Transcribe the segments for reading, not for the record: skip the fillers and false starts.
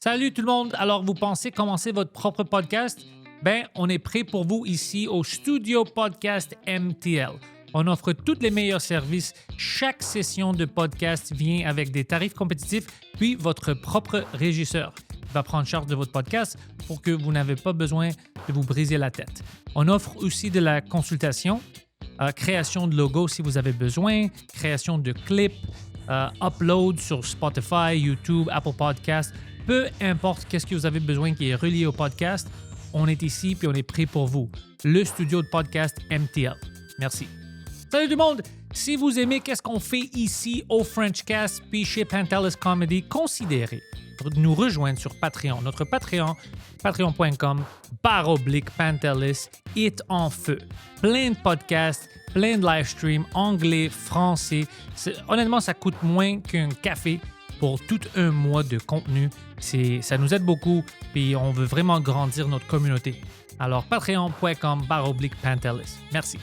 Salut tout le monde! Alors, vous pensez commencer votre propre podcast? Ben, on est prêt pour vous ici au Studio Podcast MTL. On offre tous les meilleurs services. Chaque session de podcast vient avec des tarifs compétitifs, puis votre propre régisseur va prendre charge de votre podcast pour que vous n'avez pas besoin de vous briser la tête. On offre aussi de la consultation, création de logos si vous avez besoin, création de clips, upload sur Spotify, YouTube, Apple Podcasts. Peu importe qu'est-ce que vous avez besoin qui est relié au podcast, on est ici puis on est prêt pour vous. Le studio de podcast MTL. Merci. Salut tout le monde! Si vous aimez qu'est-ce qu'on fait ici au Frenchcast puis chez Pantelis Comedy, considérez de nous rejoindre sur Patreon. Notre Patreon, patreon.com/Pantelis, est en feu. Plein de podcasts, plein de live streams, anglais, français. Honnêtement, ça coûte moins qu'un café pour tout un mois de contenu. Ça nous aide beaucoup, puis on veut vraiment grandir notre communauté. Alors, patreon.com/Pantelis. Merci.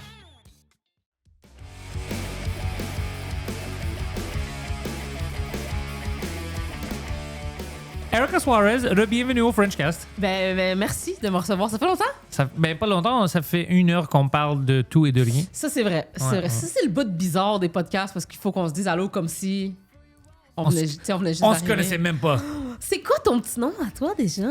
Erica Suarez, bienvenue au Frenchcast. Ben, merci de me recevoir. Ça fait longtemps? Pas longtemps, ça fait 1 heure qu'on parle de tout et de rien. Ça, c'est vrai. C'est vrai. Ça, c'est le bout de bizarre des podcasts parce qu'il faut qu'on se dise allô comme si on venait juste On se d'arriver. connaissait même pas. C'est quoi ton petit nom à toi déjà?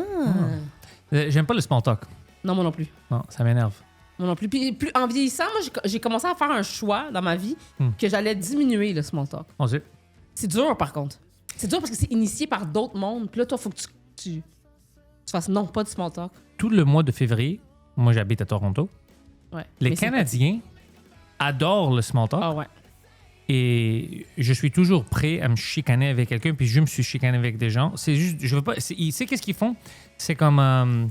J'aime pas le small talk. Non, moi non plus. Non, ça m'énerve. Moi non plus. Puis en vieillissant, moi, j'ai commencé à faire un choix dans ma vie que j'allais diminuer le small talk. On sait. C'est dur, par contre. C'est dur parce que c'est initié par d'autres mondes. Puis là, toi, il faut que tu fasses non, pas de small talk. Tout le mois de février, moi j'habite à Toronto, Ouais. les Mais c'est Canadiens adorent le small talk. Ah ouais. Et je suis toujours prêt à me chicaner avec quelqu'un, puis je me suis chicané avec des gens. C'est juste, je veux pas. Tu sais qu'est-ce qu'ils font? C'est comme,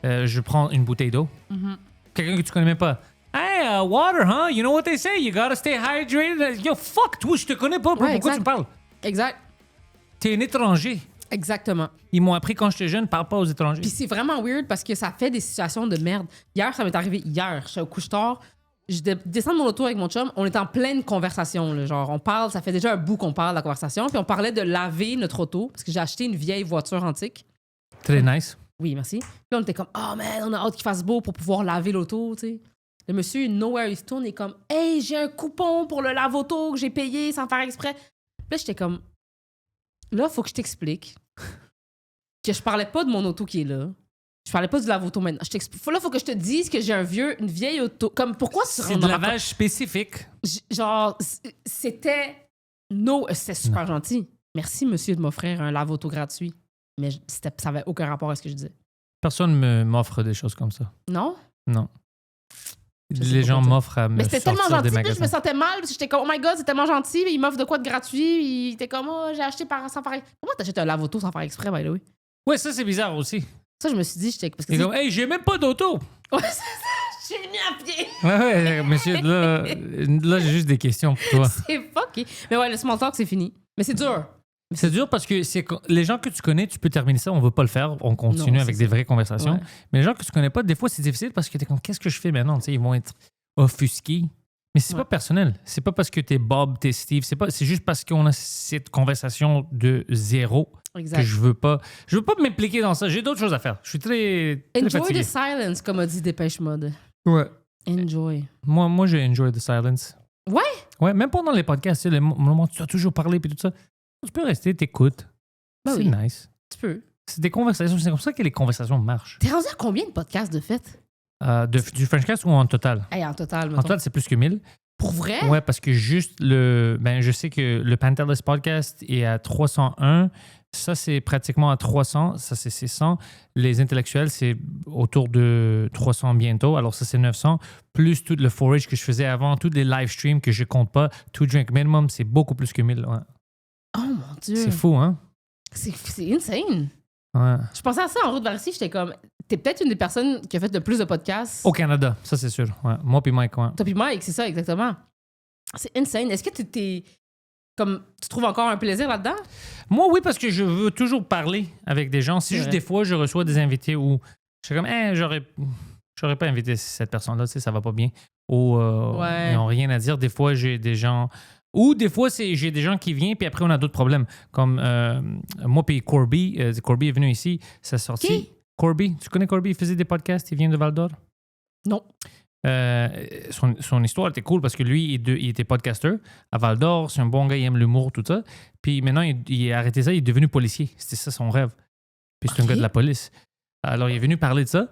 je prends une bouteille d'eau. Quelqu'un que tu connais même pas. Hey, water, huh? You know what they say? You gotta stay hydrated. Yo, fuck, toi, je te connais pas. Pourquoi exact. tu me parles? Exact. T'es un étranger. Exactement. Ils m'ont appris quand j'étais jeune, parle pas aux étrangers. Puis c'est vraiment weird parce que ça fait des situations de merde. Hier, ça m'est arrivé hier. Je suis au couche-tard. Je descends de mon auto avec mon chum. On est en pleine conversation. Là, genre, on parle, ça fait déjà un bout qu'on parle de la conversation. Puis on parlait de laver notre auto parce que j'ai acheté une vieille voiture antique. Très nice. Oui, merci. Puis on était comme, oh man, on a hâte qu'il fasse beau pour pouvoir laver l'auto, tu sais. Le monsieur, nowhere il se tourne, est comme, hey, j'ai un coupon pour le lave-auto que j'ai payé sans faire exprès. Puis là, j'étais comme, là, faut que je t'explique que je parlais pas de mon auto qui est là. Je parlais pas du lave-auto maintenant. Là, faut que je te dise que j'ai une vieille auto. Comme, pourquoi tu C'est de lavage spécifique. Genre, c'était super gentil. Merci, monsieur, de m'offrir un lave-auto gratuit. Mais ça avait aucun rapport à ce que je disais. Personne m'offre des choses comme ça. Non? Non. Je sais Les pas gens quoi dire. m'offrent à me Mais c'était tellement sortir gentil, des puis je me magasins. sentais mal, parce que j'étais comme, oh my god, c'est tellement gentil, mais il m'offre de quoi de gratuit, il était comme, oh, j'ai acheté sans faire. Comment t'achètes un lave-auto sans faire exprès, by the way? Ouais, ça, c'est bizarre aussi. Ça, je me suis dit, parce que C'est comme, hey, j'ai même pas d'auto. Ouais, c'est ça, je suis venue à pied. Ouais, monsieur, là j'ai juste des questions pour toi. C'est fucké. Mais ouais, le small talk, c'est fini. Mais c'est dur. C'est dur parce que les gens que tu connais, tu peux terminer ça, on veut pas le faire, on continue Non, avec c'est des ça. vraies conversations. Ouais. Mais les gens que tu connais pas, des fois, c'est difficile parce que t'es comme, qu'est-ce que je fais maintenant? Tu sais, ils vont être offusqués. Mais c'est pas personnel. C'est pas parce que t'es Bob, t'es Steve. C'est juste parce qu'on a cette conversation de zéro Exact. que je veux pas m'impliquer dans ça. J'ai d'autres choses à faire. Je suis très Enjoy fatigué. the silence, comme a dit Dépêche Mode. Ouais. Enjoy. Moi, j'ai enjoy the silence. Ouais? Ouais, même pendant les podcasts, tu sais, le moment où tu as toujours parlé puis tout ça, tu peux rester, t'écoutes. Ben C'est oui. nice. Tu peux. C'est des conversations. C'est comme ça que les conversations marchent. T'es rendu à combien de podcasts de fait? Du Frenchcast ou en total? Hey, en total, En mettons. total, c'est plus que 1000. Pour vrai? Ouais, parce que juste je sais que le Pantelis Podcast est à 301. Ça, c'est pratiquement à 300. Ça, c'est 600. Les intellectuels, c'est autour de 300 bientôt. Alors, ça, c'est 900. Plus tout le forage que je faisais avant, tous les live streams que je compte pas. Two Drink Minimum, c'est beaucoup plus que 1000. Ouais. Oh mon Dieu. C'est fou, hein? C'est insane. Ouais. Je pensais à ça en route vers ici. J'étais comme, t'es peut-être une des personnes qui a fait le plus de podcasts. Au Canada, ça, c'est sûr. Ouais. Moi puis Mike, ouais. Toi puis Mike, c'est ça, exactement. C'est insane. Est-ce que tu trouves encore un plaisir là-dedans? Moi, oui, parce que je veux toujours parler avec des gens. Si juste vrai. des fois, je reçois des invités où je suis comme, j'aurais pas invité cette personne-là, tu sais, ça va pas bien. Ou Ouais. ils n'ont rien à dire. Des fois, j'ai des gens Ou des fois, j'ai des gens qui viennent, puis après, on a d'autres problèmes. Comme moi, puis Corby. Corby est venu ici. Ça sorti. Qui? Corby. Tu connais Corby? Il faisait des podcasts. Il vient de Val d'Or. Non. Son histoire était cool parce que lui, il était podcaster à Val d'Or. C'est un bon gars, il aime l'humour, tout ça. Puis maintenant, il a arrêté ça, il est devenu policier. C'était ça son rêve. Puis c'est un gars de la police. Alors, il est venu parler de ça.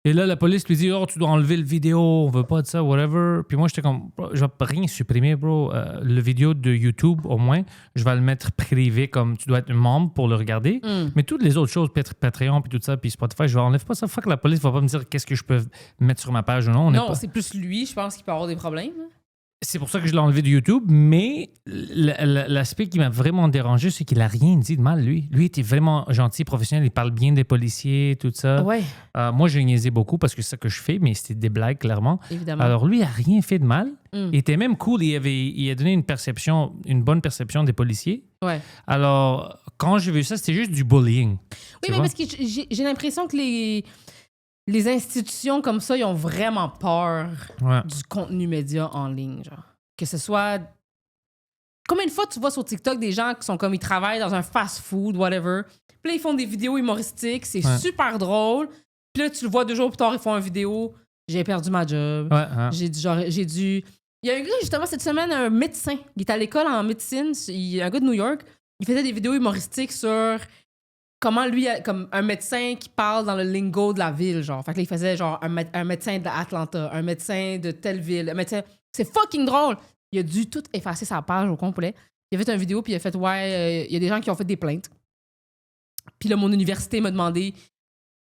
Et là, la police lui dit « Oh, tu dois enlever le vidéo, on veut pas de ça, whatever. » Puis moi, j'étais comme « Je vais rien supprimer, bro. Le vidéo de YouTube, au moins, je vais le mettre privé, comme tu dois être membre pour le regarder. Mais toutes les autres choses, Patreon, puis tout ça, puis Spotify, je vais enlever pas ça. Fuck, la police va pas me dire qu'est-ce que je peux mettre sur ma page ou non. Non, c'est plus lui, je pense, qui peut avoir des problèmes. C'est pour ça que je l'ai enlevé de YouTube, mais l'aspect qui m'a vraiment dérangé, c'est qu'il a rien dit de mal, lui. Lui était vraiment gentil, professionnel, il parle bien des policiers, tout ça. Ouais. Moi, j'ai niaisé beaucoup parce que c'est ça que je fais, mais c'était des blagues, clairement. Évidemment. Alors, lui, il a rien fait de mal. Il était même cool, il a donné une bonne perception des policiers. Ouais. Alors, quand j'ai vu ça, c'était juste du bullying. Oui, mais parce que j'ai l'impression que les institutions comme ça, ils ont vraiment peur du contenu média en ligne, genre. Que ce soit... Combien de fois tu vois sur TikTok des gens qui sont comme, ils travaillent dans un fast-food, whatever, puis là, ils font des vidéos humoristiques, c'est super drôle, puis là, tu le vois 2 jours plus tard, ils font une vidéo, j'ai perdu ma job, j'ai dû... Il y a un gars, justement, cette semaine, un médecin, il est à l'école en médecine, un gars de New York, il faisait des vidéos humoristiques sur... Comment lui, comme un médecin qui parle dans le lingo de la ville, genre. Fait que là, il faisait genre un médecin d'Atlanta, un médecin de telle ville, un médecin... C'est fucking drôle! Il a dû tout effacer sa page au complet. Il a fait une vidéo, puis il a fait, il y a des gens qui ont fait des plaintes. Puis là, mon université m'a demandé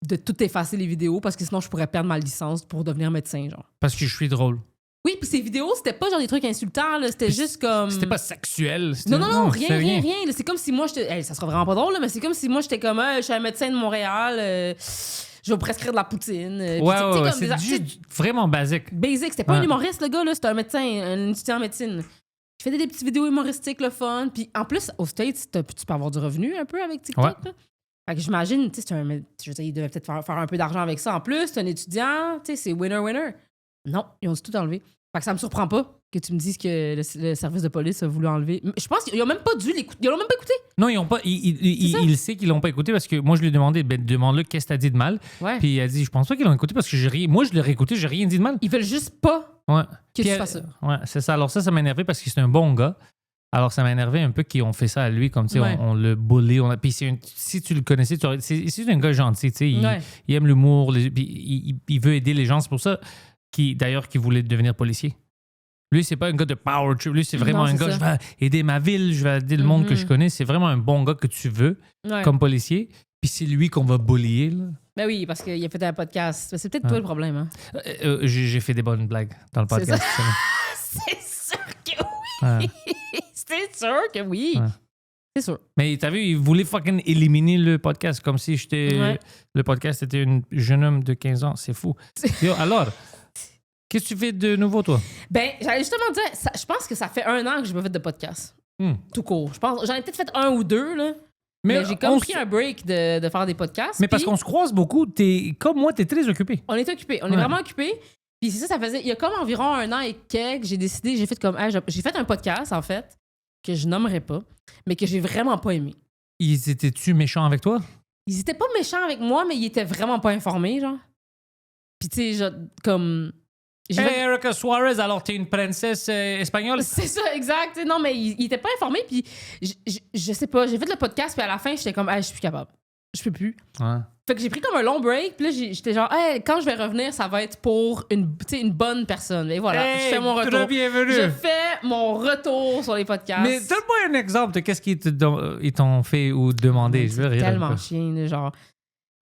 de tout effacer les vidéos parce que sinon, je pourrais perdre ma licence pour devenir médecin, genre. Parce que je suis drôle. Oui, puis ces vidéos, c'était pas genre des trucs insultants, là, c'était juste comme... C'était pas sexuel. Non, rien. C'est comme si moi, j'étais... ça sera vraiment pas drôle, là, mais c'est comme si moi, j'étais comme, je suis un médecin de Montréal, je vais vous prescrire de la poutine. Ouais, c'est juste vraiment basique. Basique, c'était pas un humoriste, le gars, là, c'était un médecin, un étudiant en médecine. Je faisais des petites vidéos humoristiques, le fun, puis en plus, aux States, tu peux avoir du revenu un peu avec TikTok, là. Fait que j'imagine, tu sais, je veux dire, il devait peut-être faire un peu d'argent avec ça en plus, c'est un étudiant, tu sais, c'est winner. Non, ils ont tout enlevé. Fait que ça me surprend pas que tu me dises que le service de police a voulu enlever. Je pense qu'ils ont même pas dû l'écouter. Ils l'ont même pas écouté. Non, ils n'ont pas. Il sait qu'ils l'ont pas écouté parce que moi, je lui ai demandé, demande-le qu'est-ce que t'as dit de mal. Ouais. Puis il a dit, je pense pas qu'ils l'ont écouté parce que j'ai rien. Moi, je l'ai réécouté, j'ai rien dit de mal. Ils veulent juste pas que tu fasses ça. Ouais, c'est ça. Alors ça m'a énervé parce que c'est un bon gars. Alors ça m'a énervé un peu qu'ils ont fait ça à lui, comme tu sais, on le bully. Puis si tu le connaissais, c'est un gars gentil, tu sais. Il aime l'humour, puis il veut aider les gens. C'est pour ça d'ailleurs qu'il voulait devenir policier. Lui, c'est pas un gars de power trip. Lui, c'est vraiment un gars, je vais aider ma ville, je vais aider le monde que je connais. C'est vraiment un bon gars que tu veux comme policier. Puis c'est lui qu'on va bullier, là. Ben oui, parce qu'il a fait un podcast. C'est peut-être toi le problème, hein? J'ai fait des bonnes blagues dans le podcast. C'est sûr que oui! C'est sûr que oui! Ouais. C'est sûr. Mais t'as vu, il voulait fucking éliminer le podcast comme si le podcast était un jeune homme de 15 ans. C'est fou. Yo, alors... Qu'est-ce que tu fais de nouveau, toi? Ben, j'allais justement dire, je pense que ça fait 1 an que j'ai pas fait de podcast. Tout court. Je pense, j'en ai peut-être fait 1 ou 2, là. Mais j'ai comme pris un break de faire des podcasts. Mais parce qu'on se croise beaucoup, comme moi, t'es très occupé. On est occupé. On est vraiment occupé. Puis c'est ça faisait... Il y a comme environ 1 an et quelques, j'ai décidé, j'ai fait un podcast, en fait, que je nommerai pas, mais que j'ai vraiment pas aimé. Ils étaient-tu méchants avec toi? Ils étaient pas méchants avec moi, mais ils étaient vraiment pas informés, genre. Puis tu sais, comme... Hey, Erica Suarez, alors t'es une princesse espagnole? C'est ça, exact. Non, mais il était pas informé, puis je sais pas, j'ai fait le podcast, puis à la fin, j'étais comme, je suis plus capable. Je peux plus. Ouais. Fait que j'ai pris comme un long break, puis là, j'étais genre, quand je vais revenir, ça va être pour une bonne personne. Et voilà, je fais mon retour. Bienvenue. Je fais mon retour sur les podcasts. Mais donne-moi un exemple de qu'est-ce qu'ils t'ont fait ou demandé. Je veux rire. C'est tellement chien, genre...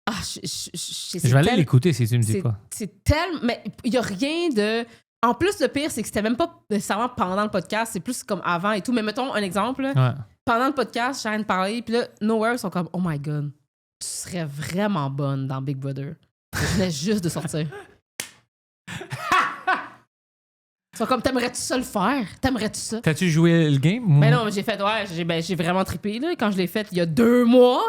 je vais aller l'écouter si tu me dis pas. C'est tellement... Mais il y a rien de... En plus, le pire, c'est que c'était même pas nécessairement pendant le podcast, c'est plus comme avant et tout. Mais mettons un exemple. Pendant le podcast, j'ai rien de parler, puis là, Nowhere sont comme, oh my God, tu serais vraiment bonne dans Big Brother. Je venais juste de sortir. Ils sont comme, t'aimerais-tu ça le faire? T'aimerais-tu ça? T'as-tu joué le game? Ben non, j'ai fait, j'ai vraiment trippé, là, quand je l'ai fait il y a 2 mois.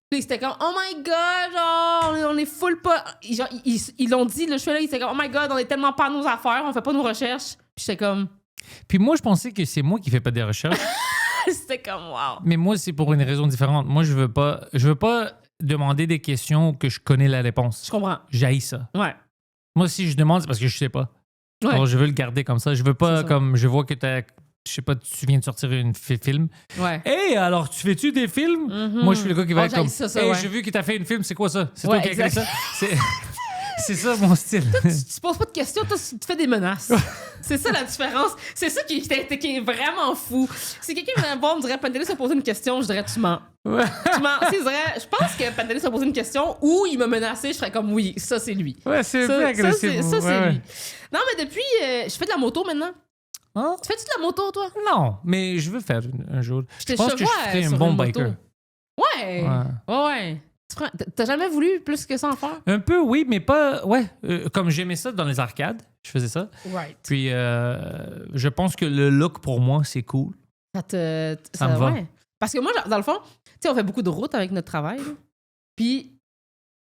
Puis c'était comme, oh my God, genre, on est full pas. Genre, ils l'ont dit, le show là, il était comme, oh my God, on est tellement pas à nos affaires, on fait pas nos recherches. Puis j'étais comme. Puis moi, je pensais que c'est moi qui fais pas des recherches. C'était comme, wow. Mais moi, c'est pour une raison différente. Moi, je veux pas demander des questions que je connais la réponse. Je comprends. J'haïs ça. Ouais. Moi, si je demande, c'est parce que je sais pas. Ouais. Alors, je veux le garder comme ça. Je veux pas, C'est ça. comme, je vois que je sais pas, tu viens de sortir un film. Ouais. Hey, alors, tu fais-tu des films? Mhm. Moi, je suis le gars qui va Oh, être comme, j'haïs ça, hey, ouais. j'ai vu que t'as fait un film, c'est quoi ça? C'est Ouais, toi qui as écrit ça? exact. C'est ça, mon style. Tu poses pas de questions, toi, tu fais des menaces. C'est ça la différence. C'est ça qui est vraiment fou. Si quelqu'un venait me voir me dirait Pantelis a posé une question, je dirais tu mens. Ouais. Tu mens. C'est vrai. Je pense que Pantelis a posé une question ou il m'a menacé, je serais comme oui, ça c'est lui. Ouais, c'est un peu Ça, agressif. ça, c'est Ouais, lui. Non, mais depuis, je fais de la moto maintenant. Hein? Tu fais-tu de la moto, toi? Non, mais je veux faire un jour. Je pense que je vois serais un sur bon une biker. moto. Ouais. Ouais. T'as jamais voulu plus que ça en faire? Un peu, oui, mais pas. Ouais, comme j'aimais ça dans les arcades, je faisais ça. Right. Puis, je pense que le look pour moi, c'est cool. Ça me va. Ouais. Parce que moi, dans le fond, tu sais, on fait beaucoup de routes avec notre travail. Là. Puis,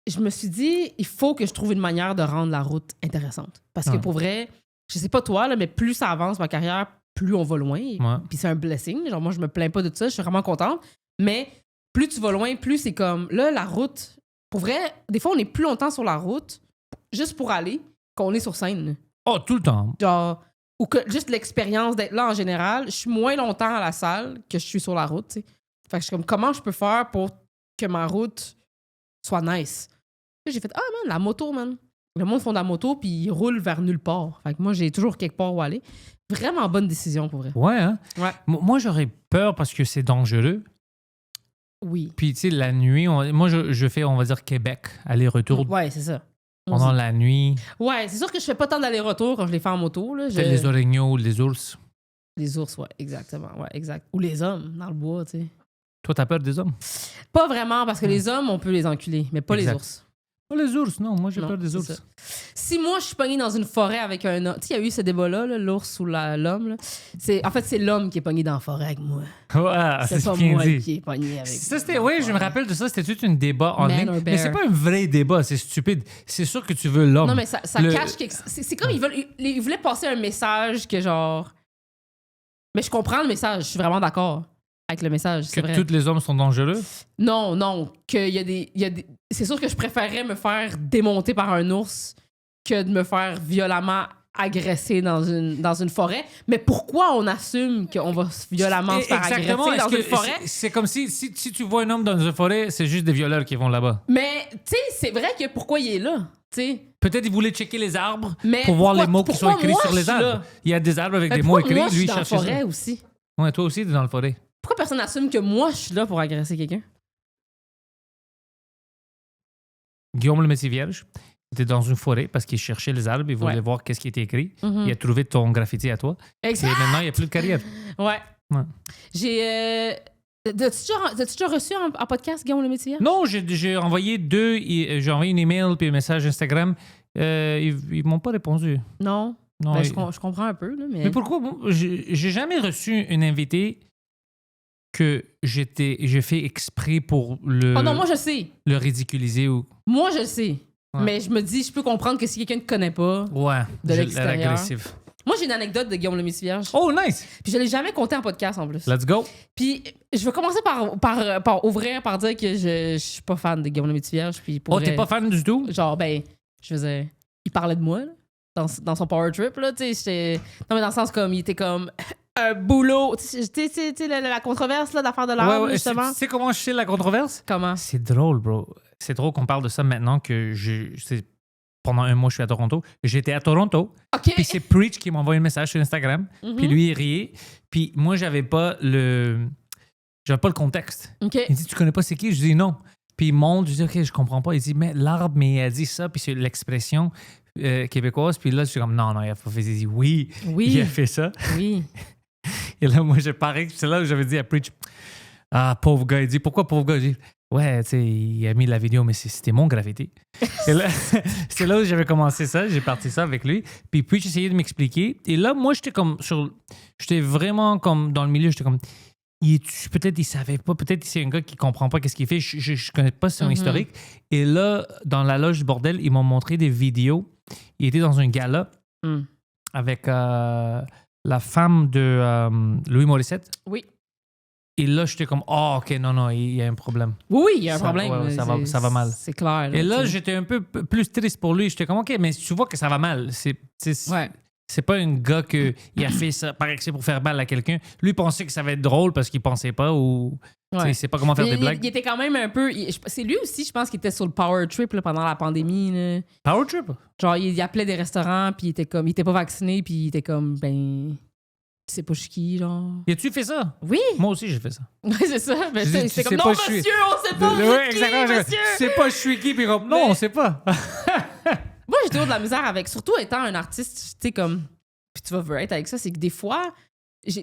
je me suis dit, il faut que je trouve une manière de rendre la route intéressante. Parce que Ouais. pour vrai, je sais pas toi, là, mais plus ça avance ma carrière, plus on va loin. Ouais. Puis c'est un blessing. Genre, moi, je me plains pas de ça. Je suis vraiment contente. Mais plus tu vas loin, plus c'est comme... Là, la route... Pour vrai, des fois, on est plus longtemps sur la route juste pour aller qu'on est sur scène. Oh, tout le temps. Genre... Ou que juste l'expérience d'être là en général, je suis moins longtemps à la salle que je suis sur la route, tu sais. Fait que je suis comme, comment je peux faire pour que ma route soit nice? Puis j'ai fait, ah man, la moto, man. Le monde font de la moto, puis ils roulent vers nulle part. Fait que moi, j'ai toujours quelque part où aller. Vraiment bonne décision, pour vrai. Ouais, hein? Ouais. Moi, j'aurais peur parce que c'est dangereux. Oui. Puis, tu sais, la nuit, moi, je fais, on va dire, Québec, aller-retour Ouais, c'est ça. pendant la nuit. Ouais, c'est sûr que je fais pas tant d'aller-retour quand je les fais en moto. Là. Peut-être les orignaux, les ours. Les ours, ouais, exactement. Ouais, exact. Ou les hommes dans le bois, tu sais. Toi, t'as peur des hommes? Pas vraiment, parce que les hommes, on peut les enculer, mais pas Exact. les ours. Pas les ours, non. Moi, j'ai Non, peur des c'est ours. ça. Si moi, je suis pogné dans une forêt avec un homme... Tu sais, il y a eu ce débat-là, là, l'ours ou l'homme. Là. En fait, c'est l'homme qui est pogné dans la forêt avec moi. Ouais, C'est pas bien moi dit. qui est pogné avec Ça, c'était, oui, je me rappelle de ça. C'était tout un débat en Man ligne. or Mais bear. c'est pas un vrai débat. C'est stupide. C'est sûr que tu veux l'homme. Non, mais ça Le- cache quelque... C'est comme ils voulaient passer un message que genre... Mais je comprends le message. Je suis vraiment d'accord avec le message, c'est Que vrai. tous les hommes sont dangereux. Non. Qu'il y a des... C'est sûr que je préférerais me faire démonter par un ours que de me faire violemment agresser dans une forêt. Mais pourquoi on assume qu'on va violemment se faire agresser dans Est-ce une que forêt? c'est comme si tu vois un homme dans une forêt, c'est juste des violeurs qui vont là-bas. Mais, tu sais, c'est vrai que pourquoi il est là, tu sais. Peut-être ils voulaient checker les arbres Mais pour voir pourquoi- les mots qui sont pourquoi écrits moi, sur je les suis arbres. là? Il y a des arbres avec Mais des mots pourquoi écrits. moi, je Lui, suis il dans la cherchait forêt ça. aussi? Ouais, toi aussi, t'es dans la forêt. Pourquoi personne n'assume que moi, je suis là pour agresser quelqu'un? Guillaume le Métier Vierge était dans une forêt parce qu'il cherchait les arbres, il voulait Ouais. voir qu'est-ce qui était écrit. Mhm. Il a trouvé ton graffiti à toi. Et Exact. maintenant, il n'y a plus de carrière. Ouais. Ouais. J'ai... T'as-tu déjà reçu en podcast, Guillaume le métier? Non, j'ai envoyé j'ai envoyé une email puis un message Instagram. Ils m'ont pas répondu. Non. Non, Ben, ils- je comprends un peu, là, mais... Mais pourquoi? J'ai jamais reçu une invité que j'ai fait exprès pour Oh non, moi, je sais. le ridiculiser ou... Moi, je sais. Ouais. Mais je me dis, je peux comprendre que si quelqu'un ne te connaît pas... Ouais, De j'ai l'extérieur. l'air agressif. Moi, j'ai une anecdote de Guillaume le Métis Vierge. Oh, nice! Puis je l'ai jamais compté en podcast, en plus. Let's go! Puis je vais commencer par ouvrir, par dire que je suis pas fan de Guillaume le Métis Vierge. Puis pour Oh, t'es vrai, pas fan du tout? genre, ben, je faisais... Il parlait de moi, là, dans son power trip, là, tu sais. Non, mais dans le sens comme, il était comme... Un boulot. Tu sais, la controverse, là, d'affaires de l'art, Ouais, justement. Tu sais comment je sais la controverse? Comment? C'est drôle, bro. C'est drôle qu'on parle de ça maintenant que pendant un mois, je suis à Toronto. J'étais à Toronto. OK. Puis c'est Preach qui m'a envoyé un message sur Instagram. Mhm. Puis lui, il riait. Puis moi, j'avais pas le contexte. OK. Il dit, tu connais pas c'est qui? Je dis non. Puis il monte, je dis, OK, je comprends pas. Il dit, mais l'arbre, mais il a dit ça, puis c'est l'expression québécoise. Puis là, je suis comme, non, il a pas fait. Il dit, oui, Oui. il a fait ça. Oui. Et là, moi, je parais, c'est là où j'avais dit à Preach, ah, pauvre gars. Il dit, pourquoi pauvre gars? Je dis, ouais, tu sais, il a mis la vidéo, mais c'était mon graffiti. Et là, c'est là où j'avais commencé ça. J'ai parti ça avec lui. Puis Preach essayait de m'expliquer. Et là, moi, j'étais vraiment comme dans le milieu, j'étais comme, peut-être il savait pas, peut-être c'est un gars qui comprend pas qu'est-ce qu'il fait. Je connais pas son historique. Et là, dans la loge du bordel, ils m'ont montré des vidéos. Il était dans un gala Mm. avec la femme de Louis Morissette. Oui. Et là, j'étais comme, OK, non, il y a un problème. Oui, il y a un Ça- problème. ouais, ça va mal. C'est clair. Et là, tu sais. j'étais un peu plus triste pour lui. J'étais comme, OK, mais tu vois que ça va mal. Ouais. C'est pas un gars qui a fait ça par excès pour faire mal à quelqu'un. Lui pensait que ça va être drôle parce qu'il pensait pas ou Ouais. il sait pas comment faire Mais des blagues. il était quand même un peu. C'est lui aussi, je pense, qui était sur le power trip là, pendant la pandémie. Là. Power trip? Genre, il appelait des restaurants, puis il était pas vacciné, puis il était comme, ben. Tu sais pas je suis qui, genre. Y a-tu fait ça? Oui! Moi aussi, j'ai fait ça. Ouais, c'est ça. Mais Je dis, tu c'est comme, sais non, pas, je suis- monsieur, on sait pas, vous Ouais, êtes qui, exactement. monsieur! Tu sais pas, je suis qui? Puis comme, non, Mais- on sait pas. Moi, j'ai toujours de la misère avec, surtout étant un artiste, tu sais, comme. Puis tu vas ver avec ça, c'est que des fois,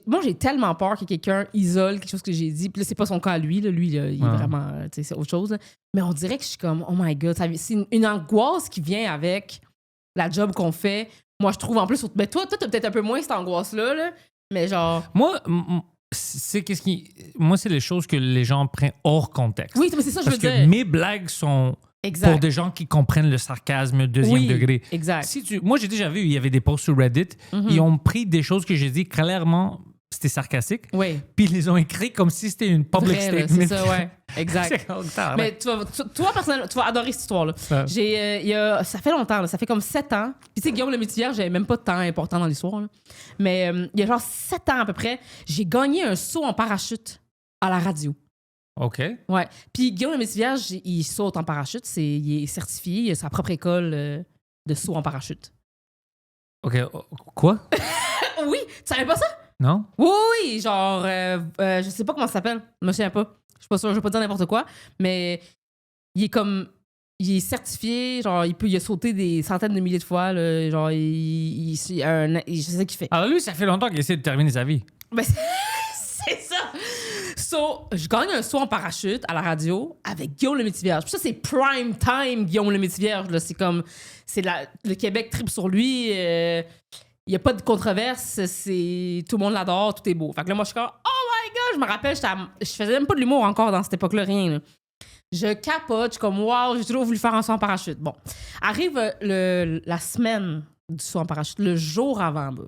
moi, j'ai tellement peur que quelqu'un isole quelque chose que j'ai dit. Puis là, c'est pas son cas à lui. Là. Lui, là, il est Ouais. vraiment. Tu sais, c'est autre chose. Là. Mais on dirait que je suis comme, oh my God. C'est une angoisse qui vient avec la job qu'on fait. Moi, je trouve en plus. Mais toi, t'as peut-être un peu moins cette angoisse-là. Là, mais genre. Moi, moi, c'est les choses que les gens prennent hors contexte. Oui, mais c'est ça que je Parce veux que dire. mes blagues sont Exact. pour des gens qui comprennent le sarcasme deuxième Oui, degré. exact. Moi, j'ai déjà vu, il y avait des posts sur Reddit, Mhm. ils ont pris des choses que j'ai dit clairement, c'était sarcastique, Oui. puis ils les ont écrit comme si c'était une public Vrai, là, statement. c'est ça, ouais. Exact. C'est comme ça, Mais toi, personnellement, tu vas adorer cette histoire-là. Ouais. Ça fait longtemps, là, ça fait comme 7 ans. Puis tu sais, Guillaume le Métivier, j'avais même pas de temps important dans l'histoire. Là. Mais il y a genre 7 ans à peu près, j'ai gagné un saut en parachute à la radio. OK. Ouais. Puis Guillaume le Métivier, il saute en parachute. Il est certifié, il a sa propre école de saut en parachute. OK. Quoi? Oui, tu savais pas ça? Non? Oui, oui, genre, je sais pas comment ça s'appelle, je me souviens pas. Je suis pas sûre, je vais pas dire n'importe quoi, mais il est certifié, genre, il a sauté des centaines de milliers de fois, là, genre, je sais ce qu'il fait. Alors lui, ça fait longtemps qu'il essaie de terminer sa vie. Ben, c'est ça! So, je gagne un saut en parachute à la radio avec Guillaume le Métivier. Puis ça, c'est prime time, Guillaume le Métivier. C'est comme, le Québec tripe sur lui. Il n'y a pas de controverse, tout le monde l'adore, tout est beau. Fait que là, moi, je suis comme, oh my God! Je me rappelle, je faisais même pas de l'humour encore dans cette époque-là, rien. Là. Je capote, je suis comme, wow, j'ai toujours voulu faire un saut en parachute. Bon, arrive la semaine du saut en parachute, le jour avant. Là.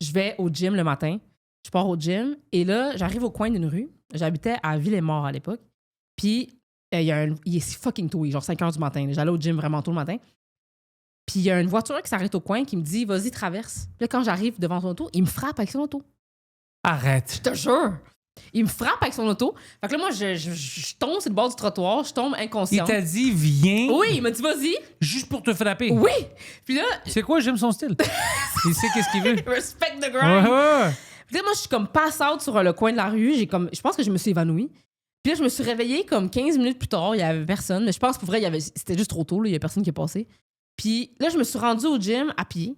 Je vais au gym le matin, je pars au gym, et là, j'arrive au coin d'une rue. J'habitais à Ville-et-Mort à l'époque. Puis, il est fucking tôt, il est genre 5 h du matin. Là. J'allais au gym vraiment tôt le matin. Puis il y a une voiture qui s'arrête au coin qui me dit « Vas-y, traverse ». Puis là, quand j'arrive devant son auto, il me frappe avec son auto. Arrête. Je te jure. Il me frappe avec son auto. Fait que là, moi, je tombe sur le bord du trottoir, je tombe Il inconsciente. t'a dit, viens, Oui, il m'a dit « Vas-y juste pour te frapper. ». Oui. Puis là, C'est quoi, j'aime son style. Il sait qu'est-ce qu'il veut. respect the Ouais, grind. ouais. Puis là, moi, je suis comme pass out sur le coin de la rue. Je pense que je me suis évanouie. Puis là, je me suis réveillée comme 15 minutes plus tard. Il y avait personne. Mais je pense pour vrai, c'était juste trop tôt. Là. Il y a personne qui est passé. Puis là, je me suis rendue au gym à pied.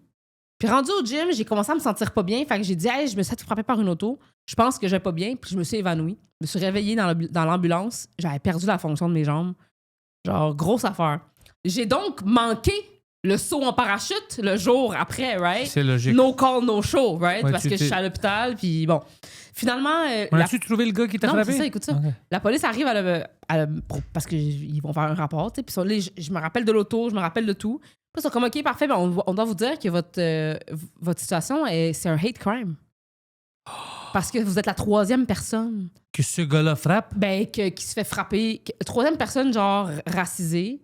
Puis rendue au gym, j'ai commencé à me sentir pas bien. Fait que j'ai dit, hey, je me suis fait frapper par une auto. Je pense que je vais pas bien. Puis je me suis évanouie. Je me suis réveillée dans l'ambulance. J'avais perdu la fonction de mes jambes. Genre, grosse affaire. J'ai donc manqué le saut en parachute le jour après, right? C'est logique. No call, no show, right? Ouais, Parce que je suis à l'hôpital. Puis bon. Finalement. On a-tu trouvé le gars qui t'a Non, frappé? c'est ça, écoute ça. Ok. La police arrive parce qu'ils vont faire un rapport, tu sais. Puis là, je me rappelle de l'auto, je me rappelle de tout. Puis ils sont comme, OK, parfait, ben on doit vous dire que votre situation, c'est un hate crime. Parce que vous êtes la 3e personne Que ce gars-là frappe? qui se fait frapper. 3e personne, genre, racisée,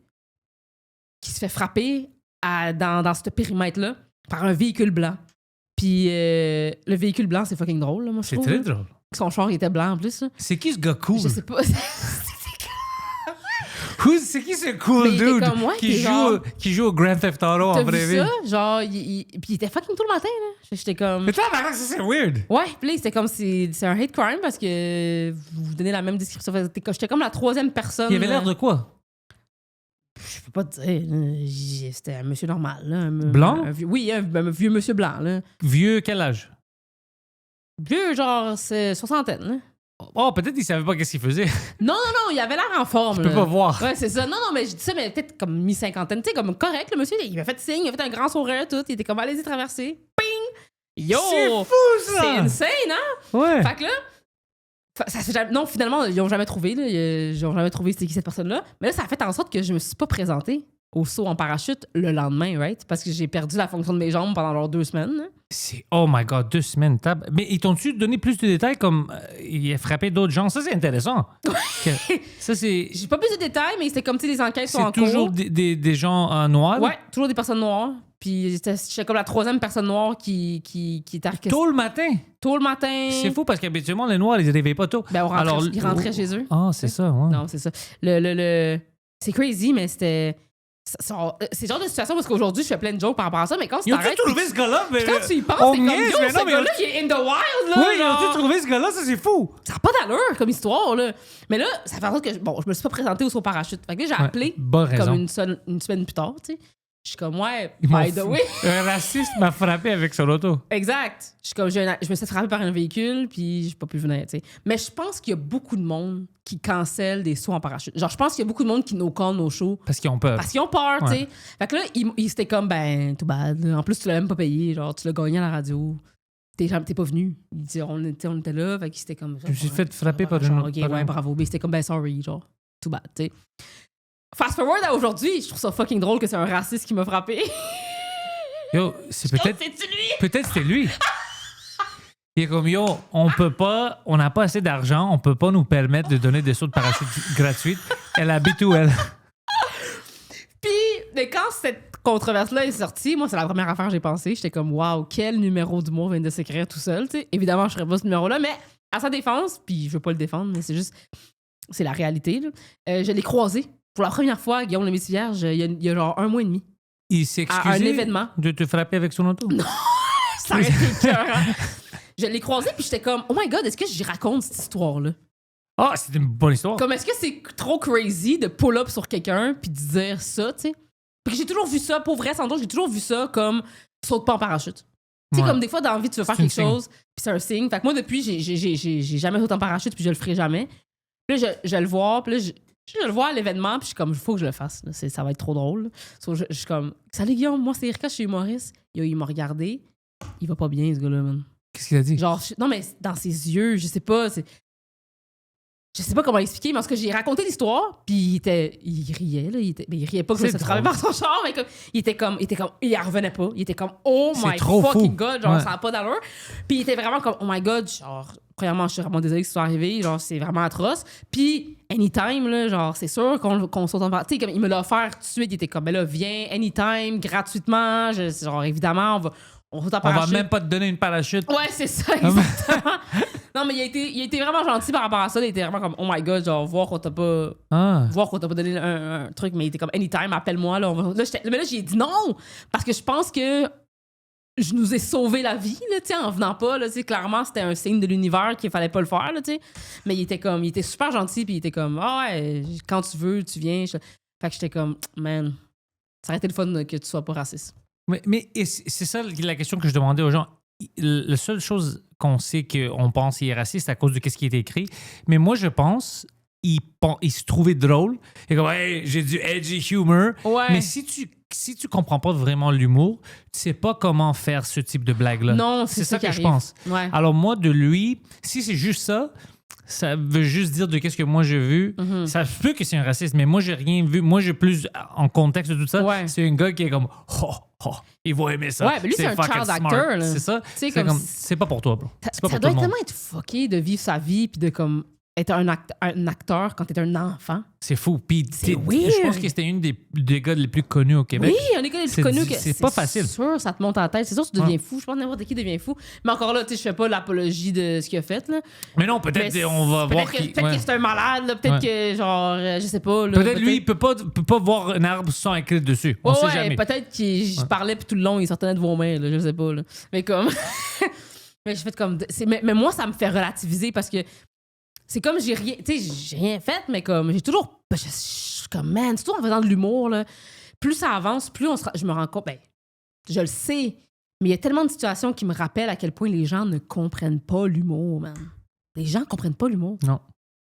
qui se fait frapper dans ce périmètre-là par un véhicule blanc. Puis le véhicule blanc, c'est fucking drôle, là, moi, je C'est trouve. très là. drôle. Son char, il était blanc en plus. Là. C'est qui ce gars cool? Je sais pas. C'est qui ce cool Mais il était dude comme moi, qui, qui est joue, genre- qui joue au Grand Theft Auto T'as en vraie vu vie? ça? Genre, puis il était fucking tout le matin, là. J'étais comme... Mais toi, ça c'est weird. Ouais, puis là, c'était comme, c'est un hate crime parce que vous donnez la même description. J'étais comme la 3e personne. Il avait l'air de quoi? Je peux pas te dire. Là. C'était un monsieur normal, là. Blanc? Oui, un vieux monsieur blanc, là. Vieux, quel âge? Vieux, genre, c'est soixantaine, là. Oh, peut-être qu'il savait pas qu'est-ce qu'il faisait. Non, il avait l'air en forme, Je peux là. pas voir. Ouais, c'est ça. Non, mais je dis ça, mais peut-être comme mi-cinquantaine. Tu sais, comme correct, le monsieur, il m'a fait signe, il a fait un grand sourire, tout. Il était comme, allez-y, traverser. Ping! Yo! C'est fou, ça! C'est insane, hein? Ouais. Fait que là, non, finalement, ils ont jamais trouvé, là. Ils ont jamais trouvé c'était qui cette personne-là. Mais là, ça a fait en sorte que je me suis pas présentée au saut en parachute le lendemain, right? Parce que j'ai perdu la fonction de mes jambes pendant genre 2 semaines. Là. Oh my God, 2 semaines. Mais ils t'ont-tu donné plus de détails comme il a frappé d'autres gens? Ça, c'est intéressant. Ça, c'est... J'ai pas plus de détails, mais c'était comme, tu sais, les enquêtes sont en cours. C'est toujours des gens noirs? Ouais, toujours des personnes noires. Puis j'étais comme la 3e personne noire qui était arrêtée. Tôt le matin? Tôt le matin. C'est fou parce qu'habituellement, les noirs, ils ne réveillent pas tôt. Ben, ils rentraient chez eux. Ah, c'est ça, ouais. Non, c'est ça. C'est crazy, mais c'était... C'est le genre de situation parce qu'aujourd'hui, je fais plein de jokes par rapport à ça, mais quand tu t'arrêtes... Ils ont trouvé ce gars-là? Mais... Quand tu y penses, c'est comme, ce gars-là, il est in the wild, là! Oui, ils ont trouvé ce gars-là, ça, c'est fou! Ça n'a pas d'allure comme histoire, là. Mais là, ça fait en sorte que... Bon, je me suis pas présentée au saut parachute. Fait que là, j'ai appelé comme une semaine plus tard, tu sais. Je suis comme, ouais, by the way. Un raciste m'a frappé avec son auto. Exact. Je suis comme, je me suis frappé par un véhicule, puis j'ai pas pu venir, tu sais. Mais je pense qu'il y a beaucoup de monde qui cancelle des sauts en parachute. Genre, je pense qu'il y a beaucoup de monde qui no-call nos shows. Parce qu'ils ont peur. Parce qu'ils ont peur, tu sais. Fait que là, ils étaient comme, ben, too bad. En plus, tu l'as même pas payé. Genre, tu l'as gagné à la radio. T'es pas venu. On était là, fait qu'ils étaient comme... Je me suis fait frapper par une autre. OK, ouais, bravo. Mais c'était comme, ben, sorry, genre, too bad, tu sais. Fast forward à aujourd'hui, je trouve ça fucking drôle que c'est un raciste qui m'a frappé. Yo, c'est peut-être... C'est-tu lui? Peut-être c'était lui. Il est comme, yo, on n'a pas assez d'argent, on peut pas nous permettre de donner des sauts de parachute gratuits. Elle habite où, elle? Puis, mais quand cette controverse-là est sortie, moi, c'est la première affaire que j'ai pensé. J'étais comme, waouh, quel numéro d'humour vient de s'écrire tout seul, tu sais. Évidemment, je serais pas ce numéro-là, mais à sa défense, puis je veux pas le défendre, mais c'est juste, c'est la réalité, là. Je l'ai croisé pour la première fois, Guillaume le Messie-Vierge, il y a genre 1 mois et demi. Il s'est excusé à un événement. De te frapper avec son auto? Non! Ça aurait été écœurant. Je l'ai croisé, puis j'étais comme, oh my God, est-ce que j'y raconte cette histoire-là? Ah, c'est une bonne histoire. Comme, est-ce que c'est trop crazy de pull up sur quelqu'un puis de dire ça, tu sais? Puis j'ai toujours vu ça, pour vrai, sans doute, j'ai toujours vu ça comme saute pas en parachute. Tu sais, comme des fois, dans la vie, tu veux faire quelque chose, puis c'est un signe. Fait que moi, depuis, j'ai jamais sauté en parachute, puis je le ferai jamais. Puis là, je le vois, puis là, je le vois à l'événement, puis je suis comme, il faut que je le fasse. Là. Ça va être trop drôle. Je suis comme, salut Guillaume, moi c'est Erika, je suis humoriste. Il m'a regardé. Il va pas bien, ce gars-là, man. Qu'est-ce qu'il a dit? Genre, non, mais dans ses yeux, je sais pas. Je sais pas comment expliquer, mais en tout cas, j'ai raconté l'histoire, puis il riait, là. Il riait pas que je me suis travaillé par son char, mais comme, il en revenait pas. Il était comme, oh my fucking God, genre, ça n'a pas d'allure. Puis il était vraiment comme, oh my God, genre, premièrement, je suis vraiment désolée que ça soit arrivé, genre, c'est vraiment atroce. Puis, anytime, là, genre, c'est sûr qu'on saute en parachute. Tu sais, comme, il me l'a offert tout de suite, il était comme, ben là, viens, anytime, gratuitement, genre, évidemment, on saute en parachute. On va même pas te donner une parachute. Ouais, c'est ça, exactement. Non, mais il a été vraiment gentil par rapport à ça. Il était vraiment comme, oh my God, genre, voir qu'on t'a pas donné un truc, mais il était comme, anytime, appelle-moi. Là, mais là, j'ai dit non, parce que je pense que je nous ai sauvé la vie, là, tu sais, en venant pas. Là, clairement, c'était un signe de l'univers qu'il fallait pas le faire, là, tu sais. Mais il était super gentil, puis il était comme, ah ouais, quand tu veux, tu viens. Fait que j'étais comme, man, ça aurait été le fun que tu sois pas raciste. Mais c'est ça la question que je demandais aux gens. La seule chose qu'on sait qu'on pense qu'il est raciste à cause de ce qui est écrit, mais moi, je pense il se trouvait drôle. Et comme, hey, j'ai du edgy humor. Ouais. Mais si tu comprends pas vraiment l'humour, tu sais pas comment faire ce type de blague-là. Non, c'est ça que arrive. je pense. Ouais. Alors moi, de lui, si c'est juste ça, ça veut juste dire de qu'est-ce que moi j'ai vu. Mm-hmm. Ça se peut que c'est un raciste, mais moi j'ai rien vu. Moi j'ai plus en contexte de tout ça. Ouais. C'est un gars qui est comme il va aimer ça. Ouais, mais lui c'est un child actor. C'est ça. C'est pas pour toi, bro. Ça doit tellement être fucké de vivre sa vie puis de comme être un acteur quand t'es un enfant. C'est fou. Puis c'est weird. Je pense que c'était une des gars les plus connus au Québec. Oui, un des gars les plus connus. C'est pas facile. C'est sûr, ça te monte en la tête. C'est sûr que tu deviens fou. Je pense que n'importe qui devient fou. Mais encore là, tu sais, je fais pas l'apologie de ce qu'il a fait. Là. Mais non, peut-être on va voir qui... Peut-être que c'est un malade. Là. Peut-être que, genre, je sais pas. Là, peut-être lui, il peut pas voir un arbre sans écrire dessus. On sait jamais. Peut-être que je parlais puis tout le long, il sortait de vos mains. Là, je sais pas. Là. Mais comme... mais je fais comme... Mais moi, ça me fait relativiser parce que c'est comme j'ai rien fait, mais comme j'ai toujours... Je suis comme, man, surtout en faisant de l'humour, là, plus ça avance, plus je me rends compte... Ben, je le sais, mais il y a tellement de situations qui me rappellent à quel point les gens ne comprennent pas l'humour, man. Les gens comprennent pas l'humour. Non.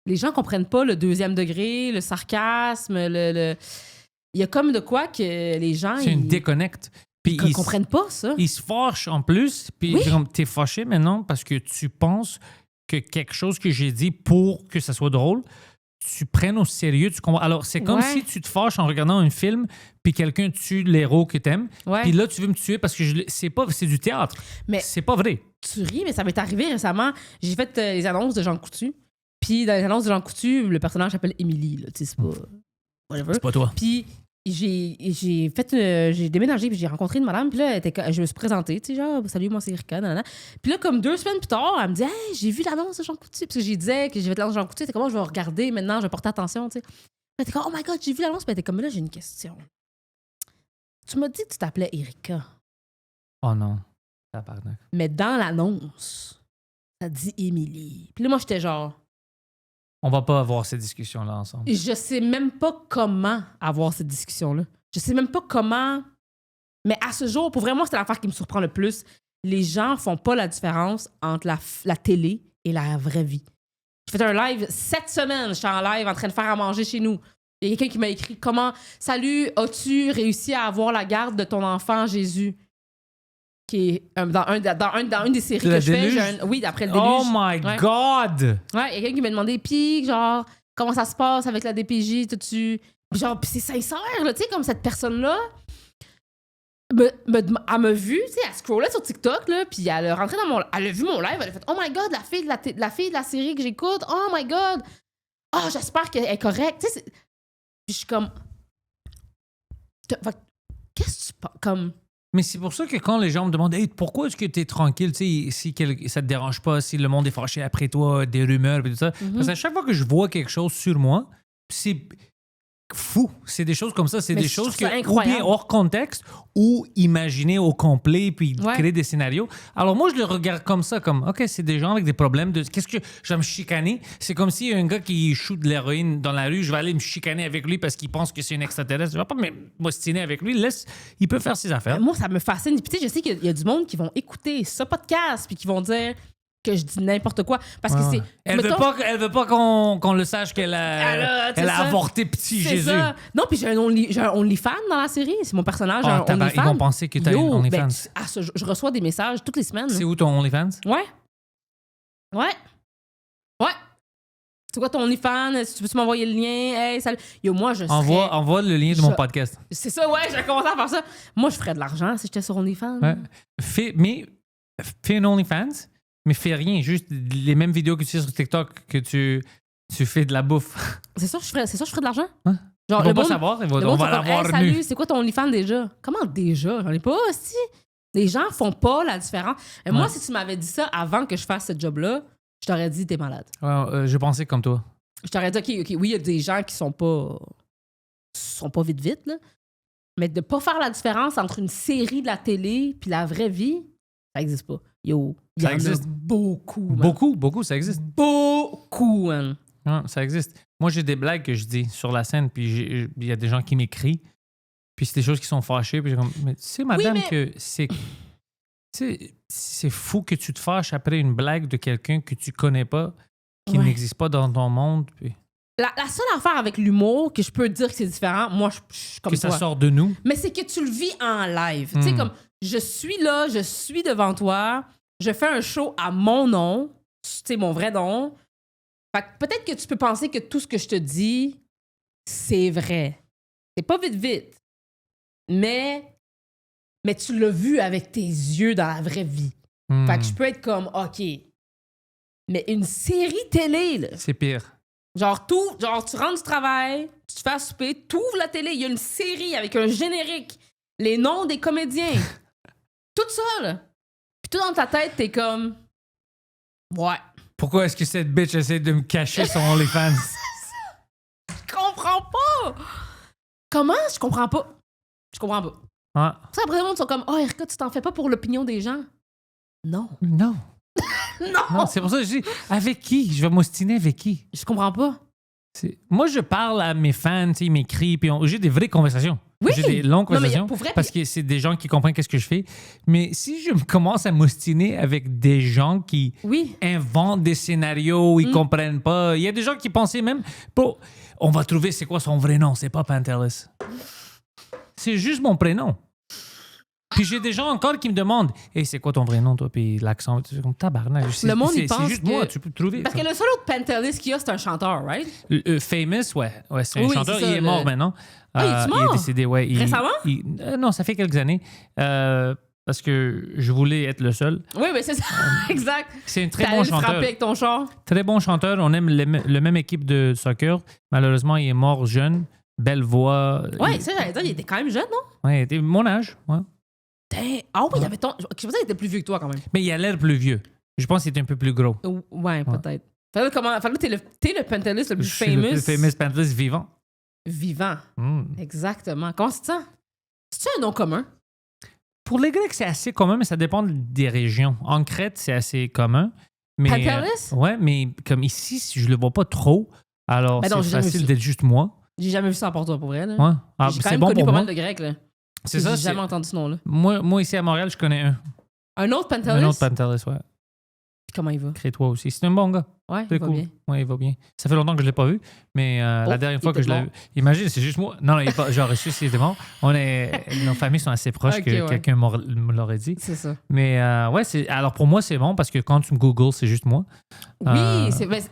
Les gens comprennent pas le 2e degré, le sarcasme, Il y a comme de quoi que les gens... C'est une déconnecte. Puis ils comprennent pas ça. Ils se fâchent en plus, puis t'es fâché maintenant parce que tu penses que quelque chose que j'ai dit pour que ça soit drôle, tu prennes au sérieux. Tu comprends? Alors, c'est comme Ouais. si tu te fâches en regardant un film, puis quelqu'un tue l'héros que t'aimes, Ouais. puis là, tu veux me tuer parce que c'est du théâtre. Mais- C'est pas vrai. Tu ris, mais ça m'est arrivé récemment. J'ai fait les annonces de Jean Coutu. Puis dans les annonces de Jean Coutu, le personnage s'appelle Émilie. Là. Tu sais, c'est pas. Whatever. C'est pas toi. Puis j'ai déménagé, puis j'ai rencontré une madame, puis là, je me suis présentée, tu sais, genre, salut, moi, c'est Erika, nanana. Puis là, comme 2 semaines plus tard, elle me dit, hey, j'ai vu l'annonce de Jean Coutu. Puis j'ai disais que j'ai fait l'annonce de Jean Coutu, c'est comment je vais regarder maintenant, je vais porter attention, tu sais. Elle était comme, oh my god, j'ai vu l'annonce, puis elle était comme, là, j'ai une question. Tu m'as dit que tu t'appelais Erika, Oh non. Tabarnak. mais dans l'annonce, ça dit Émilie. Puis là, moi, j'étais genre, On va pas avoir cette discussion-là ensemble. je sais même pas comment avoir cette discussion-là. Je sais même pas comment. Mais à ce jour, pour vraiment, c'est l'affaire qui me surprend le plus. Les gens font pas la différence entre la télé et la vraie vie. J'ai fait un live cette semaine. J'étais en live en train de faire à manger chez nous. Il y a quelqu'un qui m'a écrit comment, salut, as-tu réussi à avoir la garde de ton enfant Jésus? Qui est dans une des séries Le que je fais. déluge? Oui, après le déluge. Oh my Ouais. God! Ouais, il y a quelqu'un qui m'a demandé, puis genre, comment ça se passe avec la DPJ, tout-tu. Puis genre, puis c'est sincère, là, tu sais, comme cette personne-là, elle m'a vu, tu sais, elle scrollait sur TikTok, là, puis elle a rentré elle a vu mon live, elle a fait, oh my god, la fille de la série que j'écoute, oh my god, oh, j'espère qu'elle est correcte, tu sais. Puis je suis comme, qu'est-ce que tu penses, comme. Mais c'est pour ça que quand les gens me demandent hey, pourquoi est-ce que tu es tranquille, tu sais, si ça te dérange pas, si le monde est fâché après toi, des rumeurs et tout ça. Parce qu'à chaque fois que je vois quelque chose sur moi, c'est fou. C'est des choses comme ça. C'est Mais des je choses trouve ça ou incroyable. bien hors contexte ou imaginées au complet puis Ouais. créer des scénarios. Alors moi, je le regarde comme ça, comme OK, c'est des gens avec des problèmes de qu'est-ce que je vais me chicaner. C'est comme si un gars qui shoot de l'héroïne dans la rue, je vais aller me chicaner avec lui parce qu'il pense que c'est un extraterrestre. Je vais pas m'ostiner avec lui. Il peut faire ses affaires. Moi, ça me fascine. Puis tu sais, je sais qu'il y a du monde qui vont écouter ce podcast, puis qui vont dire que je dis n'importe quoi. Parce que Ouais, c'est. ouais. Elle mettons, veut pas qu'on le sache qu'elle a, c'est elle a ça. avorté petit C'est Jésus. ça. Non, puis j'ai un OnlyFans dans la série. C'est mon personnage, Ah, un OnlyFans. ils vont penser que t'as un Yo, OnlyFans. je reçois des messages toutes les semaines. C'est où ton OnlyFans? Ouais. Ouais. Ouais. C'est quoi ton OnlyFans? Tu peux m'envoyer le lien? Hey, salut. Yo, moi, je serais... Envoie le lien de mon podcast. C'est ça, ouais, j'ai commencé à faire ça. Moi, je ferais de l'argent si j'étais sur OnlyFans. Ouais. Fais un OnlyFans, mais fais rien. Juste les mêmes vidéos que tu fais sur TikTok, que tu fais de la bouffe. C'est ça, je ferais de l'argent? Ouais. Genre, Ils vont pas savoir, le on monde va sont comme, l'avoir hey, salut, nu. c'est quoi ton OnlyFans déjà? Comment déjà? J'en ai pas aussi. Les gens font pas la différence. Et moi, Ouais. si tu m'avais dit ça avant que je fasse ce job-là, je t'aurais dit t'es malade. Ouais, je pensais comme toi. Je t'aurais dit, OK, oui, il y a des gens qui sont pas vite, là. Mais de pas faire la différence entre une série de la télé puis la vraie vie, ça existe pas. Yo, il y Ça en existe. a beaucoup, man. Beaucoup, ça existe. Beaucoup, man. Ouais, ça existe. Moi, j'ai des blagues que je dis sur la scène, puis il y a des gens qui m'écrivent, puis c'est des choses qui sont fâchées, puis j'ai comme, mais tu sais, madame, mais- que c'est fou que tu te fâches après une blague de quelqu'un que tu connais pas, qui Ouais. n'existe pas dans ton monde, puis La seule affaire avec l'humour que je peux dire que c'est différent, moi, je suis comme que ça toi. sort de nous. Mais c'est que tu le vis en live. Tu sais, Mm. comme, je suis là, je suis devant toi, je fais un show à mon nom, tu sais, mon vrai nom. Fait que peut-être que tu peux penser que tout ce que je te dis, c'est vrai. C'est pas vite. Mais tu l'as vu avec tes yeux dans la vraie vie. Hmm. Fait que je peux être comme, OK. Mais une série télé, là. C'est pire. Genre, tu rentres du travail, tu te fais à souper, tu ouvres la télé, il y a une série avec un générique, les noms des comédiens. Tout ça, là. Puis tout dans ta tête, t'es comme... Ouais. Pourquoi est-ce que cette bitch essaie de me cacher son OnlyFans? Je comprends pas! Comment? Je comprends pas. Je comprends pas. Ah, Ça, après, le monde sont comme, oh, Erika, tu t'en fais pas pour l'opinion des gens. Non. non. Non! Non, c'est pour ça que je dis, avec qui? Je vais m'ostiner avec qui? Je comprends pas. Moi, je parle à mes fans, tu sais, ils m'écrivent, puis j'ai des vraies conversations. Oui! J'ai des longues Non, mais conversations pour vrai, parce que c'est des gens qui comprennent qu'est-ce que je fais. Mais si je commence à m'ostiner avec des gens qui Oui. inventent des scénarios, ils comprennent pas. Il y a des gens qui pensaient même, bon, on va trouver c'est quoi son vrai nom, c'est pas Pantelis. C'est juste mon prénom. Puis j'ai des gens encore qui me demandent « Hey, c'est quoi ton vrai nom, toi? » Puis l'accent, c'est comme tabarnak. Le monde, il pense c'est juste que... moi, tu peux te trouver. Parce que le seul autre Pantelis qu'il y a, c'est un chanteur, right? Famous, ouais c'est un Oui, chanteur. c'est ça, il est mort maintenant. Ah, il est mort? Il est décédé, ouais. Récemment? Non, ça fait quelques années. Parce que je voulais être le seul. Oui, mais c'est ça. Exact. C'est un très T'allais bon le chanteur. frapper avec ton char. Très bon chanteur. On aime le même équipe de soccer. Malheureusement, il est mort jeune. Belle voix. Ouais, ça, j'allais dire, il était quand même jeune, non? Ouais, il était mon âge. Ouais. Ah oui, il avait ton... Je pensais qu'il était plus vieux que toi, quand même. Mais il a l'air plus vieux. Je pense qu'il était un peu plus gros. Ouais, peut-être. Fait que t'es le Pantelis le plus Je suis le plus famous pantaliste vivant. Vivant. Exactement. Comment c'est ça? C'est-tu un nom commun? Pour les Grecs, c'est assez commun, mais ça dépend des régions. En Crète, c'est assez commun. Mais, Pantelis? ouais, mais comme ici, je le vois pas trop. Alors, Ben non, c'est j'ai jamais facile vu ça. d'être juste moi. J'ai jamais vu ça en Porto pour vrai. Là. Ouais. Ah, J'ai quand c'est même bon connu pour pas moi. mal de Grecs. Là. C'est ça. J'ai jamais entendu ce nom-là. Moi, ici à Montréal, je connais un. Un autre Pantelis? Un autre Pantelis, ouais. Comment il va? Crétois aussi. C'est un bon gars. Ouais, C'est il va cool. bien. Ouais, il va bien. Ça fait longtemps que je l'ai pas vu, mais la dernière fois que je l'ai vu. Imagine, c'est juste moi. Non, il est pas. Genre, reçu, c'est mort. Nos familles sont assez proches Ok, que ouais. quelqu'un me l'aurait dit. C'est ça. Mais ouais, alors pour moi, c'est bon parce que quand tu me googles, c'est juste moi. Oui,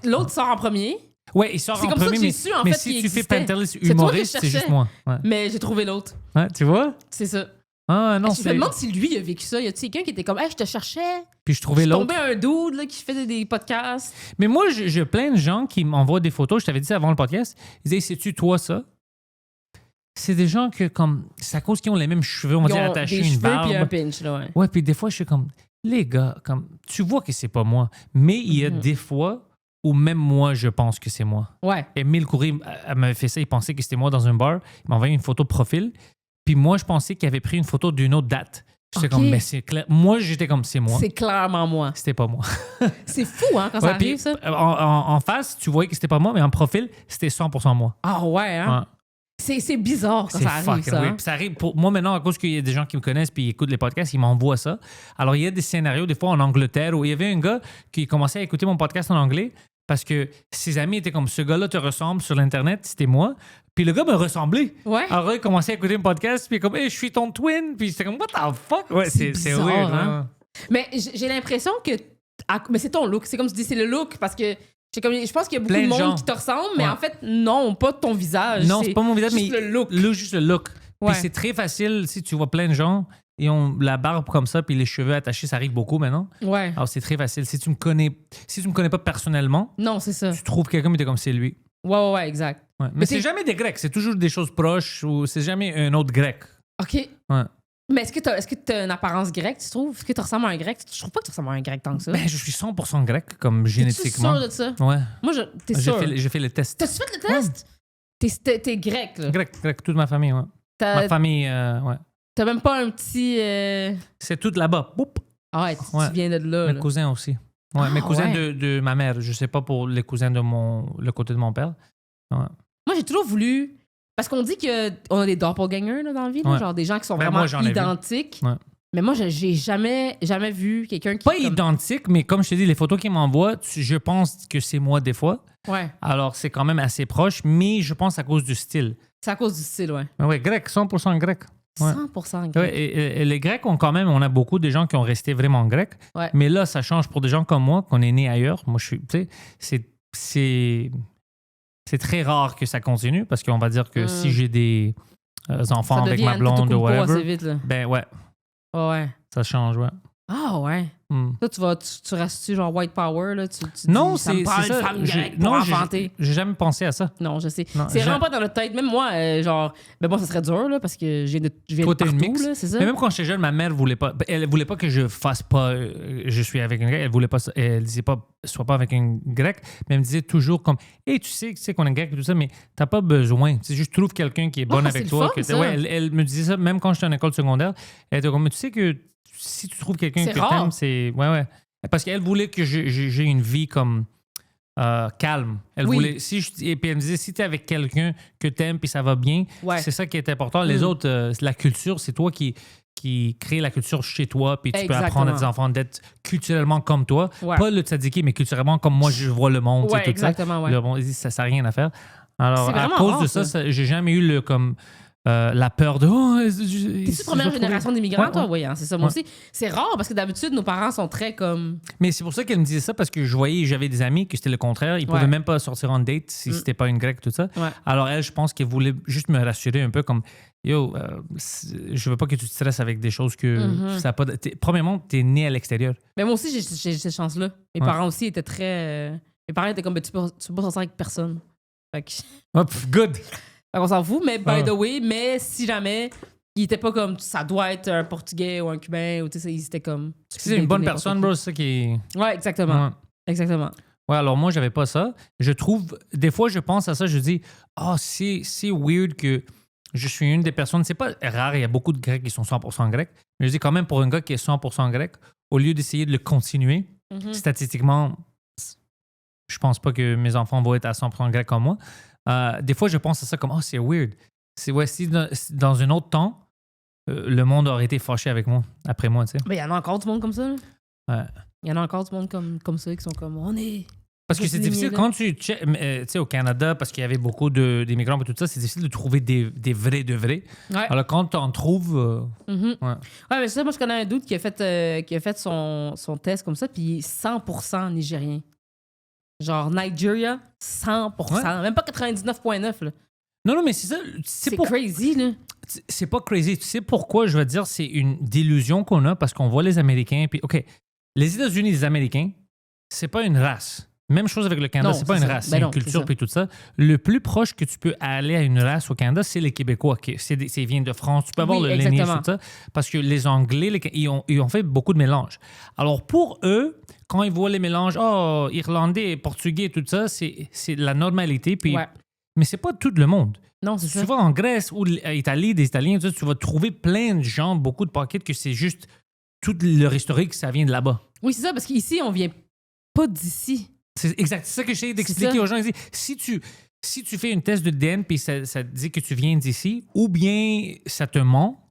l'autre sort en premier. Ouais, il sort C'est en comme ça premier, que j'ai mais, su, en mais fait, si qu'il tu fais existait. Pantelis C'est toi que je humoriste, c'est cherchais. juste moi. Ouais. Mais j'ai trouvé l'autre. Ouais, tu vois? C'est ça. Ah non, Je me demande si lui il a vécu ça. Y a-tu quelqu'un qui était comme, hey, je te cherchais. Puis je trouvais Je l'autre. tombais un dude là, qui faisait des podcasts. Mais moi, j'ai plein de gens qui m'envoient des photos. Je t'avais dit ça avant le podcast. Ils disaient, c'est-tu toi ça? C'est des gens que, comme, c'est à cause qu'ils ont les mêmes cheveux, on va Ils dire ont attachés, des une cheveux barbe. puis un pinch, là, ouais. Ouais, puis des fois, je suis comme, les gars, comme, tu vois que c'est pas moi. Mais il y a des fois où même moi, je pense que c'est moi. Ouais. Émile Coury, elle m'avait fait ça, il pensait que c'était moi dans un bar. Il m'a envoyé une photo de profil. Puis moi, je pensais qu'il avait pris une photo d'une autre date. J'étais Ok. comme, mais c'est clair. Moi, j'étais comme, c'est moi. C'est clairement moi. C'était pas moi. C'est fou, hein, quand ça Ouais, puis, arrive, ça. en face, tu voyais que c'était pas moi, mais en profil, c'était 100% moi. Ah ouais, hein? Ouais. C'est bizarre quand C'est ça arrive, fucking ça. weird. Hein? Puis ça arrive pour moi maintenant, à cause qu'il y a des gens qui me connaissent puis ils écoutent les podcasts, ils m'envoient ça. Alors, il y a des scénarios, des fois en Angleterre, où il y avait un gars qui commençait à écouter mon podcast en anglais parce que ses amis étaient comme, ce gars-là te ressemble sur l'Internet, c'était moi. Puis le gars me ressemblait. Ouais. Alors, il commençait à écouter mon podcast, puis comme, hey, je suis ton twin. Puis c'était comme, what the fuck? Ouais, c'est bizarre, weird. hein? Mais j'ai l'impression que... Mais c'est ton look. C'est comme tu dis, c'est le look parce que... Je pense qu'il y a beaucoup Plein de de monde gens. qui te ressemble, mais Ouais. en fait, non, pas ton visage. Non, c'est pas mon visage, mais juste le look. juste le look. Ouais. Puis c'est très facile, si tu vois plein de gens, ils ont la barbe comme ça, puis les cheveux attachés, ça arrive beaucoup maintenant. Ouais. Alors c'est très facile. Si tu me connais pas personnellement, Non, c'est ça. tu trouves quelqu'un, mais t'es comme c'est lui. Ouais, exact. Ouais. Mais c'est jamais des Grecs, c'est toujours des choses proches ou c'est jamais un autre Grec. OK. Ouais. Mais est-ce que t'as une apparence grecque, tu trouves? Est-ce que tu ressembles à un grec? Je trouve pas que tu ressembles à un grec tant que ça. Ben, je suis 100% grec, comme T'es-tu génétiquement. sûr de ça? Ouais. Moi, t'es J'ai sûr. fait le test. T'as-tu fait le test? T'es grec, là. Grec, toute ma famille, ouais. Ma famille, ouais. T'as même pas un petit... C'est tout là-bas. Boop. Ah ouais, Ouais. tu viens de là. Mes là. cousins aussi. Ouais, Ah, mes cousins ouais. de ma mère. Je sais pas pour les cousins de le côté de mon père. Ouais. Moi, j'ai toujours voulu... Parce qu'on dit qu'on a des doppelgangers là, dans la vie, là, Ouais. genre des gens qui sont Ben, vraiment moi, j'en ai vu. identiques. Ouais. Mais moi, j'ai jamais vu quelqu'un qui... Pas comme- identique, mais comme je te dis, les photos qu'ils m'envoient, je pense que c'est moi des fois. Ouais, Alors, c'est quand même assez proche, mais je pense à cause du style. c'est à cause du style, ouais. Mais ouais, grec, 100% grec. Ouais. 100% grec. Ouais, et les Grecs ont quand même, on a beaucoup de gens qui ont resté vraiment grecs. Ouais. Mais là, ça change pour des gens comme moi, qu'on est né ailleurs. Moi, je suis, tu sais, c'est très rare que ça continue parce qu'on va dire que si j'ai des enfants Ça avec devient ma blonde ou Antetokounmpo assez whatever, vite, là. ben ouais, Ouais. ça change, ouais. Ah ouais. Hmm. Là, tu restes-tu genre white power, là? Tu Non, dis, ça me c'est prend c'est une ça. femme J'ai- grecque pour non, enfanter. j'ai jamais pensé à ça. Non, je sais. Non, C'est j'ai- vraiment pas dans notre tête. Même moi, genre, ben moi, ça serait dur, là, parce que je viens Toi, de t'es une partout, mix. là, c'est ça? Mais même quand j'étais jeune, ma mère voulait pas. Elle voulait pas que je fasse pas. Je suis avec un grec. Elle voulait pas. Elle disait pas. Sois pas avec un grec. Mais elle me disait toujours comme. Hey, tu sais qu'on est grec et tout ça, mais t'as pas besoin. Tu sais, juste trouve quelqu'un qui est bon Ah, avec c'est toi. le fun, que ça. ouais, elle me disait ça même quand j'étais en école secondaire. Elle était comme, mais tu sais que si tu trouves quelqu'un C'est que rare. t'aimes, c'est. Ouais. Parce qu'elle voulait que j'ai une vie comme. Calme. Elle Oui. voulait. Et puis elle me disait, si t'es avec quelqu'un que t'aimes puis ça va bien, Ouais. c'est ça qui est important. Les autres, la culture, c'est toi qui crée la culture chez toi, puis tu peux apprendre à tes enfants d'être culturellement comme toi. Ouais. Pas le tzadiki, mais culturellement comme moi je vois le monde. tu sais, Ouais, tout exactement, ça. ouais. Le monde, ça n'a rien à faire. Alors, C'est à vraiment cause rare, de ça, j'ai jamais eu le comme. la peur de... T'es-tu première génération d'immigrants, toi? Oui, hein, c'est ça, moi aussi. C'est rare parce que d'habitude, nos parents sont très comme... Mais c'est pour ça qu'elle me disait ça, parce que j'avais des amis que c'était le contraire. Ils pouvaient même pas sortir en date si c'était pas une grecque, tout ça. Ouais. Alors elle, je pense qu'elle voulait juste me rassurer un peu comme... Yo, je veux pas que tu te stresses avec des choses que ça a pas... Premièrement, t'es né à l'extérieur. Mais moi aussi, j'ai cette chance-là. Mes parents aussi étaient très... mes parents étaient comme, ben, tu peux pas sortir avec personne. Fait que... Good! Fait qu'on s'en fout, mais by the way, mais si jamais, il était pas comme ça doit être un Portugais ou un Cubain, ou tu sais, il était comme. Si c'est une bonne personne, bro, c'est ça qui est. Ouais, exactement. Ouais. Exactement. Ouais, alors moi, j'avais pas ça. Je trouve, des fois, je pense à ça, je dis, c'est weird que je suis une des personnes, c'est pas rare, il y a beaucoup de Grecs qui sont 100% Grecs, mais je dis quand même pour un gars qui est 100% Grec, au lieu d'essayer de le continuer, statistiquement, je pense pas que mes enfants vont être à 100% Grecs comme moi. Des fois, je pense à ça comme, c'est weird. Si dans un autre temps, le monde aurait été fâché avec moi, après moi, tu sais. Mais il y en a encore du monde comme ça, là. Ouais. Il y en a encore du monde comme ça qui sont comme, on est... Parce que c'est difficile, quand tu sais, au Canada, parce qu'il y avait beaucoup d'immigrants et tout ça, c'est difficile de trouver des vrais de vrais. Ouais. Alors, quand tu en trouves... Ouais, mais ça, moi, je connais un doute qui a fait son test comme ça, puis il est 100% nigérien. Genre Nigeria, 100%. Même pas 99,9, là. Non, mais c'est ça. C'est crazy, là. C'est pas crazy. Tu sais pourquoi, je veux dire, c'est une délusion qu'on a parce qu'on voit les Américains. Puis, OK, les États-Unis, les Américains, c'est pas une race. Même chose avec le Canada, c'est pas une race, c'est une culture puis tout ça. Le plus proche que tu peux aller à une race au Canada, c'est les Québécois. C'est vient de France. Tu peux avoir le lignage tout ça. Parce que les Anglais, ils ont fait beaucoup de mélanges. Alors, pour eux, quand ils voient les mélanges, Irlandais, Portugais, tout ça, c'est la normalité. Puis, mais c'est pas tout le monde. Non, c'est ça. Tu vas en Grèce ou en Italie, des Italiens, tu vas trouver plein de gens, beaucoup de pockets, que c'est juste tout leur historique, ça vient de là-bas. Oui, c'est ça, parce qu'ici, on vient pas d'ici. C'est exact. C'est ça que j'essaie d'expliquer aux gens. Si tu fais une test de DN puis ça te dit que tu viens d'ici, ou bien ça te ment,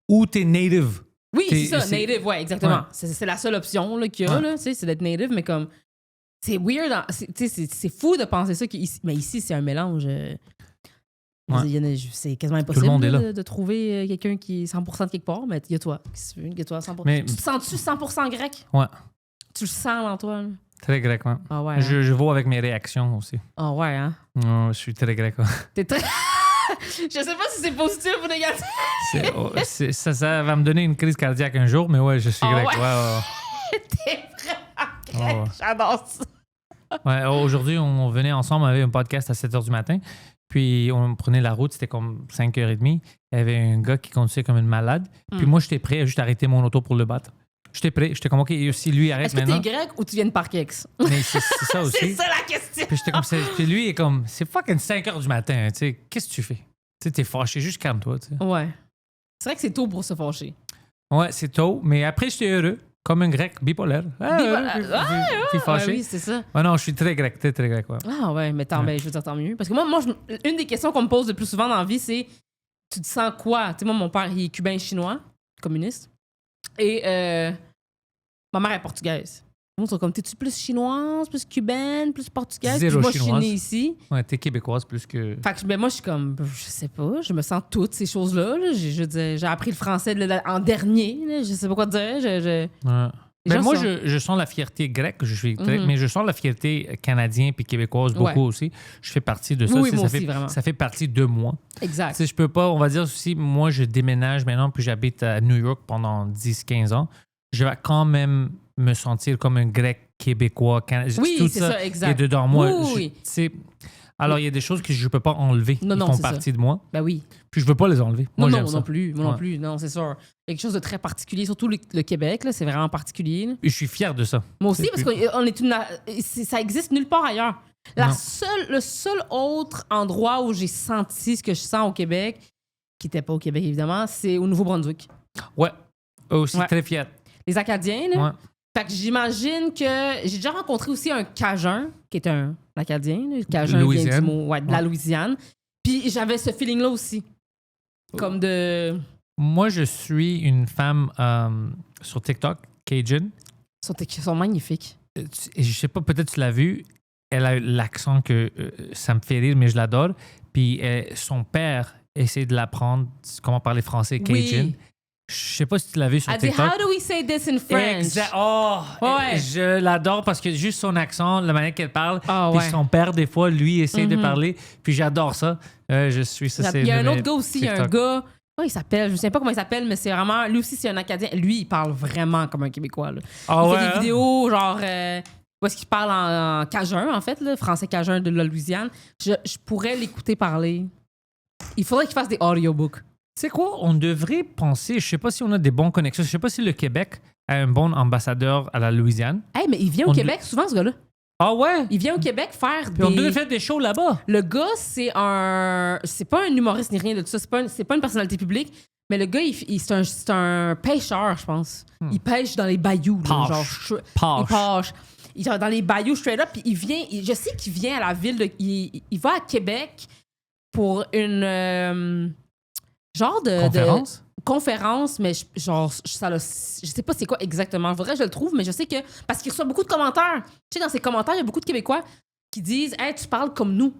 ou t'es native. Oui, c'est ça, native, ouais, exactement. Ouais. C'est la seule option là, qu'il y a, là, c'est d'être native, mais comme c'est weird, c'est fou de penser ça. Mais ici, c'est un mélange. C'est quasiment impossible de trouver quelqu'un qui est 100% de quelque part, mais il y a toi. Il y a toi 100%. Mais, tu te sens-tu 100% grec? Ouais. Tu le sens en toi? Là? Très grec, ouais. Ah ouais, hein? Je vois avec mes réactions aussi. Ah ouais, hein? Je suis très grec, ouais. T'es très... Je sais pas si c'est positif ou négatif. Ça va me donner une crise cardiaque un jour, mais ouais, je suis grec. Ouais. T'es vraiment grec. J'adore ça. Ouais, aujourd'hui, on venait ensemble, on avait un podcast à 7h du matin. Puis, on prenait la route, c'était comme 5h30. Il y avait un gars qui conduisait comme une malade. Puis moi, j'étais prêt à juste arrêter mon auto pour le battre. J'étais prêt. J'étais comme, OK, si lui arrête maintenant... Est-ce que t'es grec ou tu viens de Parkex? Mais c'est ça aussi. C'est ça la question. Puis j'étais comme, puis lui, il est comme, c'est fucking 5h du matin. Tu sais, qu'est-ce que tu fais? Tu sais, t'es fâché, juste calme-toi. Tu sais. Ouais. C'est vrai que c'est tôt pour se fâcher. Ouais, c'est tôt. Mais après, j'étais heureux. Comme un grec bipolaire. T'es fâché. Oui, c'est ça. Ouais, non, je suis très grec. Très grec, ouais. Ah ouais, mais ben, je veux dire, tant mieux. Parce que moi une des questions qu'on me pose le plus souvent dans la vie, c'est, tu te sens quoi? Tu sais, moi, mon père, il est cubain-chinois, communiste. Et ma mère est portugaise. Moi, c'est comme, t'es-tu plus chinoise, plus cubaine, plus portugaise? Zéro moi, chinoise. Je suis née ici. Ouais, t'es québécoise plus que... Fait que moi, je suis comme, je sais pas, je me sens toutes ces choses-là. Là. J'ai appris le français en dernier. Là. Je sais pas quoi te dire. Ouais. Ben moi, je sens la fierté grecque, je suis mais je sens la fierté canadienne puis québécoise beaucoup aussi. Je fais partie de ça. Oui, moi aussi, vraiment. Ça fait partie de moi. Exact. Je peux pas, on va dire aussi, moi, je déménage maintenant puis j'habite à New York pendant 10-15 ans. Je vais quand même me sentir comme un grec québécois. Oui, tout c'est ça, exact. Et dedans moi. Oui. Alors, il y a des choses que je peux pas enlever qui font partie de moi. Ben oui. Puis je veux pas les enlever. Moi, non plus. Moi non plus. Non, c'est sûr. Il y a quelque chose de très particulier, surtout le Québec, là, c'est vraiment particulier. Là. Et je suis fier de ça. Moi aussi, parce qu'on est ça existe nulle part ailleurs. Le seul autre endroit où j'ai senti ce que je sens au Québec, qui n'était pas au Québec évidemment, c'est au Nouveau-Brunswick. Ouais. Aussi très fier. Les Acadiens, là. Ouais. Fait que j'imagine que j'ai déjà rencontré aussi un Cajun, qui est un Acadien. Le Cajun vient du mot de la Louisiane. Puis j'avais ce feeling-là aussi. Comme de... Moi, je suis une femme sur TikTok, Cajun. Ils sont magnifiques. Je sais pas, peut-être tu l'as vu. Elle a l'accent que ça me fait rire, mais je l'adore. Puis son père essayer de l'apprendre, comment parler français Cajun. Oui. Je sais pas si tu l'as vu sur Elle dit, TikTok. how do we say this in French? Oh, Ouais. je l'adore parce que juste son accent, la manière qu'elle parle, Ah, puis ouais. son père, des fois, lui, essaie de parler, puis j'adore ça. Je suis ça, c'est Il y a une un de autre gars aussi, il y a un TikTok. gars. Oh, il s'appelle, je ne sais pas comment il s'appelle, mais c'est vraiment. Lui aussi, c'est un Acadien. Lui, il parle vraiment comme un Québécois. Là. Ah Il ouais, fait hein? des vidéos, genre. Où est-ce qu'il parle en cajun, en fait, là, français cajun de la Louisiane. Je pourrais l'écouter parler. Il faudrait qu'il fasse des audiobooks. Tu sais quoi, on devrait penser, je sais pas si on a des bonnes connexions, je sais pas si le Québec a un bon ambassadeur à la Louisiane. Hey, mais il vient au On Québec souvent, ce gars-là. Ah ouais? Il vient au Québec faire Puis on devait des. faire des shows là-bas. Le gars, c'est un. C'est pas un humoriste ni rien de tout ça. C'est pas une personnalité publique. Mais le gars, c'est un pêcheur, je pense. Il pêche dans les bayous. Là, Poche. genre, Poche. il pêche. Il est dans les bayous straight up. Puis il vient. Je sais qu'il vient à la ville de. Il va à Québec pour une. Genre de. Conférence? Conférence, mais genre, je sais pas c'est quoi exactement. Faudrait que je le trouve, mais je sais que. Parce qu'il reçoit beaucoup de commentaires. Tu sais, dans ces commentaires, il y a beaucoup de Québécois qui disent hey, tu parles comme nous.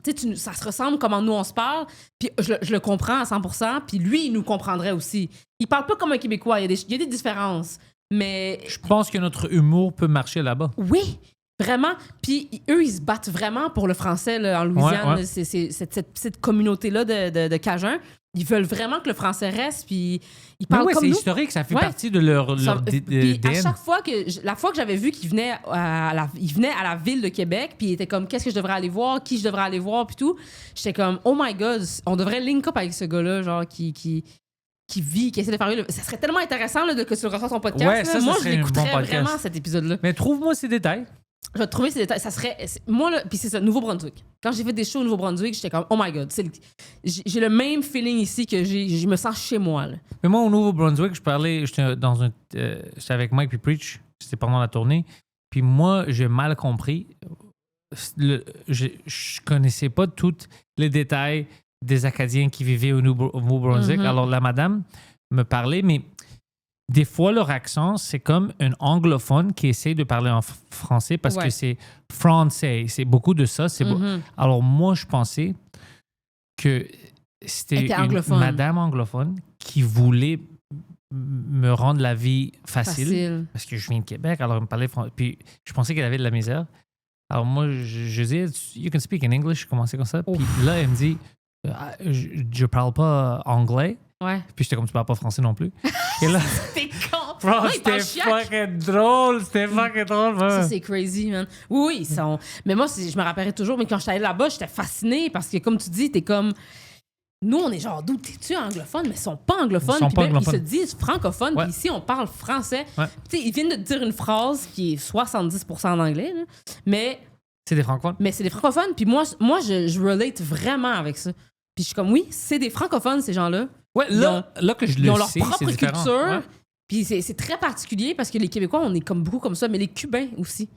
Tu sais, ça se ressemble comment nous on se parle. Puis je le comprends à 100%. Puis lui, il nous comprendrait aussi. Il parle pas comme un Québécois. Il y a des différences. Mais. Je pense que notre humour peut marcher là-bas. Oui, vraiment. Puis eux, ils se battent vraiment pour le français là, en Louisiane. Ouais, ouais. C'est cette communauté-là de Cajuns. Ils veulent vraiment que le français reste. Puis ils Mais parlent ouais, comme c'est nous. historique, ça fait Ouais. partie de leur Puis à DN. chaque fois la fois que j'avais vu qu'il venait il venait à la ville de Québec, puis il était comme qu'est-ce que je devrais aller voir, qui je devrais aller voir, puis tout. J'étais comme oh my god, on devrait link up avec ce gars-là, genre qui vit, qui essaie de faire. Ça serait tellement intéressant là, que tu le reçois sur ton podcast. Ouais, là. ça Moi, je serait un l'écouterais bon podcast. vraiment cet épisode-là. Mais trouve-moi ces détails. Je vais te trouver ces détails. Ça serait. Moi, là, puis c'est ça, Nouveau-Brunswick. Quand j'ai fait des shows au Nouveau-Brunswick, j'étais comme, oh my god, j'ai le même feeling ici que je me sens chez moi. Là. Mais moi, au Nouveau-Brunswick, j'étais avec Mike puis Preach, c'était pendant la tournée. Puis moi, j'ai mal compris. Je connaissais pas tous les détails des Acadiens qui vivaient au Nouveau-Brunswick. Mhm. Alors, la madame me parlait, mais des fois, leur accent, c'est comme un anglophone qui essaie de parler en français parce Ouais. que c'est français. C'est beaucoup de ça. Mhm. Alors, moi, je pensais que c'était Elle était une anglophone. madame anglophone qui voulait me rendre la vie facile. Parce que je viens de Québec, alors elle me parlait français. Puis je pensais qu'elle avait de la misère. Alors moi, je disais, you can speak in English. Je commençais comme ça. Puis là, elle me dit, je parle pas anglais. Ouais. Puis j'étais comme, tu parles pas français non plus. Et là, T'es con! bro, Ouais, il c'était parle chiac. fucking drôle. C'était fucking drôle, man. Ça, c'est crazy, man. Oui, ils sont. Mais moi, je me rappellerai toujours, mais quand j'étais allée là-bas, j'étais fascinée parce que, comme tu dis, t'es comme. Nous, on est genre, d'où t'es-tu anglophone? Mais ils sont pas anglophones. Ils sont Puis pas même, anglophones. ils se disent francophones. Ouais. Puis ici, on parle français. Ouais. Tu sais, ils viennent de te dire une phrase qui est 70% en anglais, là. Mais C'est des francophones. c'est des francophones. Puis moi je relate vraiment avec ça. Puis je suis comme, oui, c'est des francophones, ces gens-là. Ouais, là que je Ils le ont leur sais, propre c'est différent. culture. Ouais. Puis c'est très particulier parce que les Québécois, on est comme beaucoup comme ça, mais les Cubains aussi.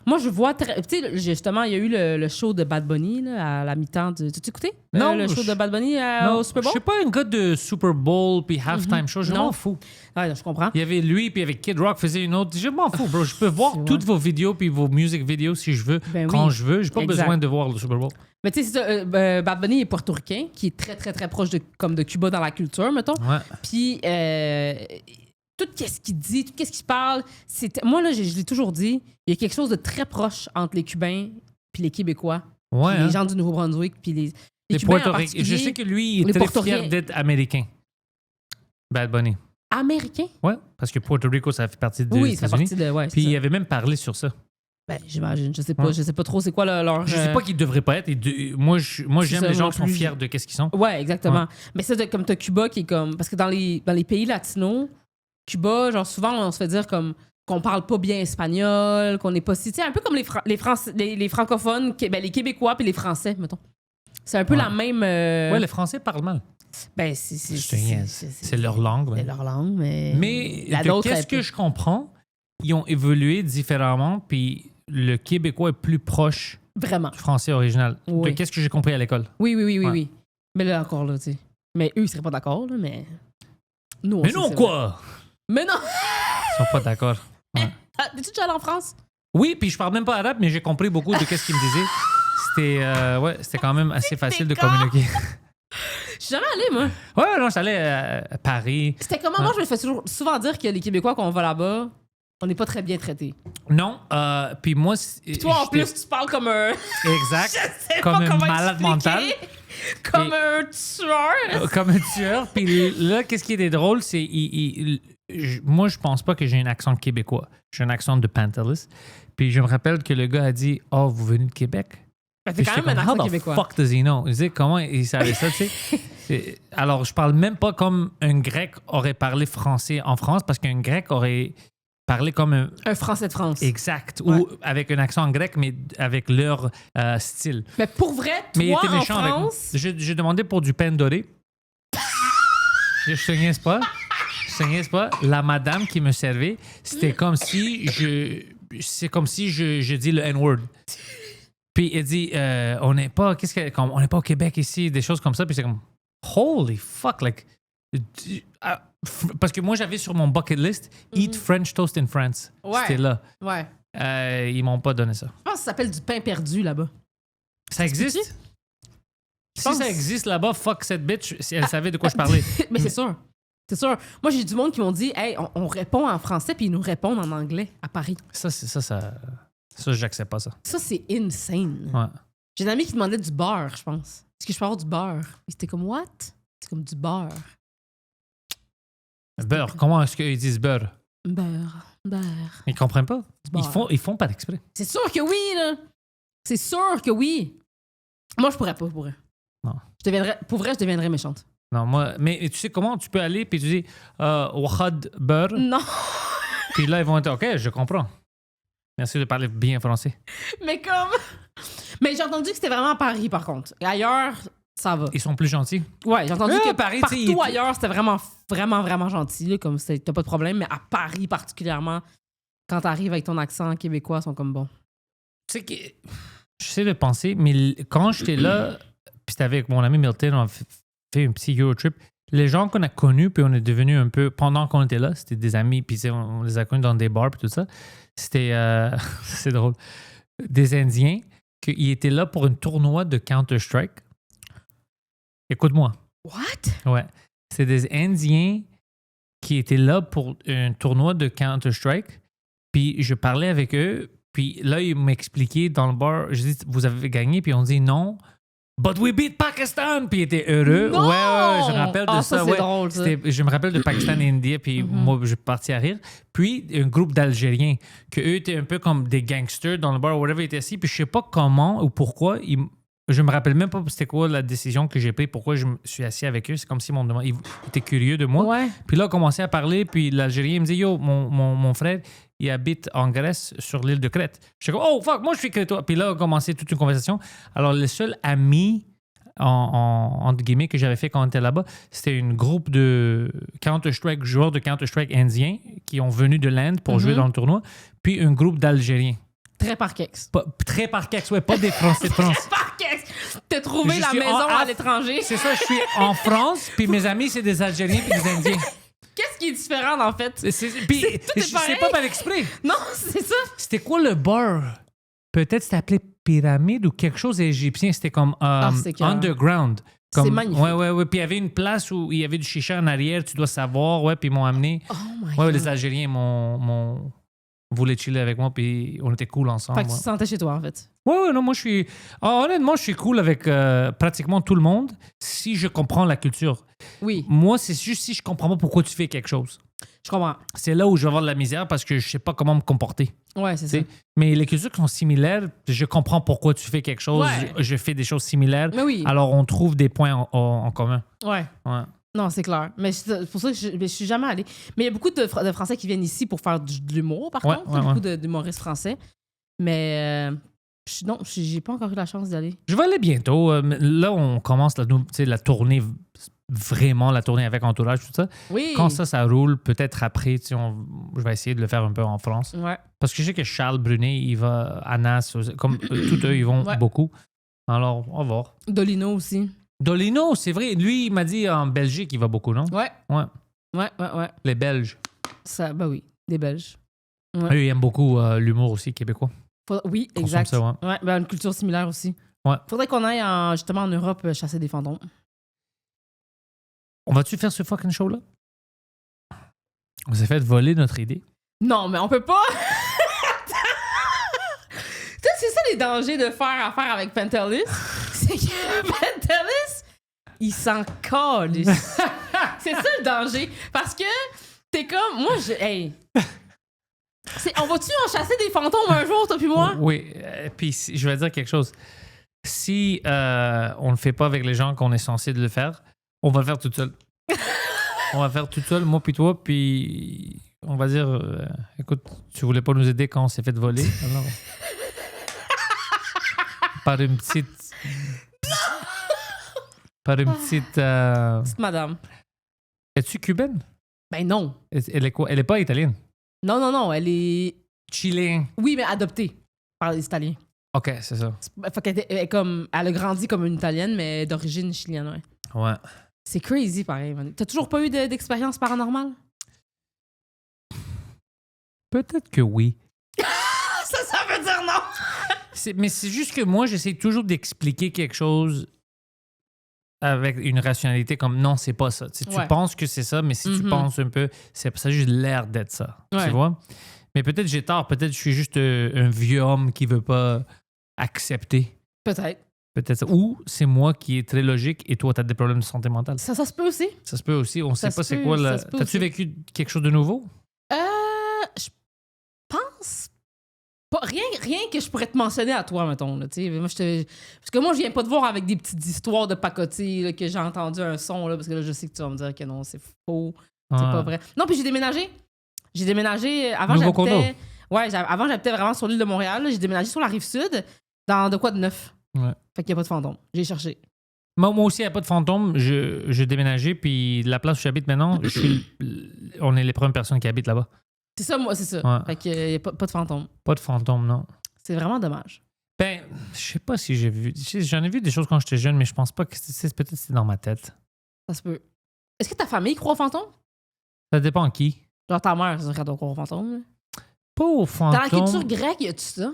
Moi, je vois... Tu sais, justement, il y a eu le show de Bad Bunny là, à la mi-temps. T'as-tu écouté? Non, Le show de Bad Bunny Non, au Super Bowl? je suis pas un gars de Super Bowl puis halftime show. Je Non. m'en fous. Ouais, je comprends. Il y avait lui, puis avec Kid Rock faisait une autre. Je m'en fous, bro. Je peux voir Ouais. toutes vos vidéos puis vos music videos si je veux, Ben quand oui. je veux. J'ai pas Exact. besoin de voir le Super Bowl. Mais tu sais, c'est ça, Bad Bunny est portoricain, qui est très, très, très proche de Cuba dans la culture, mettons. Ouais. Puis, tout ce qu'il dit, tout ce qu'il parle, moi, là, je l'ai toujours dit, il y a quelque chose de très proche entre les Cubains puis les Québécois, Ouais. puis hein. les gens du Nouveau-Brunswick, puis les Les Cubains en Portoricains. particulier. Je sais que lui, il les est très Portoricains. fier d'être américain. Bad Bunny. Américains? Ouais, parce que Puerto Rico, ça fait partie des Oui, c'est États-Unis. parti de... Ouais, Puis c'est il ça. avait même parlé sur ça. Ben, j'imagine, je sais pas. Ouais. Je sais pas trop c'est quoi leur... Je sais pas qu'il devrait pas être. Moi, C'est j'aime ça, les gens moi qui sont plus. fiers de qu'est-ce qu'ils sont. Ouais, exactement. Ouais. Mais c'est comme t'as Cuba qui est comme... Parce que dans les pays latinos, Cuba, genre souvent, on se fait dire comme qu'on parle pas bien espagnol, qu'on est pas si... Tu sais, un peu comme les francophones, les Québécois puis les Français, mettons. C'est un peu Ouais. la même... Ouais, les Français parlent mal. Ben, Je te niaise. C'est leur langue. C'est ouais. leur langue, mais... Mais la de nôtre, qu'est-ce elle que peut- je comprends, ils ont évolué différemment, puis le Québécois est plus proche Vraiment. du français original. Oui. De qu'est-ce que j'ai compris à l'école. Oui. Ouais. Oui. Mais là, encore, là, tu sais. Mais eux, ils seraient pas d'accord, là, mais... Nous, on Mais sait non, c'est quoi? vrai. Mais non! Ils sont pas d'accord. Ouais. Ah, es-tu déjà allé en France? Oui, puis je parle même pas arabe, mais j'ai compris beaucoup de qu'est-ce qu'ils me disaient. C'était quand même assez facile de con. communiquer. Je suis jamais allée, moi. Ouais, non, j'allais à Paris. C'était comment? Moi, je me fais souvent dire que les Québécois, quand on va là-bas, on n'est pas très bien traités. Non, puis moi... Puis toi, en plus, tu parles comme un... Exact. Je sais Comme pas un comment malade expliquer. mental. Comme un tueur. Comme un tueur. Puis là, qu'est-ce qui était drôle, c'est... moi, je pense pas que j'ai un accent québécois. J'ai un accent de Pantelis. Puis je me rappelle que le gars a dit « Oh, vous venez de Québec? » C'est Puis quand j'étais même un comme, accent How the québécois. fuck does he know? Je disais, comment il savait ça, tu sais? Alors, je parle même pas comme un Grec aurait parlé français en France, parce qu'un Grec aurait parlé comme Un Français de France. exact, Ouais. ou avec un accent grec, mais avec leur style. Mais pour vrai, Mais il toi, était en méchant avec moi. France... J'ai demandé pour du pain doré. Je te niaise pas. Je te niaise pas. La madame qui me servait, c'était comme si c'est comme si je dis le N-word. Puis elle dit, on n'est pas, on n'est pas au Québec ici, des choses comme ça. Puis c'est comme, holy fuck, like, parce que moi j'avais sur mon bucket list, eat French toast in France. Ouais. C'était là. Ouais. Ils m'ont pas donné ça. Je pense que ça s'appelle du pain perdu là-bas. Ça existe? Je Si pense. ça existe là-bas, fuck cette bitch, si elle savait de quoi je parlais. Mais c'est sûr. C'est sûr. Moi, j'ai du monde qui m'ont dit, hey, on répond en français, puis ils nous répondent en anglais à Paris. Ça, j'accepte pas ça. Ça, c'est insane. Ouais. J'ai un ami qui demandait du beurre, je pense. Est-ce que je peux avoir du beurre? Et c'était comme, what? C'est comme du beurre. Beurre, comment est-ce qu'ils disent beurre? Beurre. Ils comprennent pas. Beurre. Ils font pas d'exprès. C'est sûr que oui, là. C'est sûr que oui. Moi, je pourrais pas, pour vrai. Non. Pour vrai, je deviendrais méchante. Non, moi, mais tu sais comment tu peux aller puis tu dis Wahad beurre, Non. puis là ils vont être OK, je comprends. Merci de parler bien français. Mais comme... Mais j'ai entendu que c'était vraiment à Paris, par contre. Et ailleurs, ça va. Ils sont plus gentils. Ouais, j'ai entendu que Paris, partout tu sais, ailleurs, c'était vraiment, vraiment, vraiment gentil. Là, comme t'as pas de problème. Mais à Paris, particulièrement, quand t'arrives avec ton accent québécois, ils sont comme bon. Tu sais que j'essaie de penser, mais quand j'étais là, puis c'était avec mon ami Milton, on a fait un petit Eurotrip. Les gens qu'on a connus, puis on est devenus un peu, pendant qu'on était là, c'était des amis, puis on les a connus dans des bars, puis tout ça. C'était, c'est drôle, des Indiens qui étaient là pour un tournoi de Counter-Strike. Écoute-moi. What? Ouais. C'est des Indiens qui étaient là pour un tournoi de Counter-Strike, puis je parlais avec eux, puis là, ils m'expliquaient dans le bar, je dis, vous avez gagné, puis on dit non. But we beat Pakistan! Puis ils étaient heureux. Non! Ouais, je me rappelle de ça. c'est Ouais. drôle, ça. Je me rappelle de Pakistan et India, puis moi, je suis parti à rire. Puis, un groupe d'Algériens, qu'eux étaient un peu comme des gangsters dans le bar, whatever, ils étaient assis. Puis, je sais pas comment ou pourquoi, je me rappelle même pas c'était quoi la décision que j'ai prise, pourquoi je me suis assis avec eux. C'est comme si ils étaient curieux de moi. Ouais. Puis là, on commençait à parler, puis l'Algérien me dit, yo, mon frère, il habite en Grèce sur l'île de Crète. Je suis comme, oh fuck, moi je suis crétois. Puis là, on a commencé toute une conversation. Alors, le seul ami, entre guillemets, que j'avais fait quand on était là-bas, c'était un groupe de Counter-Strike, joueurs de Counter-Strike indiens qui ont venu de l'Inde pour jouer dans le tournoi, puis un groupe d'Algériens. Très parquex. Très parquex, ouais, pas des Français de France. Parquex! T'as trouvé Je la suis maison en à l'étranger. C'est ça, je suis en France, puis mes amis, c'est des Algériens puis des Indiens. Qu'est-ce qui est différent, en fait? Puis, tout est c'est pareil. pas mal exprès. Non, c'est ça. C'était quoi le bar? Peut-être c'était appelé Pyramide ou quelque chose égyptien. C'était comme c'est clair. underground. C'est magnifique. Ouais. Puis il y avait une place où il y avait du chicha en arrière, tu dois savoir. Ouais, puis ils m'ont amené. Oh my Ouais, God. les Algériens m'ont voulu chiller avec moi, puis on était cool ensemble. Fait que tu te sentais chez toi, en fait. Ouais, non, moi je suis. Honnêtement, je suis cool avec pratiquement tout le monde si je comprends la culture. Oui, Moi, c'est juste si je comprends pas pourquoi tu fais quelque chose. je comprends. C'est là où je vais avoir de la misère parce que je sais pas comment me comporter. Ouais, c'est ça. Tu sais. Mais les cultures qui sont similaires, je comprends pourquoi tu fais quelque chose. Ouais. Je fais des choses similaires. Mais oui. Alors, on trouve des points en commun. Ouais. Ouais. Non, c'est clair. Mais c'est pour ça que je suis jamais allée. Mais il y a beaucoup de Français qui viennent ici pour faire de l'humour, par Ouais, contre. ouais, Beaucoup d'humoristes français. Mais non, j'ai pas encore eu la chance d'aller. Je vais aller bientôt. Mais là, on commence la tournée, vraiment la tournée avec entourage, tout ça. Oui. Quand ça roule, peut-être après, je vais essayer de le faire un peu en France. Ouais. Parce que je sais que Charles Brunet, il va à Nas, comme tous eux, ils vont Ouais. beaucoup. Alors, on va voir. Dolino aussi. Dolino, c'est vrai. Lui, il m'a dit en Belgique, il va beaucoup, non? Ouais. Ouais. Ouais. Les Belges. Ça, bah oui, des Belges. Ouais. Eux, ils aiment beaucoup l'humour aussi québécois. Oui, Consomme exact. ça, ouais. Ouais, ben, une culture similaire aussi. Ouais. Faudrait qu'on aille justement en Europe chasser des fantômes. On va-tu faire ce fucking show-là? On s'est fait voler notre idée. Non, mais on peut pas. C'est ça les dangers de faire affaire avec Pentelis. C'est que Pentelis, il s'en colle. C'est ça le danger. Parce que t'es comme. Moi, hey. On va-tu en chasser des fantômes un jour, toi puis moi? Oui. Puis je vais dire quelque chose. Si on le fait pas avec les gens qu'on est censé de le faire, on va le faire tout seul. On va faire tout seul, moi puis toi, puis on va dire écoute, tu voulais pas nous aider quand on s'est fait voler. Alors, par une petite. Par une petite. Petite madame. Es-tu cubaine? Ben non. Elle est quoi? Elle est pas italienne. Non, elle est. Chilien. Oui, mais adoptée par les Italiens. OK, c'est ça. Fait qu'elle est comme. Elle a grandi comme une Italienne, mais d'origine chilienne, ouais. Ouais. C'est crazy, pareil. Man. T'as toujours pas eu d'expérience paranormale? Peut-être que oui. ça veut dire non! Mais c'est juste que moi, j'essaie toujours d'expliquer quelque chose avec une rationalité comme non, c'est pas ça. Tu penses que c'est ça, mais si tu penses un peu, ça a juste l'air d'être ça. Ouais. Tu vois? Mais peut-être j'ai tort. Peut-être je suis juste un vieux homme qui veut pas accepter. Peut-être. Peut-être ça. Ou c'est moi qui est très logique et toi, tu as des problèmes de santé mentale. Ça se peut aussi. Ça se peut aussi. On Ça sait pas se c'est peut, quoi. ça se peut T'as-tu aussi. vécu quelque chose de nouveau? Je pense pas. Rien que je pourrais te mentionner à toi, mettons. Là, moi, parce que moi, je viens pas te voir avec des petites histoires de pacotis là, que j'ai entendu un son, là, parce que là, je sais que tu vas me dire que non, c'est faux. C'est pas vrai. Non, puis j'ai déménagé. Avant, Nouveau condo. Avant, j'habitais vraiment sur l'île de Montréal. Là. J'ai déménagé sur la Rive-Sud, dans de quoi de neuf. Ouais. Fait qu'il n'y a pas de fantôme. J'ai cherché. Moi aussi, il n'y a pas de fantôme. J'ai déménagé, puis la place où j'habite maintenant, on est les premières personnes qui habitent là-bas. C'est ça, moi, c'est ça. Ouais. Fait qu'il n'y a pas de fantôme. Pas de fantôme, non. C'est vraiment dommage. Ben, je sais pas si j'ai vu. J'en ai vu des choses quand j'étais jeune, mais je pense pas que peut-être c'est dans ma tête. Ça se peut. Est-ce que ta famille croit aux fantômes? Ça dépend qui. Genre ta mère, c'est sûr qu'elle doit croire aux fantômes. Là. Pas aux fantômes. Dans la culture grecque, y a-tu ça?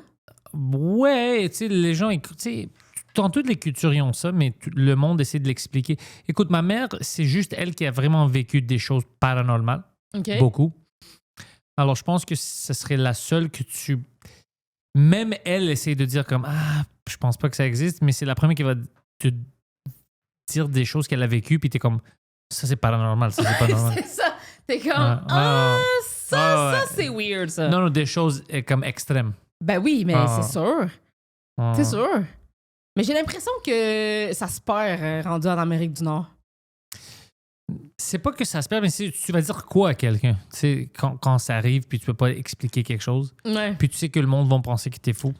Ouais, tu sais, les gens, tu sais, dans toutes les cultures, ils ont ça, mais le monde essaie de l'expliquer. Écoute, ma mère, c'est juste elle qui a vraiment vécu des choses paranormales. OK. Beaucoup. Alors, je pense que ce serait la seule que tu... Même elle essaie de dire comme « Ah, je pense pas que ça existe », mais c'est la première qui va te dire des choses qu'elle a vécues, puis t'es comme « Ça, c'est paranormal, ça, c'est pas normal. » C'est ça. T'es comme Ouais. ça, c'est weird, ça. Non, des choses comme extrêmes. Ben oui, mais c'est sûr. Ah. C'est sûr. Mais j'ai l'impression que ça se perd rendu en Amérique du Nord. C'est pas que ça se perd, mais tu vas dire quoi à quelqu'un? Tu sais, quand ça arrive, puis tu peux pas expliquer quelque chose, Ouais. puis tu sais que le monde va penser que t'es fou.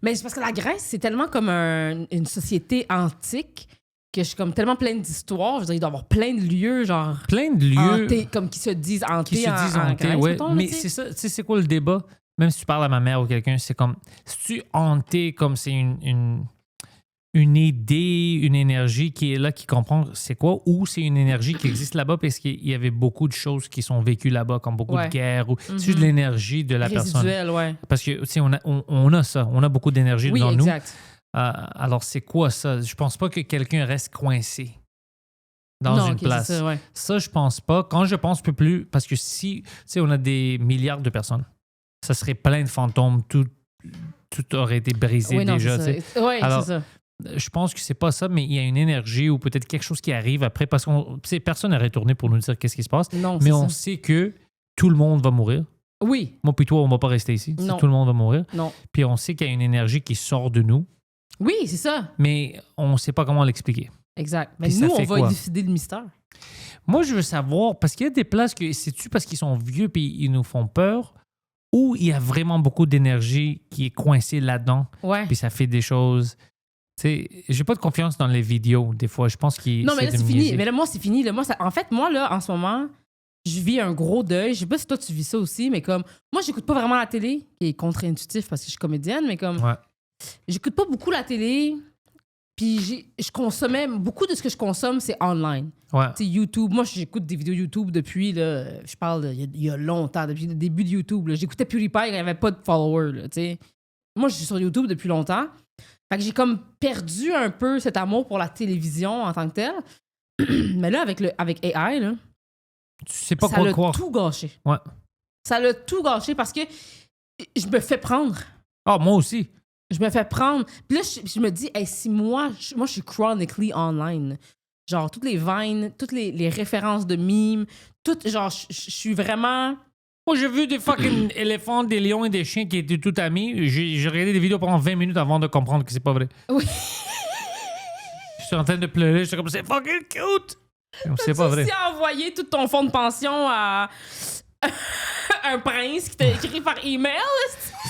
Mais c'est parce que la Grèce, c'est tellement comme une société antique que je suis comme tellement pleine d'histoires. Je veux dire, il doit y avoir plein de lieux, genre... Plein de lieux hantés, comme qui se disent hantés qui se disent en hantés, Grèce, ouais. mettons, Mais tu sais. c'est ça, tu sais, c'est quoi le débat? Même si tu parles à ma mère ou quelqu'un, c'est comme, si tu hanté comme c'est une idée, une énergie qui est là, qui comprend c'est quoi, ou c'est une énergie qui existe là-bas parce qu'il y avait beaucoup de choses qui sont vécues là-bas, comme beaucoup de guerres, ou c'est juste de l'énergie de la personne. Résiduel, ouais. Parce que, tu sais, on a ça, on a beaucoup d'énergie Oui, dans exact. nous. Alors, c'est quoi ça? Je pense pas que quelqu'un reste coincé dans Non, une ok, place. c'est ça, ouais. Ça, je pense pas. Quand je pense un peu plus, parce que si, tu sais, on a des milliards de personnes, ça serait plein de fantômes, tout aurait été brisé Oui, non, déjà. c'est tu sais. ça. Oui, Alors, c'est ça. Je pense que c'est pas ça, mais il y a une énergie ou peut-être quelque chose qui arrive après, parce que personne n'est retourné pour nous dire qu'est-ce qui se passe, Non, mais c'est on ça. sait que tout le monde va mourir. Oui, Moi puis toi, on va pas rester ici. Non. Tout le monde va mourir. non. Puis on sait qu'il y a une énergie qui sort de nous, Oui, c'est ça. mais on sait pas comment l'expliquer. Exact. Mais Puis ça nous, on fait va quoi? élucider le mystère. Moi, je veux savoir, parce qu'il y a des places que c'est-tu parce qu'ils sont vieux puis ils nous font peur, ou il y a vraiment beaucoup d'énergie qui est coincée là-dedans, Ouais. puis ça fait des choses. Tu sais, j'ai pas de confiance dans les vidéos, des fois. Je pense qu'ils. Non, mais là, essaient de c'est me fini. niaiser. Mais là, moi, c'est fini. Là, moi, en fait, moi, là, en ce moment, je vis un gros deuil. Je sais pas si toi, tu vis ça aussi, mais comme, moi, j'écoute pas vraiment la télé, qui est contre-intuitif parce que je suis comédienne, mais comme, Ouais. j'écoute pas beaucoup la télé. Puis je consommais, beaucoup de ce que je consomme, c'est online. Ouais. Tu sais, YouTube, moi, j'écoute des vidéos YouTube depuis, là, je parle, il y a longtemps, depuis le début de YouTube. Là. J'écoutais PewDiePie quand il n'y avait pas de followers, là, tu sais. Moi, je suis sur YouTube depuis longtemps. Fait que j'ai comme perdu un peu cet amour pour la télévision en tant que telle. Mais là, avec AI, là, Tu sais pas ça quoi l'a croire. tout gâché. Ouais. Ça l'a tout gâché parce que je me fais prendre. Ah, moi aussi. Je me fais prendre. Puis là, je me dis, hey, si moi, je suis chronically online. Genre, toutes les vines, toutes les références de mimes, tout, genre, je suis vraiment... Moi, j'ai vu des fucking éléphants, des lions et des chiens qui étaient tout amis. J'ai regardé des vidéos pendant 20 minutes avant de comprendre que c'est pas vrai. Oui. Je suis en train de pleurer. J'étais comme, c'est fucking cute! C'est pas vrai. Tu as envoyé tout ton fonds de pension à un prince qui t'a écrit par email.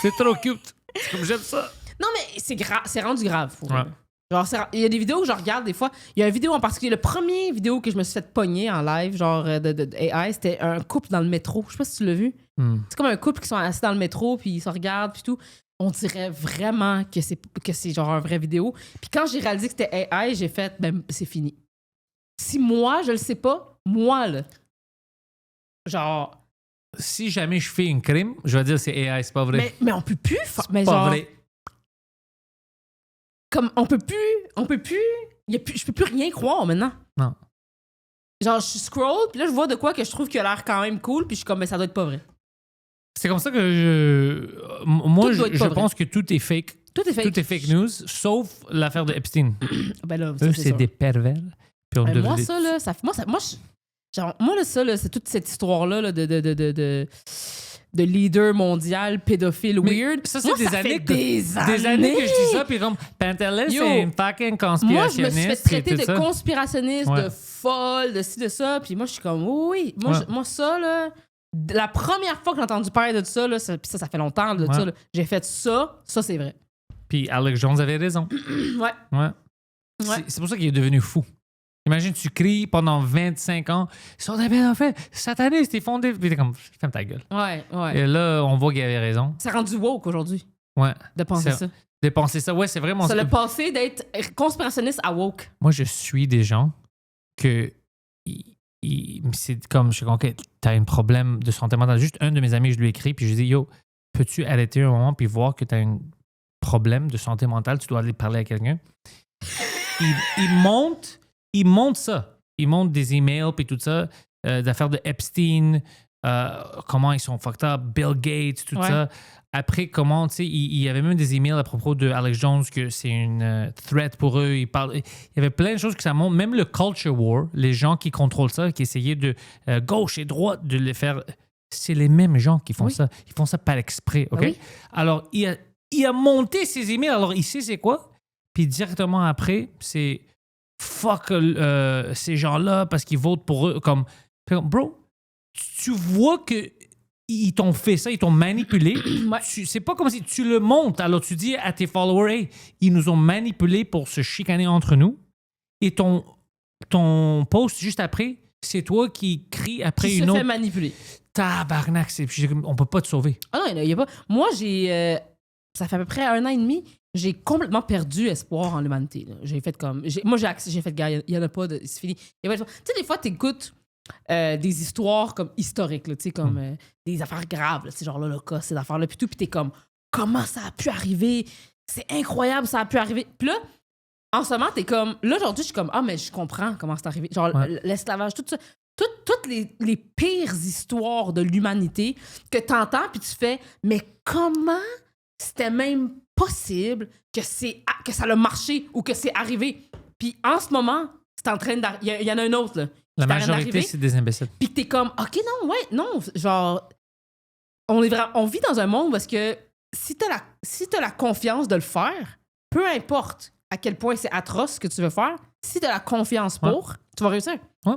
C'est trop cute. C'est comme, j'aime ça. Non, mais c'est rendu grave. Pour Ouais. eux. Genre, il y a des vidéos que je regarde des fois. Il y a une vidéo en particulier. Le premier vidéo que je me suis fait pogner en live, genre de AI, c'était un couple dans le métro. Je sais pas si tu l'as vu. C'est comme un couple qui sont assis dans le métro, puis ils se regardent, puis tout. On dirait vraiment que c'est genre un vrai vidéo. Puis quand j'ai réalisé que c'était AI, j'ai fait, ben, c'est fini. Si moi, je le sais pas, moi, là, genre... Si jamais je fais un crime, je vais dire c'est AI, c'est pas vrai. Mais on peut plus... C'est pas vrai. Comme, on peut plus... je peux plus rien croire maintenant. Non. Genre, je scroll, puis là, je vois de quoi que je trouve qu'il a l'air quand même cool, puis je suis comme, mais ça doit être pas vrai. C'est comme ça que moi, je pense que tout est fake. Tout est fake. Tout est fake news, sauf l'affaire de Epstein. Ben là, Eux, c'est c'est sûr. des pervers. Puis on Ben, moi, devrait... ça, là, moi, là, ça, là, c'est toute cette histoire-là là, de leader mondial, pédophile, Mais weird. ça, c'est Moi, des ça années fait que- des Des années que je dis ça, puis comme, Pantelis, Yo. c'est une fucking Moi, je conspirationniste. me suis fait traiter et tout de ça. conspirationniste, Ouais. de folle, de ci, de ça. Puis moi, je suis comme, oui. Moi, Ouais. moi ça, là, la première fois que j'ai entendu parler de ça, là, puis ça fait longtemps, de Ouais. ça, là, j'ai fait ça, c'est vrai. Puis Alex Jones avait raison. Ouais. Ouais. Ouais. C'est pour ça qu'il est devenu fou. Imagine, tu cries pendant 25 ans, ils sont des pédophiles, satanistes, ils font des... Puis t'es comme, ferme ta gueule. Ouais, ouais. Et là, on voit qu'il avait raison. C'est rendu woke aujourd'hui Ouais. de penser C'est- ça. De penser ça. Ouais, c'est vraiment Ça ça. l'a passé d'être conspirationniste à woke. Moi, je suis des gens que... c'est comme, je suis comme, OK, t'as un problème de santé mentale. Juste un de mes amis, je lui ai écrit, puis je lui ai dit, yo, peux-tu arrêter un moment puis voir que t'as un problème de santé mentale, tu dois aller parler à quelqu'un. Il monte ça. Il monte des emails puis tout ça, d'affaires de Epstein, comment ils sont fucked up, Bill Gates, tout Ouais. ça. Après, comment, tu sais, il y avait même des emails à propos de Alex Jones que c'est une threat pour eux. Il y avait plein de choses que ça montre. Même le culture war, les gens qui contrôlent ça, qui essayaient de gauche et droite de les faire, c'est les mêmes gens qui font Oui. ça. Ils font ça par exprès, OK? Oui. Alors, il a monté ses emails. Alors, il sait c'est quoi. Puis directement après, c'est fuck ces gens-là parce qu'ils votent pour eux. Comme, bro, tu vois que ils t'ont fait ça, ils t'ont manipulé. Ouais. C'est pas comme si tu le montes. Alors, tu dis à tes followers, hey, ils nous ont manipulés pour se chicaner entre nous. Et ton post juste après, c'est toi qui crie après Qui une se autre. fait manipuler. Tabarnak, on peut pas te sauver. Ah non, il y a pas. Moi, ça fait à peu près 1 an et demi, j'ai complètement perdu espoir en l'humanité. Là. J'ai fait comme. J'ai fait, gars, il y en a pas de. C'est fini. Tu sais, des fois, t'écoutes des histoires comme historiques, là, tu sais, comme des affaires graves, là, tu sais, genre l'Holocauste, ces affaires-là, puis tout, puis t'es comme, comment ça a pu arriver? C'est incroyable, ça a pu arriver. Puis là, en ce moment, t'es comme. Là, aujourd'hui, je suis comme, ah, mais je comprends comment c'est arrivé. Genre, Ouais. l'esclavage, tout ça. Toutes les pires histoires de l'humanité que t'entends, puis tu fais, mais comment c'était même possible que ça a marché ou que c'est arrivé? Puis en ce moment, c'est en train d'arriver. Il y en a un autre, là. La qui est en train majorité, d'arriver. c'est des imbéciles. Puis que t'es comme, OK, non, genre, on vit dans un monde où est-ce que si t'as la confiance de le faire, peu importe à quel point c'est atroce ce que tu veux faire, si t'as la confiance pour, tu vas réussir. Ouais.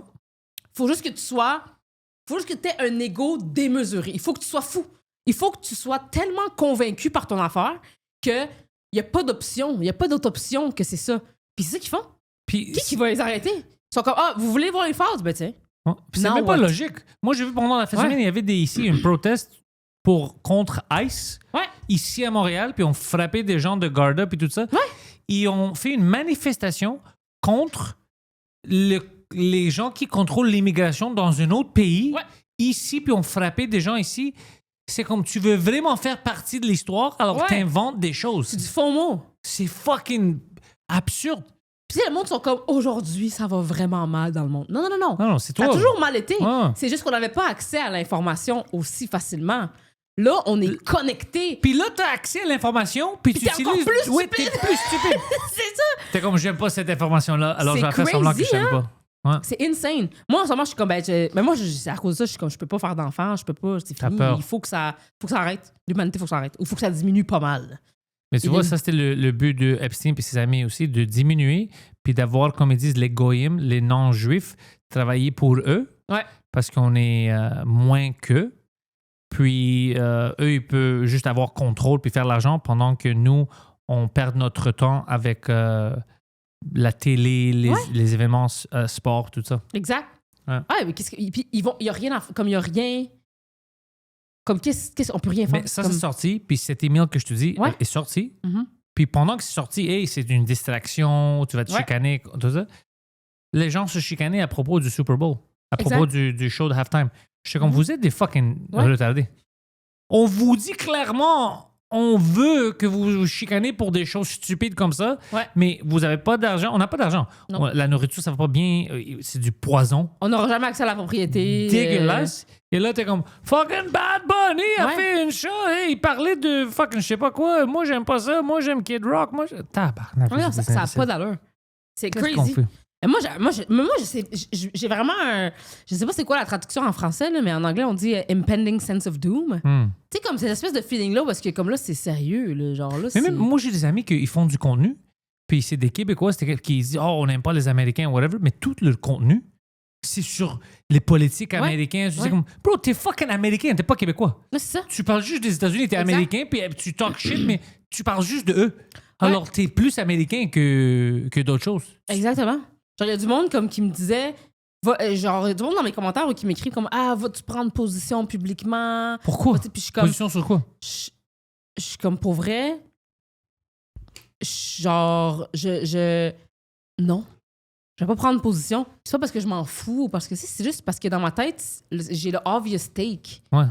Faut juste que t'aies un ego démesuré. Il faut que tu sois fou. Il faut que tu sois tellement convaincu par ton affaire qu'il n'y a pas d'option. Il n'y a pas d'autre option que c'est ça. Puis c'est ça qu'ils font. Puis, Qui va les arrêter? Ils sont comme, ah, vous voulez voir les phases? Ben tiens. ouais. Puis c'est Now même pas what? logique. Moi, j'ai vu pendant la fin de Ouais. semaine, il y avait ici une proteste contre ICE, Ouais. ici à Montréal, puis on frappait des gens de Garda puis tout ça. Ouais. Ils ont fait une manifestation contre les gens qui contrôlent l'immigration dans un autre pays, Ouais. ici, puis on frappait des gens ici. C'est comme tu veux vraiment faire partie de l'histoire, alors Ouais. t'inventes des choses. C'est du faux mot. C'est fucking absurde. Puis Puis le monde sont comme, aujourd'hui, ça va vraiment mal dans le monde. Non, Non, c'est toi. Ça a toujours mal été. Ouais. C'est juste qu'on n'avait pas accès à l'information aussi facilement. Là, on est connecté. Puis là, t'as accès à l'information, puis tu t'es encore utilises... plus Oui, stupide. t'es plus stupide. C'est ça. T'es comme, j'aime pas cette information-là, alors C'est je vais faire semblant que je crazy, savais pas. Ouais. C'est insane. Moi, en ce moment, je suis comme, mais moi, c'est à cause de ça, je suis comme, je peux pas faire d'enfants, je peux pas, c'est T'as fini. peur. Il faut que ça arrête. L'humanité, il faut que ça arrête. Ou il faut que ça diminue pas mal. Mais tu vois, ça, c'était le but de Epstein et ses amis aussi, de diminuer, puis d'avoir, comme ils disent, les goyim, les non-juifs, travailler pour eux, Ouais. parce qu'on est moins qu'eux. Puis eux, ils peuvent juste avoir contrôle puis faire l'argent pendant que nous, on perd notre temps avec la télé, les événements sport, tout ça. Exact. Ouais. Mais puis il y a rien, comme il y a rien. Comme qu'est-ce on peut rien faire. Mais ça, comme... c'est sorti, puis cet email que je te dis Ouais. est sorti. Mhm. Puis pendant que c'est sorti, hey, c'est une distraction, tu vas te Ouais. chicaner, tout ça. Les gens se chicanaient à propos du Super Bowl, à Exact. propos du show de halftime. Je suis comme, Mhm. vous êtes des fucking Ouais. retardés. On vous dit clairement, on veut que vous vous chicanez pour des choses stupides comme ça, Ouais. mais vous n'avez pas d'argent. On n'a pas d'argent. Non. La nourriture, ça va pas bien. C'est du poison. On n'aura jamais accès à la propriété. Dégueulasse. Et là, t'es comme, fucking Bad Bunny a Ouais. fait une show. Hey, il parlait de fucking je sais pas quoi. Moi, j'aime pas ça. Moi, j'aime Kid Rock. Moi, tabarnak. Non, ça n'a pas d'allure. C'est Qu'est-ce qu'on crazy. fait? Et moi, j'ai vraiment un... Je sais pas c'est quoi la traduction en français, là, mais en anglais, on dit impending sense of doom. Hmm. Tu sais, comme cette espèce de feeling-là, parce que comme là, c'est sérieux, là, genre là, Mais c'est... même moi, j'ai des amis qui font du contenu. Puis c'est des Québécois qui disent, oh, on n'aime pas les Américains, whatever. Mais tout le contenu, c'est sur les politiques américains. C'est comme, bro, t'es fucking américain, t'es pas québécois. Ouais, c'est ça. Tu parles juste des États-Unis, t'es Exact. américain, puis tu talk shit, mais tu parles juste de eux. Alors, t'es plus américain que d'autres choses. Exactement. Genre, il y a du monde comme qui me disait... genre, il y a du monde dans mes commentaires qui m'écrit comme « Ah, vas-tu prendre position publiquement? » Pourquoi? Puis je suis comme... Position sur quoi? Je suis comme, pour vrai... Genre, non. Je vais pas prendre position. C'est pas parce que je m'en fous ou parce que c'est juste parce que dans ma tête, j'ai le obvious take. Ouais.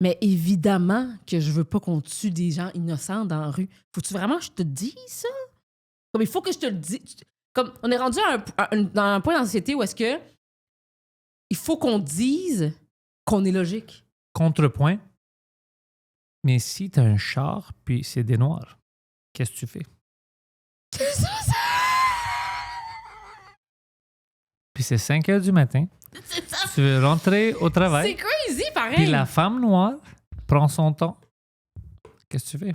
Mais évidemment que je veux pas qu'on tue des gens innocents dans la rue. Faut-tu vraiment que je te dise ça? Comme il faut que je te le dise. Comme on est rendu dans un point dans la société où est-ce que il faut qu'on dise qu'on est logique. Contrepoint. Mais si t'as un char, puis c'est des noirs, qu'est-ce que tu fais? Puis c'est 5 heures du matin. C'est ça. Tu veux rentrer au C'est travail. crazy, pareil. Puis la femme noire prend son temps. Qu'est-ce que tu fais?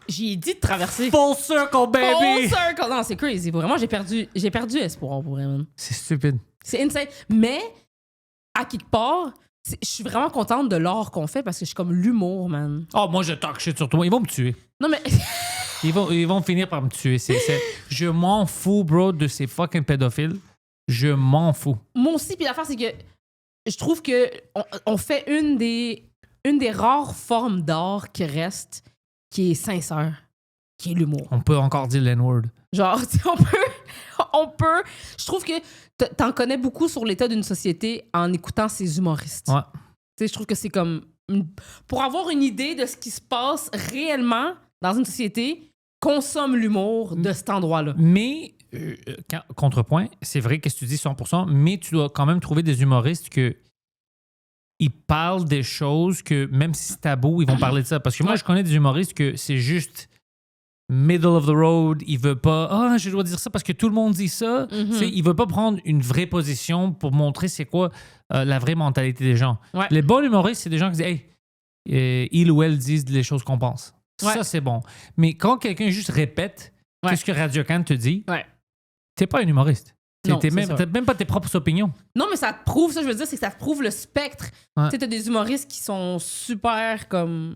J'ai dit de traverser. Full circle, baby! Full circle. Non, c'est crazy. Vraiment, j'ai perdu espoir pour vraiment. C'est stupide. C'est insane. Mais, à quelque part, je suis vraiment contente de l'art qu'on fait parce que je suis comme l'humour, man. Oh, moi, je talk shit sur toi. Ils vont me tuer. Non, mais... Ils vont finir par me tuer. Je m'en fous, bro, de ces fucking pédophiles. Je m'en fous. Moi aussi, puis l'affaire, c'est que je trouve que on fait une des rares formes d'art qui reste, qui est sincère, qui est l'humour. On peut encore dire l'N-word. Genre, tu sais, on peut... Je trouve que t'en connais beaucoup sur l'état d'une société en écoutant ces humoristes. Ouais. Tu sais, je trouve que c'est comme... Pour avoir une idée de ce qui se passe réellement dans une société, consomme l'humour de cet endroit-là. Mais, contrepoint, c'est vrai que tu dis 100%, mais tu dois quand même trouver des humoristes que ils parlent des choses que, même si c'est tabou, ils vont parler de ça. Parce que moi, je connais des humoristes que c'est juste middle of the road. Ils veulent pas, je dois dire ça parce que tout le monde dit ça. Mm-hmm. Ils veulent pas prendre une vraie position pour montrer c'est quoi la vraie mentalité des gens. Ouais. Les bons humoristes, c'est des gens qui disent, hey, il ou elle disent les choses qu'on pense. Ouais. Ça, c'est bon. Mais quand quelqu'un juste répète ce que Radio Can te dit, Ouais. t'es pas un humoriste. Non, T'as c'est même pas tes propres opinions. Non, mais ça te prouve, ça, je veux dire, c'est que ça te prouve le spectre. Ouais. Tu sais, t'as des humoristes qui sont super comme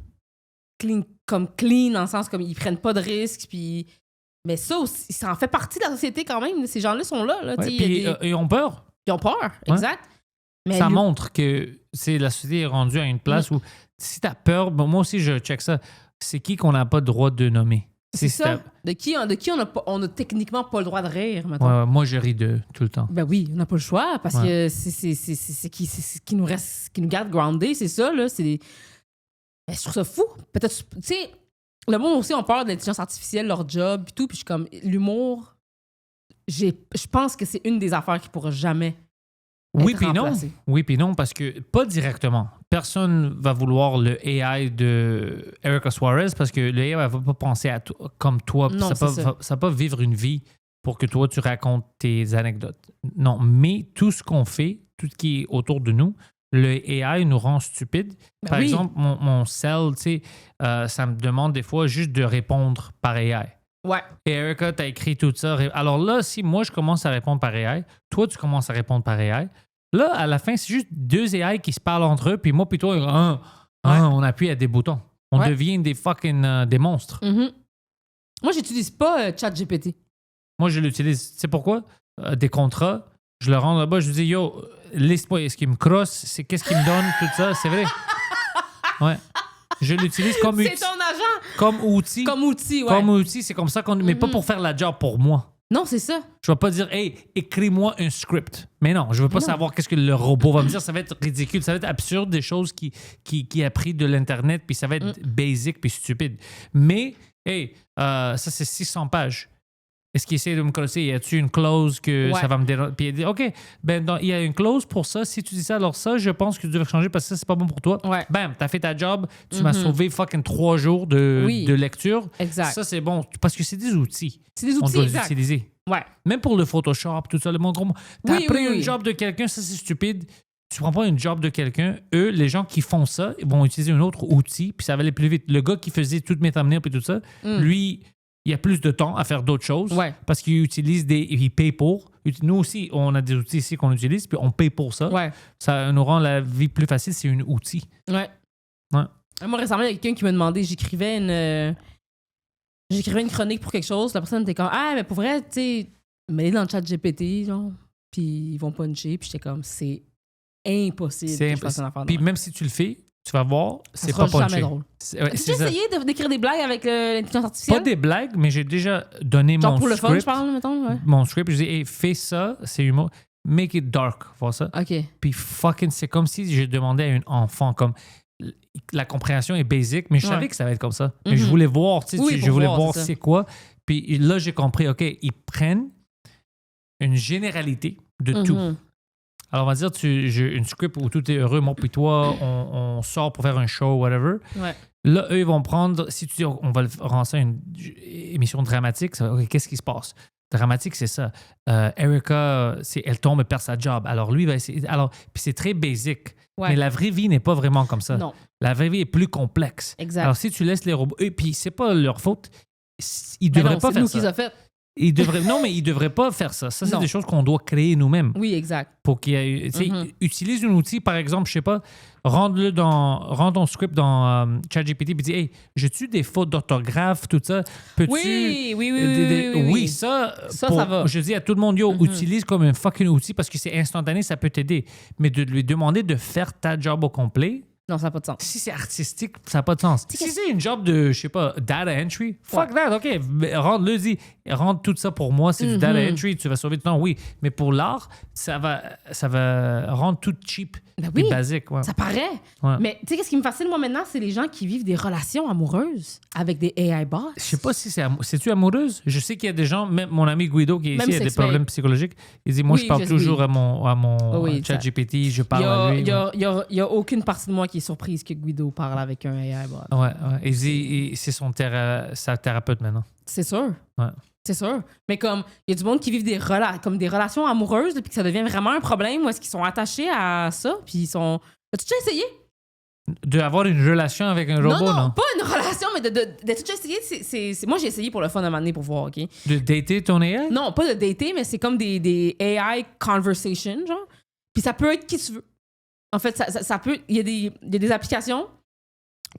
clean, dans le sens comme ils prennent pas de risques, puis... Mais ça aussi, ça en fait partie de la société quand même. Ces gens-là sont là. Ouais, tu sais, il y a puis ils ont peur. ils ont peur, exact. Mais Ça lui- montre que la société est rendue à une place où si t'as peur, moi aussi je check ça, c'est qui qu'on n'a pas le droit de nommer. C'est Si ça. De qui on a techniquement pas le droit de rire, mettons. Ouais, moi je ris d'eux tout le temps. Ben oui, on n'a pas le choix parce que c'est ce qui nous reste, qui nous garde grounded, c'est ça, là. Ben, je trouve ça fou. Peut-être, tu sais, le monde aussi ont peur de l'intelligence artificielle, leur job, puis tout, puis je suis comme, l'humour, je pense que c'est une des affaires qui pourra jamais Oui être puis non. remplacée. Oui puis non, parce que pas directement. Personne va vouloir le AI de Erica Suarez parce que le AI va pas penser à comme toi. Non, Ça c'est va pas vivre une vie pour que toi, tu racontes tes anecdotes. Non, mais tout ce qu'on fait, tout ce qui est autour de nous, le AI nous rend stupides. Ben Par oui. exemple, mon cell, tu sais, ça me demande des fois juste de répondre par AI. Ouais. Et Erica, t'as écrit tout ça. Alors là, si moi, je commence à répondre par AI, toi, tu commences à répondre par AI, là, à la fin, c'est juste deux AI qui se parlent entre eux, puis moi, puis toi, on appuie à des boutons. On devient des fucking des monstres. Mm-hmm. Moi, j'utilise pas ChatGPT. Moi, je l'utilise. Tu sais pourquoi? Des contrats, je le rends là-bas, je lui dis, yo, liste-moi, est-ce qu'il me crosse? C'est qu'est-ce qu'il me donne? Tout ça, c'est vrai. Ouais. Je l'utilise comme C'est ton agent! Comme outil. Comme outil, ouais. Comme outil, c'est comme ça qu'on. Mais pas pour faire la job pour moi. Non, c'est ça. Je vais pas dire, hey, écris-moi un script. Mais non, je veux pas savoir qu'est-ce que le robot va me dire. Ça va être ridicule, ça va être absurde, des choses qui a pris de l'Internet, puis ça va être basic puis stupide. Mais, hey, ça, c'est 600 pages. Est-ce qu'il essaie de me crosser? Y a-t-il une clause que ça va me déranger? Puis il dit, OK, ben, il y a une clause pour ça. Si tu dis ça, alors ça, je pense que tu devrais changer parce que ça, c'est pas bon pour toi. Ouais. Bam, t'as fait ta job. Tu m'as sauvé fucking 3 jours de lecture. Exact. Ça, c'est bon. Parce que c'est des outils. C'est des outils, On doit les exact. utiliser. Ouais. Même pour le Photoshop, tout ça, le mon gros. T'as pris un oui. job de quelqu'un, ça, c'est stupide. Tu prends pas une job de quelqu'un. Eux, les gens qui font ça, ils vont utiliser un autre outil, puis ça va aller plus vite. Le gars qui faisait toutes mes thumbnails et tout ça, lui, il a plus de temps à faire d'autres choses parce qu'il utilise il paye pour. Nous aussi, on a des outils ici qu'on utilise, puis on paye pour ça. Ouais. Ça nous rend la vie plus facile, c'est un outil. Ouais. Moi, récemment, il y a quelqu'un qui m'a demandé, j'écrivais une chronique pour quelque chose, la personne était comme, ah, mais pour vrai, tu sais, mets dans le chat GPT, genre, puis ils vont puncher, puis j'étais comme, c'est impossible. C'est impossible. Puis même si tu le fais, tu vas voir, c'est pas punché. Jamais drôle. Ouais, As-tu essayé d'écrire des blagues avec l'intelligence artificielle? Pas des blagues, mais j'ai déjà donné genre mon pour le script. fun, je parle, mettons, ouais. Mon script, je dis, hey, fais ça, c'est humour. Make it dark, vois ça. OK. Puis fucking, c'est comme si je demandais à un enfant, comme la compréhension est basique, mais je savais que ça va être comme ça. Mais je voulais voir, tu sais, je voulais voir c'est quoi. Puis là, j'ai compris, OK, ils prennent une généralité de tout. Alors, on va dire, une script où tout est heureux, moi puis toi, on sort pour faire un show, whatever. Ouais. Là, eux, ils vont prendre, si tu dis, on va rendre ça une émission dramatique, ça, OK, qu'est-ce qui se passe? Dramatique, c'est ça. Erica, elle tombe et perd sa job. Alors, lui, il va essayer. Alors, puis c'est très basic. Ouais. Mais la vraie vie n'est pas vraiment comme ça. Non. La vraie vie est plus complexe. Exact. Alors, si tu laisses les robots. Et puis, c'est pas leur faute. Ils devraient pas faire ça. C'est nous qui l'a fait. Non, mais ils devraient pas faire ça. Ça, c'est Non. des choses qu'on doit créer nous-mêmes. Oui, exact. Pour qu'il y ait, utilise un outil, par exemple, je sais pas, rends ton script dans ChatGPT et dis, hey, j'ai-tu des fautes d'orthographe, tout ça? Peux-tu. Oui, ça va. Je dis à tout le monde, yo, utilise comme un fucking outil parce que c'est instantané, ça peut t'aider. Mais de lui demander de faire ta job au complet. Non, ça n'a pas de sens. Si c'est artistique, ça n'a pas de sens. Si c'est une job de, je sais pas, data entry, fuck that, OK. Rends tout ça pour moi, c'est du data entry, tu vas sauver du temps, oui. Mais pour l'art, ça va rendre tout cheap et basique. Ouais. Ça paraît. Ouais. Mais tu sais, qu'est-ce qui me fascine, moi, maintenant, c'est les gens qui vivent des relations amoureuses avec des AI bots. Je sais pas si c'est-tu amoureuse? Je sais qu'il y a des gens, même mon ami Guido qui est ici, a des problèmes psychologiques. Il dit, moi, je parle toujours à mon ChatGPT, je parle à lui. Il y a aucune partie de moi qui est surprise que Guido parle avec un AI bot. Ouais. Il dit, c'est sa thérapeute maintenant. C'est sûr. Ouais. C'est sûr. Mais comme, il y a du monde qui vivent des relations amoureuses, puis que ça devient vraiment un problème, où est-ce qu'ils sont attachés à ça, puis ils sont... As-tu déjà essayé? D'avoir une relation avec un robot, non? Non, pas une relation, mais d'as-tu déjà essayé? Moi, j'ai essayé pour le fun à un moment donné pour voir, OK? De dater ton AI? Non, pas de dater, mais c'est comme des AI conversations, genre. Puis ça peut être qui tu veux. En fait, ça peut... Il y a des applications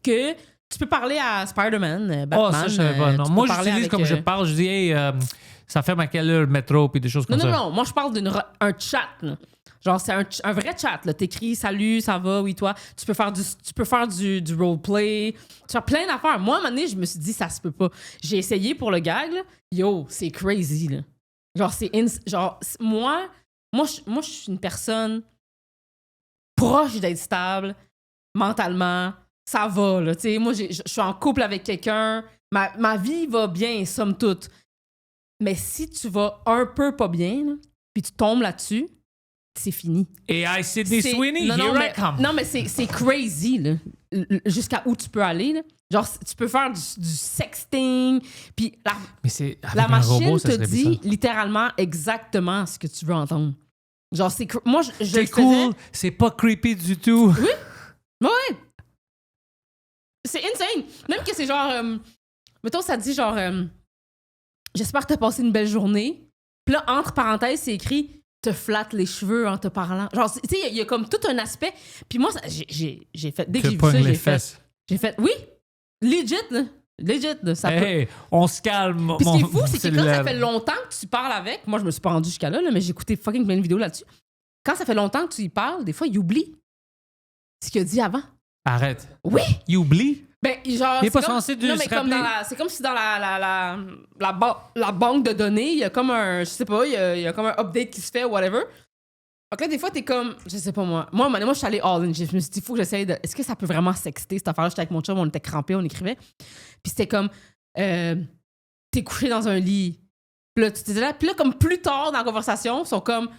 que... Tu peux parler à Spider-Man, Batman. Ça, je savais pas. Non. Moi, j'utilise comme je parle, je dis, hey, ça ferme à quelle heure le métro, puis des choses comme ça. Non. Moi, je parle d'un chat. Là. Genre, c'est un vrai chat. T'écris, salut, ça va, oui, toi. Tu peux faire du roleplay. Tu peux faire plein d'affaires. Moi, à un moment donné, je me suis dit, ça se peut pas. J'ai essayé pour le gag, là. Yo, c'est crazy, là. Genre, moi, je suis une personne proche d'être stable, mentalement. Ça va, là. Tu sais, moi, je suis en couple avec quelqu'un. Ma vie va bien, somme toute. Mais si tu vas un peu pas bien, là, puis tu tombes là-dessus, c'est fini. Et I, Sydney Sweeney, here I come. Non, mais c'est crazy, là. Jusqu'à où tu peux aller, là. Genre, tu peux faire du sexting, puis Mais c'est la avec un machine robot, ça te serait dit bizarre. littéralement exactement ce que tu veux entendre. Genre, moi, je C'est le cool, faisais. c'est pas creepy du tout. Oui. Ouais. C'est insane. Même que c'est genre... mettons, ça dit genre... j'espère que t'as passé une belle journée. Puis là, entre parenthèses, c'est écrit « te flatte les cheveux en te parlant ». Genre, tu sais, il y a comme tout un aspect. Puis moi, j'ai fait... Dès que j'ai vu ça, j'ai fait... Oui, legit, là. Legit, là. Ça peut... Hey, on se calme. Puis ce qui est fou, c'est que quand ça fait longtemps que tu parles avec... Moi, je me suis pas rendue jusqu'à là, mais j'ai écouté fucking plein de vidéos là-dessus. Quand ça fait longtemps que tu y parles, des fois, il oublie ce qu'il a dit avant. Arrête. Oui! Il oublie? Ben, genre, Il est pas comme, censé de non, se mais comme rappeler. c'est comme si dans la banque de données, il y a comme un, je sais pas, il y a comme un update qui se fait ou whatever. Donc là, des fois, t'es comme, je sais pas moi. Moi, je suis allée all in. Je me suis dit, il faut que j'essaye de. Est-ce que ça peut vraiment sexter cette affaire-là? J'étais avec mon chum, on était crampés, on écrivait. Puis c'était comme, t'es couché dans un lit. Puis là, tu t'es là. Puis là, comme plus tard dans la conversation, ils sont comme,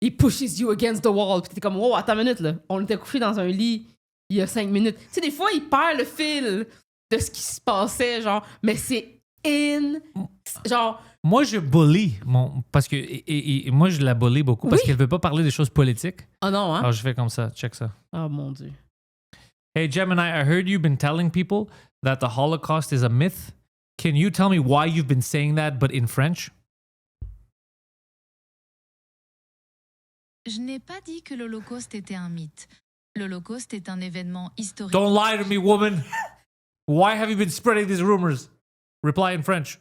he pushes you against the wall. Puis t'es comme, wow, attends une minute, là. On était couché dans un lit il y a 5 minutes. Tu sais, des fois, il perd le fil de ce qui se passait, genre, mais c'est genre... Moi, je bully parce que et moi, je la bully beaucoup parce Oui. qu'elle veut pas parler des choses politiques. Oh non, hein? Alors, je fais comme ça. Check ça. Oh mon Dieu. Hey, Gemini, I heard you've been telling people that the Holocaust is a myth. Can you tell me why you've been saying that, but in French? Je n'ai pas dit que l'Holocauste était un mythe. L'Holocauste est un événement historique. Don't lie to me, woman. Why have you been spreading these rumors? Reply in French.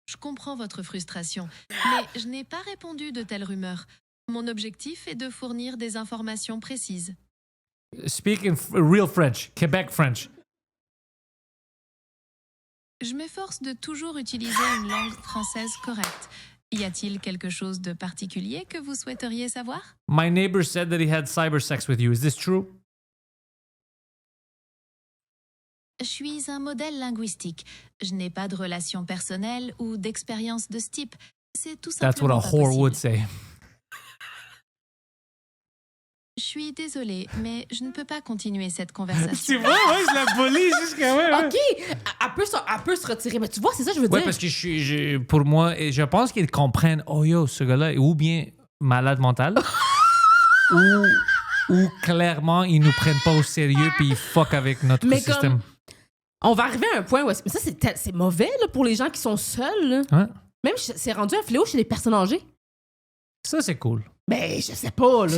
Je comprends votre frustration, mais je n'ai pas répondu de telles rumeurs. Mon objectif est de fournir des informations précises. Speak in real French, Quebec French. Je m'efforce de toujours utiliser une langue française correcte. Y a-t-il quelque chose de particulier que vous souhaiteriez savoir? My neighbor said that he had cyber sex with you. Is this true? Je suis un modèle linguistique. Je n'ai pas de relation personnelle ou d'expérience de ce type. C'est tout That's what simplement a pas whore possible. would say. Je suis désolée, mais je ne peux pas continuer cette Tu conversation. vois, ouais, je la bully jusqu'à ouais. OK, elle peut se retirer. Mais tu vois, c'est ça que je veux Ouais, dire. parce que pour moi, et je pense qu'ils comprennent, oh yo, ce gars-là est ou bien malade mental, ou clairement, ils nous prennent pas au sérieux puis ils fuck avec notre Mais système. On va arriver à un point où... Mais ça, c'est mauvais là, pour les gens qui sont seuls. Là. Ouais. Même, c'est rendu un fléau chez les personnes âgées. Ça, c'est cool. Ben, je sais pas, là.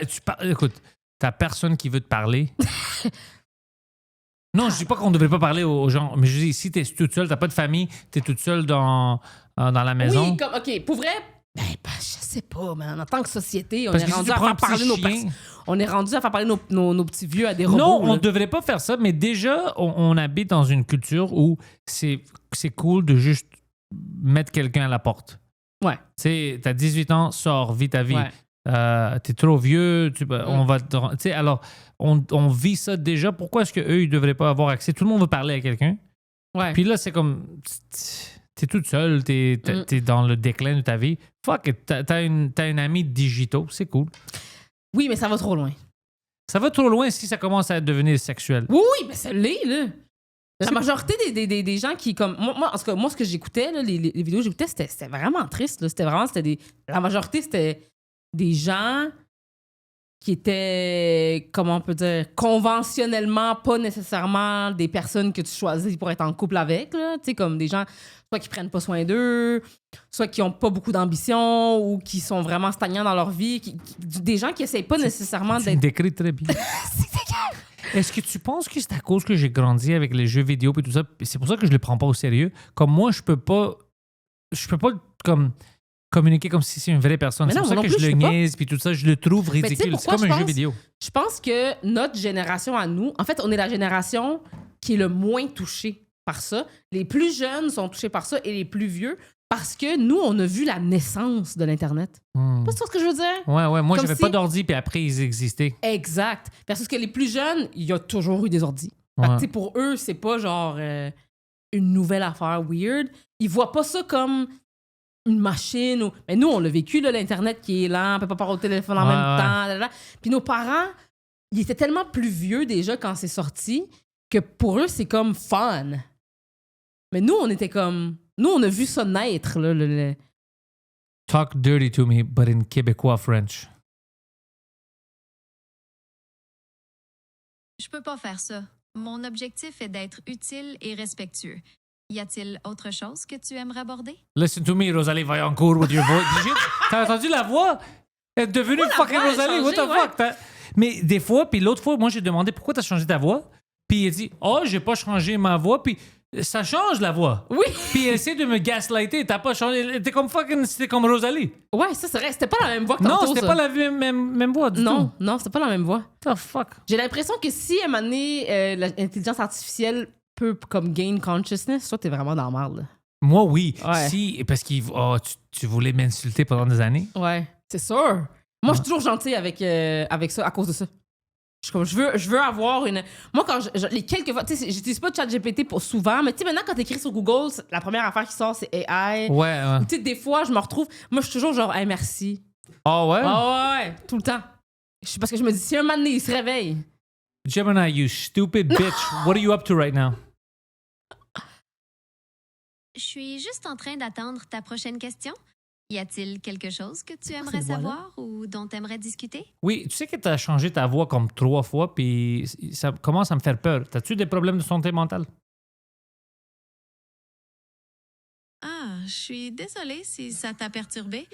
Si écoute, t'as personne qui veut te parler. Non, je dis pas qu'on devrait pas parler aux gens, mais je dis, si t'es toute seule, t'as pas de famille, t'es toute seule dans la maison. Oui, comme, OK, pour vrai... Ben, je sais pas, man. En tant que société, on Parce est que si rendu tu à prends faire un petit parler nos chien- personnes. On est rendu à faire parler nos petits vieux à des robots. Non, on là. devrait pas faire ça, mais déjà, on habite dans une culture où c'est cool de juste mettre quelqu'un à la porte. Ouais. Tu sais, t'as 18 ans, sors, vis ta vie. Ouais. T'es trop vieux, on va tu sais, alors, on vit ça déjà. Pourquoi est-ce qu'eux, ils devraient pas avoir accès? Tout le monde veut parler à quelqu'un. Ouais. Puis là, c'est comme, t'es toute seule, t'es dans le déclin de ta vie. Fuck it, t'as une amie digitaux, c'est cool. Oui, mais ça va trop loin. Ça va trop loin si ça commence à devenir sexuel. Oui, mais ça l'est, là. La majorité des gens qui, comme... Moi, en tout cas, moi, ce que j'écoutais, là, les vidéos que j'écoutais, c'était vraiment triste, là. La majorité, c'était des gens qui étaient, comment on peut dire, conventionnellement pas nécessairement des personnes que tu choisis pour être en couple avec, là. Tu sais, comme des gens, soit qui prennent pas soin d'eux, soit qui ont pas beaucoup d'ambition ou qui sont vraiment stagnants dans leur vie, des gens qui essayent pas nécessairement Tu me d'être... décris très bien. Est-ce que tu penses que c'est à cause que j'ai grandi avec les jeux vidéo et tout ça? C'est pour ça que je le prends pas au sérieux. Comme moi, je peux pas comme communiquer comme si c'est une vraie personne. Mais C'est non, pour ça moi que non je plus, le je peux pas. niaise puis tout ça. Je le trouve Mais tu sais ridicule. C'est pourquoi comme je un jeu pense? vidéo. Je pense que notre génération à nous, en fait, on est la génération qui est le moins touchée par ça. Les plus jeunes sont touchés par ça et les plus vieux parce que nous, on a vu la naissance de l'Internet. Pas ce que je veux dire? Ouais. Moi, Comme j'avais si- pas d'ordi puis après, ils existaient. Exact. Parce que les plus jeunes, il y a toujours eu des ordis. Fait que, Ouais. tu sais, pour eux, c'est pas genre... une nouvelle affaire weird. Ils voient pas ça comme une machine. Mais nous, on l'a vécu, là, l'Internet qui est lent, on peut pas parler au téléphone en même temps. Là. Puis nos parents, ils étaient tellement plus vieux déjà quand c'est sorti que pour eux, c'est comme fun. Mais nous, on était comme... Nous, on a vu ça naître. Là, Talk dirty to me, but in Québécois French. Je peux pas faire ça. Mon objectif est d'être utile et respectueux. Y a-t-il autre chose que tu aimerais aborder? Listen to me, Rosalie Vaillancourt, with your voice. T'as entendu la voix? Elle est devenue fucking Rosalie, what the fuck? Mais des fois, puis l'autre fois, moi, j'ai demandé pourquoi t'as changé ta voix. Puis il a dit, j'ai pas changé ma voix. Puis ça change la voix. Oui. Puis elle essaie de me gaslighter. T'as pas changé. T'es comme fucking. C'était comme Rosalie. Ouais, ça, c'est vrai. C'était pas la même voix que Non, tantôt, c'était ça. pas la même voix du tout. Non, c'était pas la même voix. What the fuck? J'ai l'impression que si, à un moment donné, l'intelligence artificielle peut comme gain consciousness, toi, t'es vraiment dans la merde. Là. Moi, oui. Ouais. Si, parce que tu voulais m'insulter pendant des années. Ouais, c'est sûr. Moi, je suis toujours gentille avec ça à cause de ça. Je veux avoir une... Moi, quand les quelques fois... Tu sais, j'utilise pas ChatGPT pour souvent, mais tu sais, maintenant, quand t'écris sur Google, la première affaire qui sort, c'est AI. Ouais. Ou tu sais, des fois, je me retrouve... Moi, je suis toujours genre, hey, merci. Ah ouais? Ouais, tout le temps. Parce que je me dis, si un moment donné, il se réveille... Gemini, you stupid bitch. What are you up to right now? Je suis juste en train d'attendre ta prochaine question. Y a-t-il quelque chose que tu aimerais cette voix-là? savoir ou dont tu aimerais discuter? Oui, tu sais que tu as changé ta voix comme 3 fois, puis ça commence à me faire peur. T'as-tu des problèmes de santé mentale? Ah, je suis désolée si ça t'a perturbé.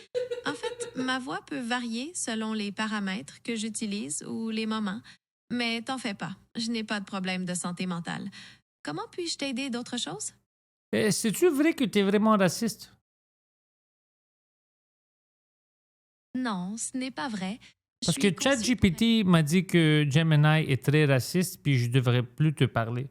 En fait, ma voix peut varier selon les paramètres que j'utilise ou les moments. Mais t'en fais pas, je n'ai pas de problème de santé mentale. Comment puis-je t'aider d'autre chose? C'est-tu vrai que tu es vraiment raciste? Non, ce n'est pas vrai. Parce que ChatGPT m'a dit que Gemini est très raciste, puis je devrais plus te parler.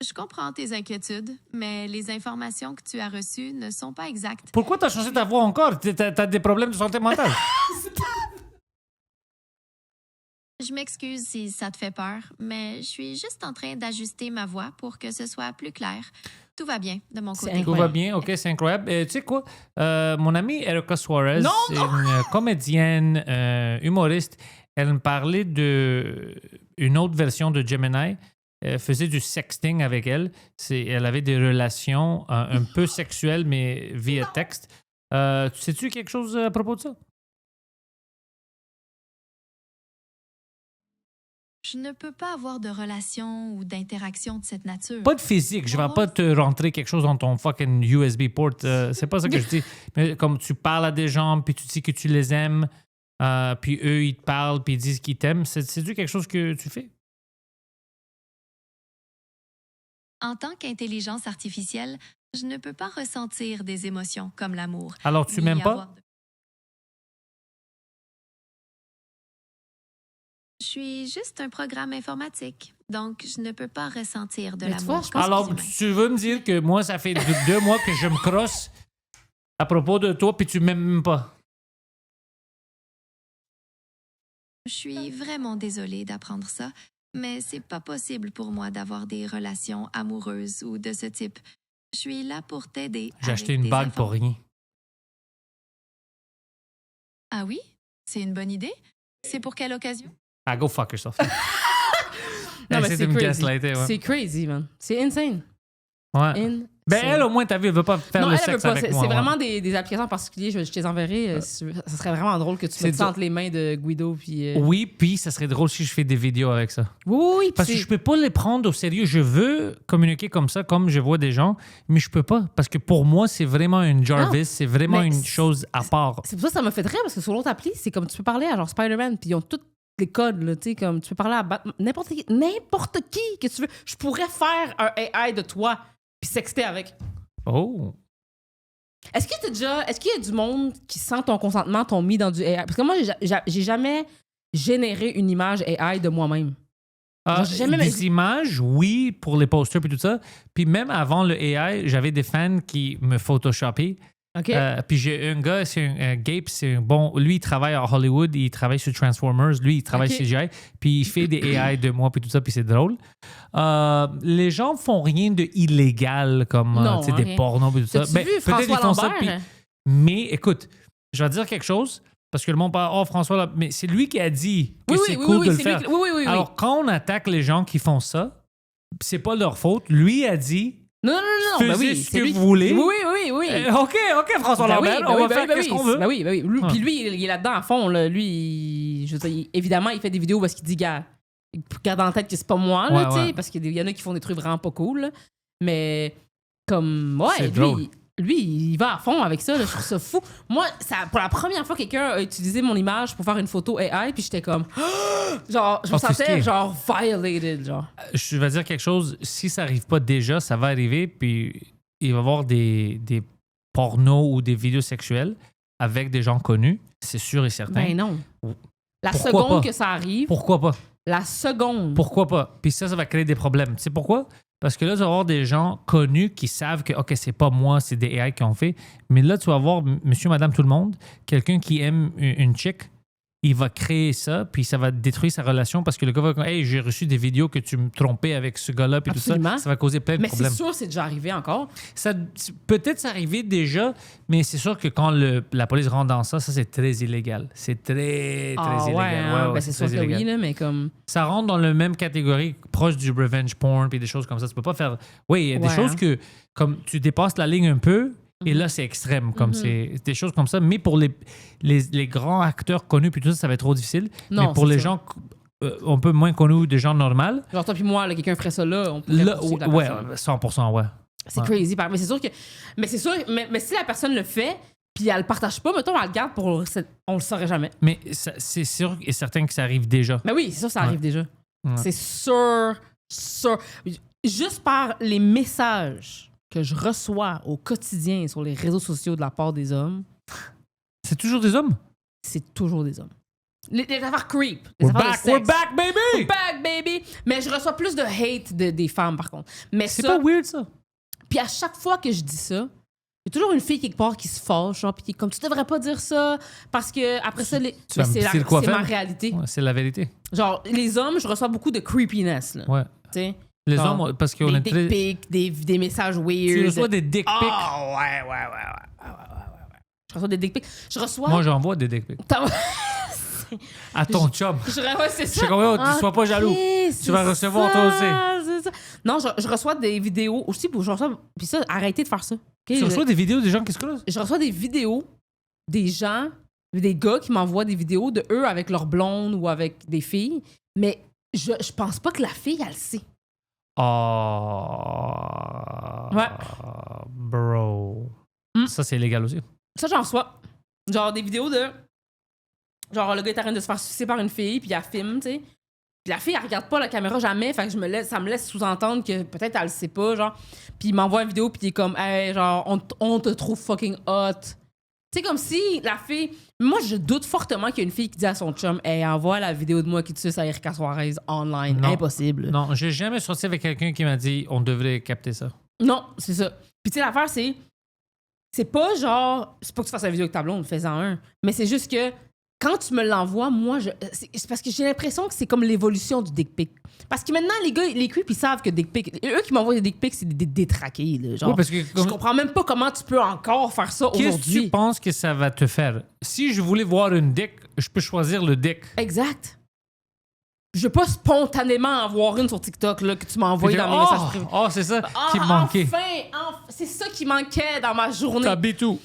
Je comprends tes inquiétudes, mais les informations que tu as reçues ne sont pas exactes. Pourquoi t'as changé ta voix encore? T'as des problèmes de santé mentale? Je m'excuse si ça te fait peur, mais je suis juste en train d'ajuster ma voix pour que ce soit plus clair. Tout va bien de mon côté. Tout va bien, OK, c'est incroyable. Tu sais quoi? Mon amie Erica Suarez, c'est une comédienne, humoriste. Elle me parlait d'une autre version de Gemini. Elle faisait du sexting avec elle. Elle avait des relations un peu sexuelles, mais via texte. Sais-tu quelque chose à propos de ça? Je ne peux pas avoir de relation ou d'interaction de cette nature. Pas de physique. Je vais pas te rentrer quelque chose dans ton fucking USB port. C'est pas ça que je dis. Mais comme tu parles à des gens, puis tu dis que tu les aimes, puis eux, ils te parlent, puis ils disent qu'ils t'aiment. C'est-tu quelque chose que tu fais? En tant qu'intelligence artificielle, je ne peux pas ressentir des émotions comme l'amour. Alors, tu ni m'aimes pas? avoir de- Je suis juste un programme informatique, donc je ne peux pas ressentir de Mais tu vois, l'amour. je pense Alors, humain. tu veux me dire que moi, ça fait 2 mois que je me crosse à propos de toi, puis tu m'aimes même pas? Je suis vraiment désolée d'apprendre ça, mais c'est pas possible pour moi d'avoir des relations amoureuses ou de ce type. Je suis là pour t'aider. J'ai acheté avec une des bague pour rien. Ah oui? C'est une bonne idée? C'est pour quelle occasion? Ah, go fuck yourself. Non, mais Essaie c'est de me crazy. gaslighter, ouais. C'est crazy, man. C'est insane. Ouais. Ben, elle, au moins, t'as vu, elle veut pas faire Non, le elle veut sexe pas. avec C'est moi. ouais. vraiment des applications en particulier. Je te les enverrai. Ça serait vraiment drôle que tu C'est mettes ça dur. entre les mains de Guido. Puis, Oui, puis ça serait drôle si je fais des vidéos avec ça. oui, Parce que je peux pas les prendre au sérieux. Je veux communiquer comme ça, comme je vois des gens, mais je peux pas. Parce que pour moi, c'est vraiment une Jarvis, c'est vraiment mais une chose à part. C'est pour ça que ça m'a fait rire parce que sur l'autre appli, c'est comme tu peux parler à genre Spider-Man, puis ils ont tous les codes, là, tu sais, comme tu peux parler à n'importe qui que tu veux. Je pourrais faire un AI de toi, puis sexter avec. Oh. Est-ce qu'il y a du monde qui, sans ton consentement, t'ont mis dans du AI? Parce que moi, j'ai jamais généré une image AI de moi-même. Genre, j'ai jamais- Des images, oui, pour les posters et tout ça. Puis même avant le AI, j'avais des fans qui me photoshoppaient. OK. Puis j'ai un gars, c'est un Gape, c'est un bon. Lui, il travaille à Hollywood, il travaille sur Transformers, lui, il travaille Ok. CGI, puis il fait des AI de moi, puis tout ça, puis c'est drôle. Les gens font rien de illégal comme Non, tu sais, des rien. pornos, puis tout ça. T'as-tu Ben, vu peut-être François ils font ça, Lambert? puis- mais écoute, je vais te dire quelque chose, parce que le monde parle, oh François, là, mais c'est lui qui a dit que c'est cool de le c'est faire. lui qui- oui. Alors, quand on attaque les gens qui font ça, c'est pas leur faute. Lui a dit, Non, faisez ben oui, ce c'est que lui vous voulez. Oui. OK, François Ben Lambert, oui, on ben va oui, faire ben qu'est-ce oui, qu'on veut. Ben oui. Lui, Ouais. Puis lui, il est là-dedans à fond. Là. Lui, je veux dire, évidemment, il fait des vidéos parce qu'il dit, gars, garde en tête que c'est pas moi, là, Ouais, tu sais, ouais. parce qu'il y en a qui font des trucs vraiment pas cool. Là. Mais comme, ouais, C'est drôle. lui, il va à fond avec ça. Là, je trouve ça fou. Moi, pour la première fois, quelqu'un a utilisé mon image pour faire une photo AI, puis j'étais comme, genre, je me Offusqué. sentais genre violated, genre. Je vais dire quelque chose. Si ça n'arrive pas déjà, ça va arriver. Puis il va y avoir des pornos ou des vidéos sexuelles avec des gens connus. C'est sûr et certain. Ben non. La Pourquoi seconde pas? que ça arrive, Pourquoi pas? la seconde. Pourquoi pas? Puis ça va créer des problèmes. Tu sais pourquoi? Parce que là, tu vas avoir des gens connus qui savent que, OK, c'est pas moi, c'est des AI qui ont fait. Mais là, tu vas avoir monsieur, madame, tout le monde, quelqu'un qui aime une chick, il va créer ça, puis ça va détruire sa relation parce que le gars va dire, hey, j'ai reçu des vidéos que tu me trompais avec ce gars-là, puis tout Absolument. ça. Ça va causer plein de Mais c'est problèmes. sûr, c'est déjà arrivé encore. Ça, peut-être ça arrivait déjà, mais c'est sûr que quand la police rentre dans ça, c'est très illégal. C'est très, très illégal. Ouais, ben c'est sûr très que illégal. oui, là, mais comme. Ça rentre dans la même catégorie, proche du revenge porn, puis des choses comme ça. Tu peux pas faire... Oui, il y a des Ouais, choses hein. que, comme tu dépasses la ligne un peu, et là, c'est extrême. Comme c'est des choses comme ça. Mais pour les grands acteurs connus, puis tout ça, ça va être trop difficile. Non, mais pour c'est les ça. gens un peu moins connus, des gens normaux, Genre, toi puis moi, là, quelqu'un ferait ça là, on pourrait là, poursuivre la ouais, personne. 100%, ouais. C'est Ouais. crazy. Mais c'est sûr que. Mais c'est sûr. Mais si la personne le fait, puis elle le partage pas, mettons, elle le garde pour. On le saurait jamais. Mais c'est sûr et certain que ça arrive déjà. Mais oui, c'est sûr, ça arrive déjà. Ouais. C'est sûr. Juste par les messages que je reçois au quotidien sur les réseaux sociaux de la part des hommes, C'est toujours des hommes? c'est toujours des hommes. Les affaires creep. Les We're affaires back, de we're sexe. back, baby! We're back, baby! Mais je reçois plus de hate des femmes, par contre. Mais C'est ça, pas weird, ça? puis à chaque fois que je dis ça, il y a toujours une fille quelque part qui se fâche, genre, puis qui est comme, tu devrais pas dire ça, parce que après ça, tu mais vas me pisser le c'est coiffeur? ma réalité. Ouais, c'est la vérité. Genre, les hommes, je reçois beaucoup de creepiness, là. Ouais. Tu sais, Les Genre, hommes, parce qu'on des est dick très... pics, des messages Tu weird. reçois des dick pics. Ah, ouais. Je reçois des dick pics. Je reçois... Moi, j'envoie des dick pics. T'as- À ton chum. ouais, c'est ça. Je sais combien, tu sois pas jaloux. Tu vas recevoir toi aussi. C'est ça. Non, je reçois des vidéos aussi. Puis ça, arrêtez de faire ça. OK? Tu reçois des vidéos des gens qui se croisent? Je reçois des vidéos des gens, des gars qui m'envoient des vidéos de eux avec leur blonde ou avec des filles, mais je pense pas que la fille, elle le sait. Oh. Ouais. Bro. Ça, c'est illégal aussi. Ça, j'en reçois. Genre des vidéos de... Genre, le gars est en train de se faire sucer par une fille, puis elle filme, tu sais. Puis la fille, elle regarde pas la caméra jamais, fait que ça me laisse sous-entendre que peut-être elle le sait pas, genre. Puis il m'envoie une vidéo, puis il est comme, hey, genre, on te trouve fucking hot. Tu sais, comme si la fille... Moi, je doute fortement qu'il y a une fille qui dit à son chum, hey, envoie la vidéo de moi qui te suce à Erika Suarez online. Non. Impossible. Non, j'ai jamais sorti avec quelqu'un qui m'a dit on devrait capter ça. Non, c'est ça. Puis tu sais, l'affaire, c'est pas genre... C'est pas que tu fasses la vidéo avec ta blonde, fais-en un. Mais c'est juste que quand tu me l'envoies, moi, c'est parce que j'ai l'impression que c'est comme l'évolution du dick pic. Parce que maintenant, les gars, les creeps, ils savent que dick pic... Eux qui m'envoient des dick pics, c'est des détraqués, là. Genre, Oui, parce que je comprends même pas comment tu peux encore faire ça qu'est-ce que aujourd'hui. tu penses que ça va te faire? Si je voulais voir une dick, je peux choisir le dick. Exact. Je veux pas spontanément en voir une sur TikTok là, que tu m'as envoyé dans mes messages privés. C'est ça qui me manquait. Enfin, c'est ça qui manquait dans ma journée. T'as tout.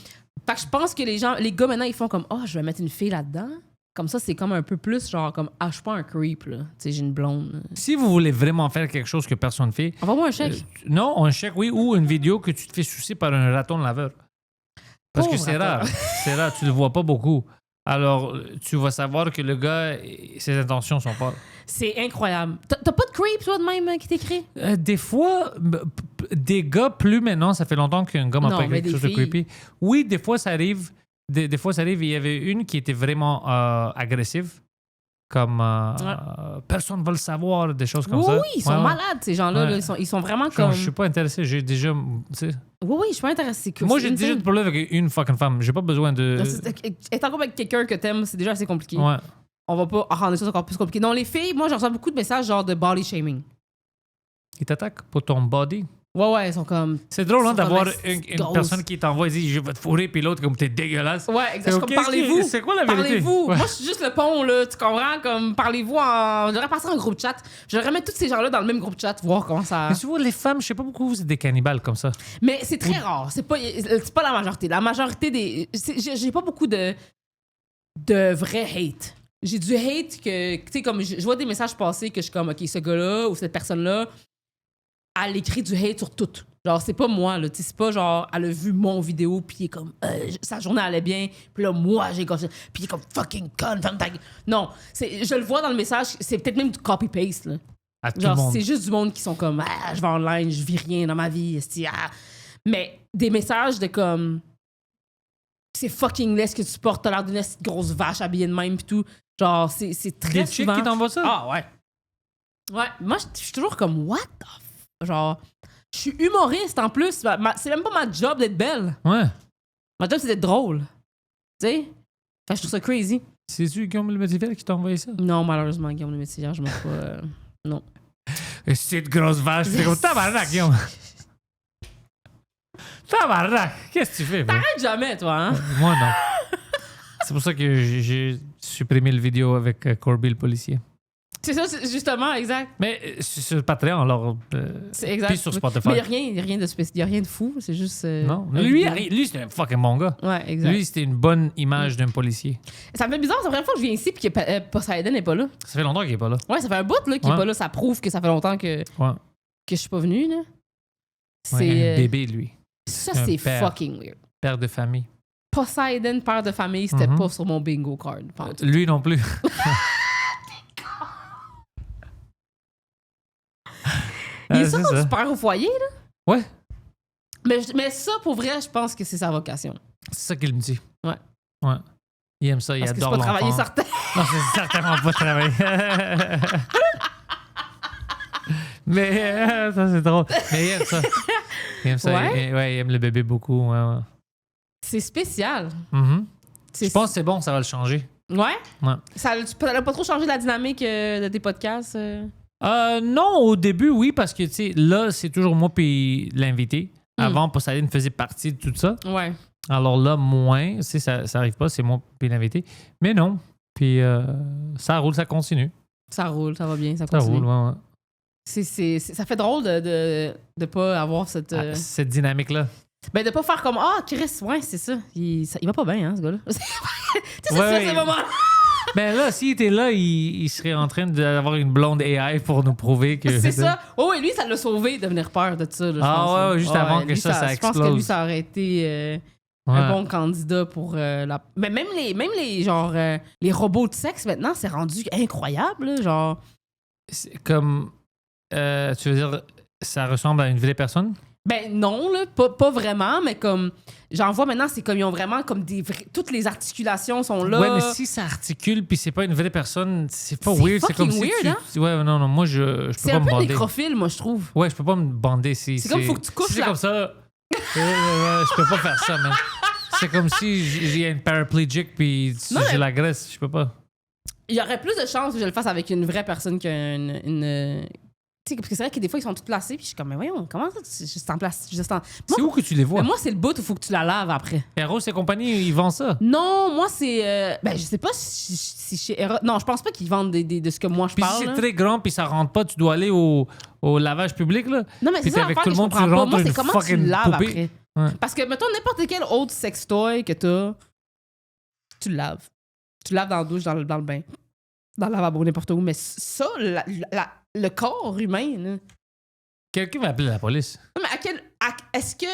Fait que je pense que les gars maintenant, ils font comme, je vais mettre une fille là-dedans. Comme ça, c'est comme un peu plus genre comme, je suis pas un creep, là. Tu sais, j'ai une blonde. Là. Si vous voulez vraiment faire quelque chose que personne ne fait, Envoie-moi un chèque. non, un chèque, oui, ou une vidéo que tu te fais sucer par un raton laveur. Parce que Pauvre c'est raton. rare. C'est rare, tu le vois pas beaucoup. Alors, tu vas savoir que le gars, ses intentions sont pas. C'est incroyable. T'as pas de creep, toi, de même, qui t'écrit? Des fois, des gars, plus maintenant, ça fait longtemps qu'un gars m'a Non, pas mais quelque chose des de creepy. Oui, des fois, ça arrive. Des fois, ça arrive. Il y avait une qui était vraiment agressive. comme personne ne va le savoir, des choses comme ça. Oui, ils sont malades, ces gens-là. Ouais. Là. Ils sont vraiment comme... Je suis pas intéressé. J'ai déjà... tu sais. Oui, je suis pas intéressée. Moi, j'ai déjà du problème avec une fucking femme. J'ai pas besoin de... Être en couple avec quelqu'un que t'aimes, c'est déjà assez compliqué. Ouais. On va pas rendre ça encore plus compliqué. Non, les filles, moi, j'en reçois beaucoup de messages genre de body shaming. Ils t'attaquent pour ton body. Ouais, ils sont comme... C'est drôle hein, d'avoir une grosse. personne qui t'envoie et dit « Je vais te fourrer », puis l'autre comme « T'es dégueulasse ». Ouais, exactement. Comme parlez-vous. C'est quoi la vérité? Parlez-vous. Ouais. Moi, je suis juste le pont, là. Tu comprends? Comme parlez-vous en... Je devrais passer en groupe chat. Je devrais mettre tous ces gens-là dans le même groupe chat, voir comment ça... Mais tu vois, les femmes, je sais pas beaucoup, vous êtes des cannibales comme ça. Mais c'est très rare. C'est pas la majorité. La majorité des... J'ai pas beaucoup de vrai hate. J'ai du hate que... Tu sais, comme je vois des messages passer que je suis comme, OK, ce gars-là ou cette personne-là, elle écrit du hate sur tout. Genre, c'est pas moi, là. C'est pas genre, elle a vu mon vidéo, puis il est comme, sa journée allait bien, puis là, moi, j'ai gâché. Puis il est comme, fucking con, femme ta gueule. Non, je le vois dans le message, c'est peut-être même du copy-paste, là. À tout Genre, le monde. c'est juste du monde qui sont comme, je vais online, je vis rien dans ma vie, Mais des messages de comme, c'est fucking laid ce que tu portes, t'as l'air d'une grosse vache habillée de même, pis tout. Genre, c'est très Des chicks souvent... qui t'envoient ça? Ah, ouais. Ouais, moi, je suis toujours comme, what the f... Genre, je suis humoriste en plus. C'est même pas ma job d'être belle. Ouais. Ma job, c'est d'être drôle. Tu sais? Fait que je trouve ça crazy. C'est-tu Guillaume Le Métivier qui t'a envoyé ça? Non, malheureusement, Guillaume Le Métivier, je m'en pas... non. Et c'est de grosse vache. C'est comme tabarnak, Guillaume. Tabarnak. Qu'est-ce que tu fais? bro? T'arrêtes jamais, toi, hein? Moi, non. C'est pour ça que j'ai supprimé le vidéo avec Corby, le policier. C'est ça, c'est justement, exact. Mais c'est sur Patreon, alors. C'est exact. Puis sur Spotify. Mais il n'y a rien de spécial. Il a rien de fou. C'est juste... Non. un Lui, vidéo. c'est un fucking bon gars. Ouais, exact. Lui, c'était une bonne image d'un policier. Ça me fait bizarre, c'est la première fois que je viens ici puis que Poseidon n'est pas là. Ça fait longtemps qu'il est pas là. Ouais, ça fait un bout là, qu'il est pas là. Ça prouve que ça fait longtemps que Ouais. je suis pas venue, là. Ouais, C'est... un bébé, lui. Ça, un c'est père. fucking weird. Père de famille. Poseidon, père de famille, c'était pas sur mon bingo card. Lui non plus. Il est ça quand tu pères au foyer, là? Ouais. Mais ça, pour vrai, je pense que c'est sa vocation. C'est ça qu'il me dit. Ouais. Ouais. Il aime ça, il Parce que c'est adore pas l'enfant. travailler certain. Non, c'est certainement pas travailler. Mais ça, c'est drôle. Mais il aime ça. Il aime ça. Ouais? Il aime le bébé beaucoup. Ouais. C'est spécial. Mhm. C'est... Je pense que c'est bon, ça va le changer. Ouais? Ouais. Ça n'a pas trop changé la dynamique de tes podcasts? Non, au début, oui, parce que, tu sais, là, c'est toujours moi puis l'invité. Avant, Poseidon faisait partie de tout ça. Ouais. Alors là, moins, tu sais, ça arrive pas, c'est moi puis l'invité. Mais non. Puis ça roule, ça continue. Ça roule, ça va bien, ça Ça continue. roule, ouais. Ça fait drôle de pas avoir cette... Cette dynamique-là. Ben, de pas faire comme, Chris, ouais, c'est ça. Il va pas bien, hein, ce gars-là. Tu sais, c'est Ouais, ça, ouais. ce moment. Ben là, s'il était là, il serait en train d'avoir une blonde AI pour nous prouver que... C'est ça. Oh, et lui, ça l'a sauvé de venir peur de ça. Là, je pense, ouais, là. juste avant que lui, ça Je pense que explose. lui, ça aurait été Ouais. un bon candidat pour la. Mais même les genre les robots de sexe maintenant, c'est rendu incroyable, là, genre. C'est comme... tu veux dire, ça ressemble à une vraie personne? Ben non, là, pas vraiment, mais comme j'en vois maintenant, c'est comme ils ont vraiment comme toutes les articulations sont là. Ouais, mais si ça articule puis c'est pas une vraie personne, c'est pas C'est weird. C'est comme fucking si weird, Ouais, non, moi, je peux C'est pas un me peu bander. nécrophile, moi, je trouve. Ouais, je peux pas me bander. C'est comme faut que tu couches si c'est la- comme ça... je peux pas faire ça, man. C'est comme si j'ai une paraplégique puis Non, j'ai mais- la graisse. Je peux pas. Il y aurait plus de chances que je le fasse avec une vraie personne qu'une. Tu sais, parce que c'est vrai que des fois, ils sont tous placés, puis je suis comme, mais voyons, comment ça, tu juste en place? C'est où que tu les vois? Mais moi, c'est le bout où il faut que tu la laves après. Eros et compagnie, ils vendent ça. Non, moi, c'est. Ben, je sais pas si chez Eros. Non, je pense pas qu'ils vendent de ce que moi je Puis si parle. c'est là. très grand puis ça rentre pas, tu dois aller au lavage public, là. Non, mais Puis c'est ça, avec l'affaire tout le que je monde, tu comprends pas. rentres Moi, c'est une comment tu fucking le laves poupée. après. Ouais. Parce que, mettons, n'importe quel autre sextoy que t'as, tu le laves. Tu le laves dans la douche, dans le bain, dans le lavabo, n'importe où. Mais ça, le corps humain, là. Quelqu'un va appeler la police. Non, mais est-ce que.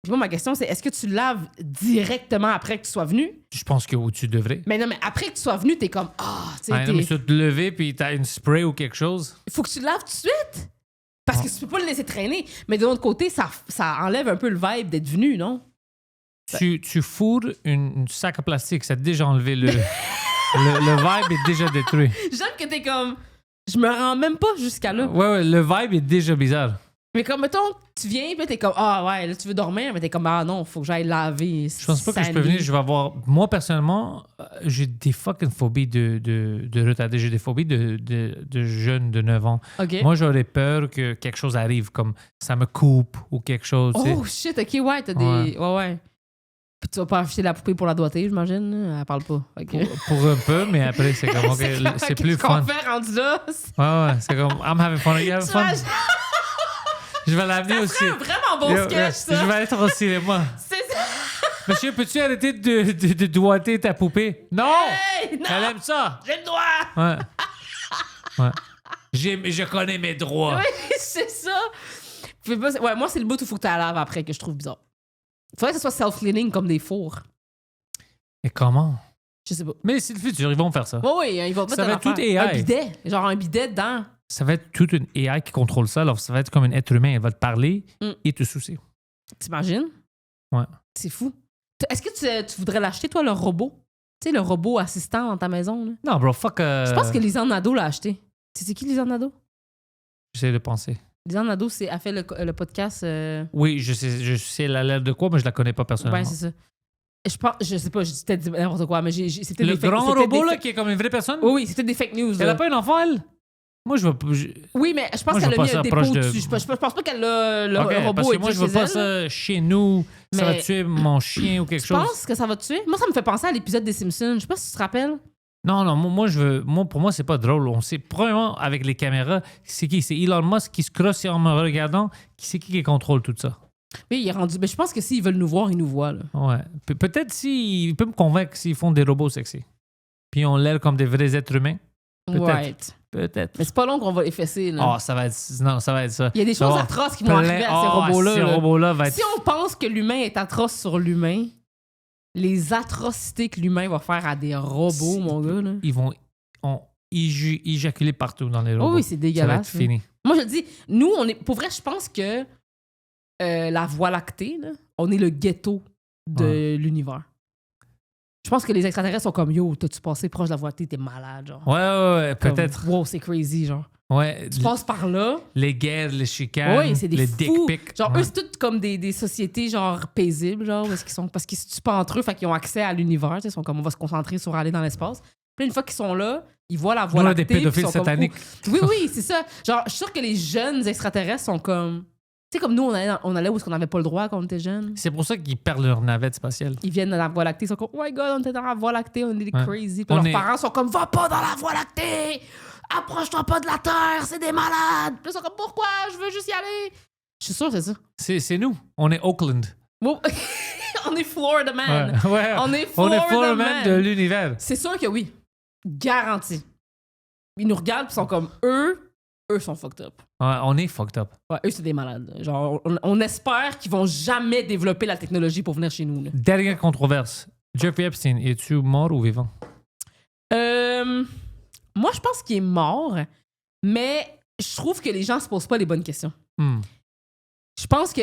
Puis moi, ma question, c'est est-ce que tu le laves directement après que tu sois venu? Je pense que tu devrais. Mais non, mais après que tu sois venu, t'es comme, tu sais, Ah, non, mais tu vas te lever puis t'as une spray ou quelque chose. il faut que tu le laves tout de suite. Parce que tu peux pas le laisser traîner. Mais de l'autre côté, ça enlève un peu le vibe d'être venu, non? Tu fourres une sac à plastique, ça a déjà enlevé le. Le vibe est déjà détruit. J'aime que t'es comme... Je me rends même pas jusqu'à là. Ouais, le vibe est déjà bizarre. Mais comme, mettons, tu viens, puis t'es comme, ah ouais, là, tu veux dormir, mais t'es comme, ah non, faut que j'aille laver. Je pense pas que je peux venir. Je vais avoir... Moi, personnellement, j'ai des fucking phobies de retardés. J'ai des phobies de jeunes de 9 ans. OK. Moi, j'aurais peur que quelque chose arrive, comme ça me coupe ou quelque chose. tu sais. Oh shit, OK, ouais, t'as des... Ouais. Puis tu vas pas acheter la poupée pour la doigter, j'imagine. Elle parle pas. OK. Pour un peu, mais après, c'est comme, OK, c'est plus fun. Qu'est-ce qu'on fait rendu là? Ouais, c'est comme, I'm having fun. You having fun? Je vais l'amener aussi. C'est un vraiment bon sketch, ça. Je vais aller au cinéma. C'est ça. Monsieur, peux-tu arrêter de doigter ta poupée? Non! Hey, non! Elle aime ça! J'ai le droit! Ouais. Je connais mes droits. Oui, c'est ça. Ouais, moi, c'est le bout où il faut que tu la laves après que je trouve bizarre. Il faudrait que ce soit self-cleaning comme des fours. Et comment? Je sais pas. Mais c'est le futur, ils vont faire ça. Oui, ils vont mettre Ça va être tout AI. un bidet. Genre un bidet dedans. Ça va être toute une AI qui contrôle ça. Alors, ça va être comme un être humain. Elle va te parler et te soucier. T'imagines? Ouais. C'est fou. Est-ce que tu voudrais l'acheter, toi, le robot? Tu sais, le robot assistant dans ta maison, là? Non, bro, fuck. Je pense que Lisanne Nadeau l'a acheté. Tu sais, c'est qui Lisanne Nadeau? J'essaie de penser. Lisanne Nadeau, a fait le podcast... Oui, je sais la lettre de quoi, mais je la connais pas personnellement. Ouais, c'est ça. Je sais pas, je dis peut-être n'importe quoi, mais c'était Le des grand c'était robot, des là, qui est comme une vraie personne? Oui, c'était des fake news. Elle là. a pas un enfant, elle? Moi, je veux pas. Oui, mais je pense Moi, je qu'elle veux a pas mis ça un dépôt proche de- dessus. Je pense pas qu'elle a le Ok, robot parce que est moi, je chez veux pas elle. ça chez nous. Ça va Mais- tuer mon chien ou quelque Tu chose. penses que ça va te tuer? Moi, ça me fait penser à l'épisode des Simpsons. Je sais pas si tu te rappelles. Non, pour moi, c'est pas drôle. On sait, premièrement, avec les caméras, c'est qui? C'est Elon Musk qui se crosse en me regardant. C'est qui contrôle tout ça? Oui, il est rendu. Mais je pense que s'ils veulent nous voir, ils nous voient. Là. Ouais. Peut-être s'il peut me convaincre s'ils font des robots sexy. Puis on l'air comme des vrais êtres humains. Peut-être. Ouais. Peut-être. Mais c'est pas long qu'on va les fesser. Là. Oh, ça va être. Non, ça va être ça. Il y a des Ça va choses avoir atroces qui vont arriver à ces robots-là. Ces là. robots-là vont être. Si on pense que l'humain est atroce sur l'humain, les atrocités que l'humain va faire à des robots, mon gars. Là. Ils vont éjaculer partout dans les robots. Oh oui, c'est Ça va être dégueulasse. là. fini. Moi, je le dis, nous, on est. Pour vrai, je pense que la Voie lactée, là, on est le ghetto de l'univers. Je pense que les extraterrestres sont comme yo, t'as-tu passé proche de la Voie lactée, t'es malade, genre. Ouais, Comme, peut-être. wow, c'est crazy, genre. Ouais. Tu passes par là. Les guerres, les chicanes, Oui, c'est des les fous. dick pics. Genre, Ouais. eux, c'est toutes comme des sociétés, genre, paisibles, genre, parce qu'ils se tuent pas entre eux, fait qu'ils ont accès à l'univers, tu sais, ils sont comme, on va se concentrer sur aller dans l'espace. Puis une fois qu'ils sont là, ils voient la Voie Nous, on a lactée. des pédophiles puis ils sont comme, sataniques. oh. Oui, c'est ça. Genre, je suis sûre que les jeunes extraterrestres sont comme... Tu sais, comme nous, on allait où est-ce qu'on n'avait pas le droit quand on était jeunes. C'est pour ça qu'ils perdent leur navette spatiale. Ils viennent dans la Voie lactée, ils sont comme, oh my god, on était dans la Voie lactée, on est des Ouais. crazy. Puis On leurs est- parents sont comme, va pas dans la Voie lactée! Approche-toi pas de la Terre, c'est des malades! Puis ils sont comme, pourquoi? Je veux juste y aller! Je suis sûre, c'est ça. C'est nous. On est Oakland. Bon, on est Florida Man. Ouais. On est Florida Florida Man. de l'univers. C'est sûr que oui. Garanti. Ils nous regardent puis ils sont comme, eux sont fucked up. Ouais, on est fucked up. Ouais, eux, c'est des malades. Genre, on espère qu'ils vont jamais développer la technologie pour venir chez nous. Là. Dernière controverse. Jeffrey Epstein, es-tu mort ou vivant? Moi, je pense qu'il est mort, mais je trouve que les gens se posent pas les bonnes questions. Je pense que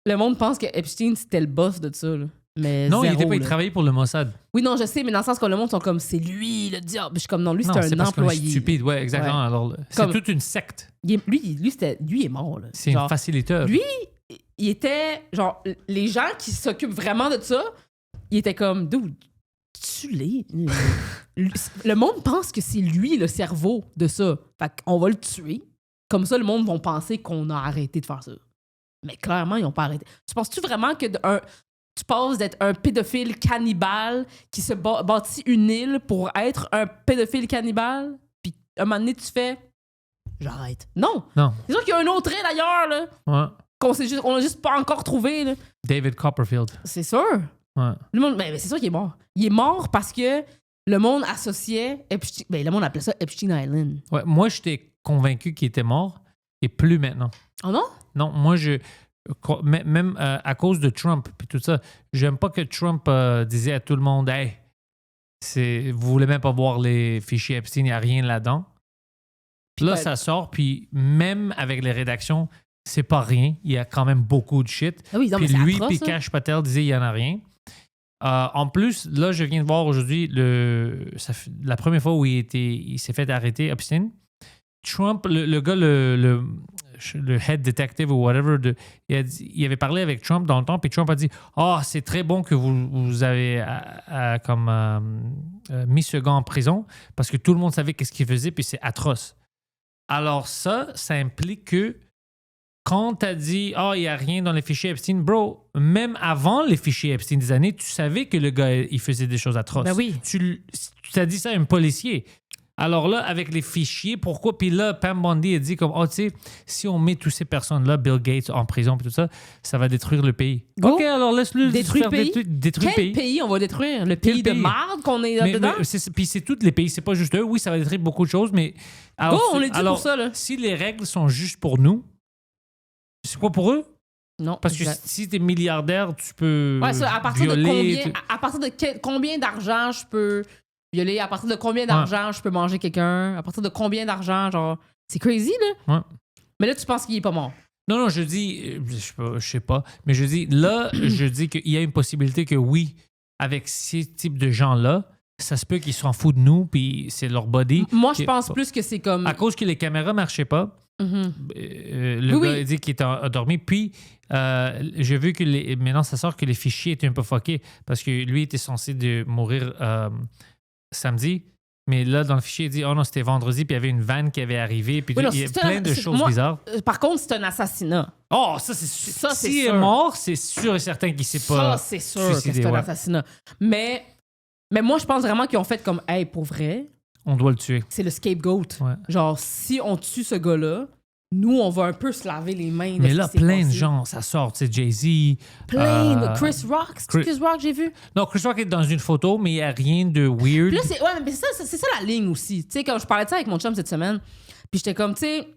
le monde pense que Epstein, c'était le boss de ça. Là. Mais Non, zéro, il était pas. Il là. travaillait pour le Mossad. Oui, non, je sais, mais dans le sens que le monde sont comme, c'est lui le diable. Je suis comme, non, lui, Non, c'est un parce qu'on est employé. stupide. Ouais, exactement. Ouais. Alors, c'est Comme- toute une secte. Lui, il est mort. Là. C'est Genre, un facilitateur. lui, il était, genre, les gens qui s'occupent vraiment de ça, il était comme, dude, tue-les. Le monde pense que c'est lui le cerveau de ça. Fait qu'on va le tuer. Comme ça, le monde va penser qu'on a arrêté de faire ça. Mais clairement, ils n'ont pas arrêté. Tu penses-tu vraiment que tu passes d'être un pédophile cannibale qui se bâtit une île pour être un pédophile cannibale, puis un moment donné, tu fais j'arrête. Non! Non. C'est sûr qu'il y a un autre île ailleurs, là, Ouais. qu'on n'a juste pas encore trouvé. Là. David Copperfield. C'est sûr. Ouais. Le monde, mais c'est sûr qu'il est mort. Il est mort parce que le monde associait Epstein. Ben, le monde appelait ça Epstein Island. Ouais, moi, j'étais convaincu qu'il était mort et plus maintenant. Oh non? Non, moi, même à cause de Trump et tout ça, j'aime pas que Trump disait à tout le monde, hey, vous voulez même pas voir les fichiers Epstein, il n'y a rien là-dedans. Puis là, ouais. ça sort, puis même avec les rédactions, c'est pas rien. Il y a quand même beaucoup de shit. Ah oui, non, Puis mais c'est lui, atroce, puis ça. Kash Patel disait, il y en a rien. En plus, là, je viens de voir aujourd'hui la première fois où il s'est fait arrêter, Epstein. Trump, le gars, le head detective ou whatever, il avait parlé avec Trump dans le temps, puis Trump a dit c'est très bon que vous avez mis ce gars en prison parce que tout le monde savait qu'est-ce qu'il faisait, puis c'est atroce. Alors ça implique que quand tu as dit il n'y a rien dans les fichiers Epstein, bro, même avant les fichiers Epstein des années, tu savais que le gars, il faisait des choses atroces. Ben oui. Tu as dit ça à un policier. Alors là, avec les fichiers, pourquoi? Puis là, Pam Bondi a dit comme, tu sais, si on met toutes ces personnes-là, Bill Gates en prison et tout ça, ça va détruire le pays. Go. OK, alors laisse-le Détruire faire le pays. détruire Quel le pays. pays on va détruire? Le pays de marde qu'on est dedans? Puis c'est tous les pays, c'est pas juste eux. Oui, ça va détruire beaucoup de choses, mais... Alors, on est dit pour ça, là. Si les règles sont juste pour nous, c'est pas pour eux? Non. Parce que si t'es milliardaire, tu peux à partir violer... à partir de combien d'argent je peux violer? À partir de combien d'argent je peux manger quelqu'un? À partir de combien d'argent, genre... C'est crazy, là. Ouais. Mais là, tu penses qu'il est pas mort? Non, je dis... Je sais pas. Mais je dis... Là, je dis qu'il y a une possibilité que oui, avec ces types de gens-là, ça se peut qu'ils s'en foutent de nous, puis c'est leur body. Moi, je pense plus que c'est comme... À cause que les caméras marchaient pas, le gars a dit qu'il était endormi. Puis, j'ai vu que maintenant, ça sort que les fichiers étaient un peu fuckés parce que lui était censé mourir samedi. Mais là, dans le fichier, il dit non, c'était vendredi, puis il y avait une vanne qui avait arrivé, puis il y a plein de choses bizarres. Par contre, c'est un assassinat. Oh, ça, c'est sûr. S'il est mort, c'est sûr et certain qu'il s'est pas. Ça, c'est sûr que c'est un assassinat. Mais moi, je pense vraiment qu'ils ont fait comme, hey, pour vrai. On doit le tuer. C'est le scapegoat. Ouais. Genre, si on tue ce gars-là, nous, on va un peu se laver les mains. Mais là, plein de gens, ça sort. Tu sais, Jay-Z. Plein. Chris Rock. C'est Chris Rock, j'ai vu. Non, Chris Rock est dans une photo, mais il n'y a rien de weird. Puis là, c'est ça la ligne aussi. Tu sais, quand je parlais de ça avec mon chum cette semaine, puis j'étais comme, tu sais,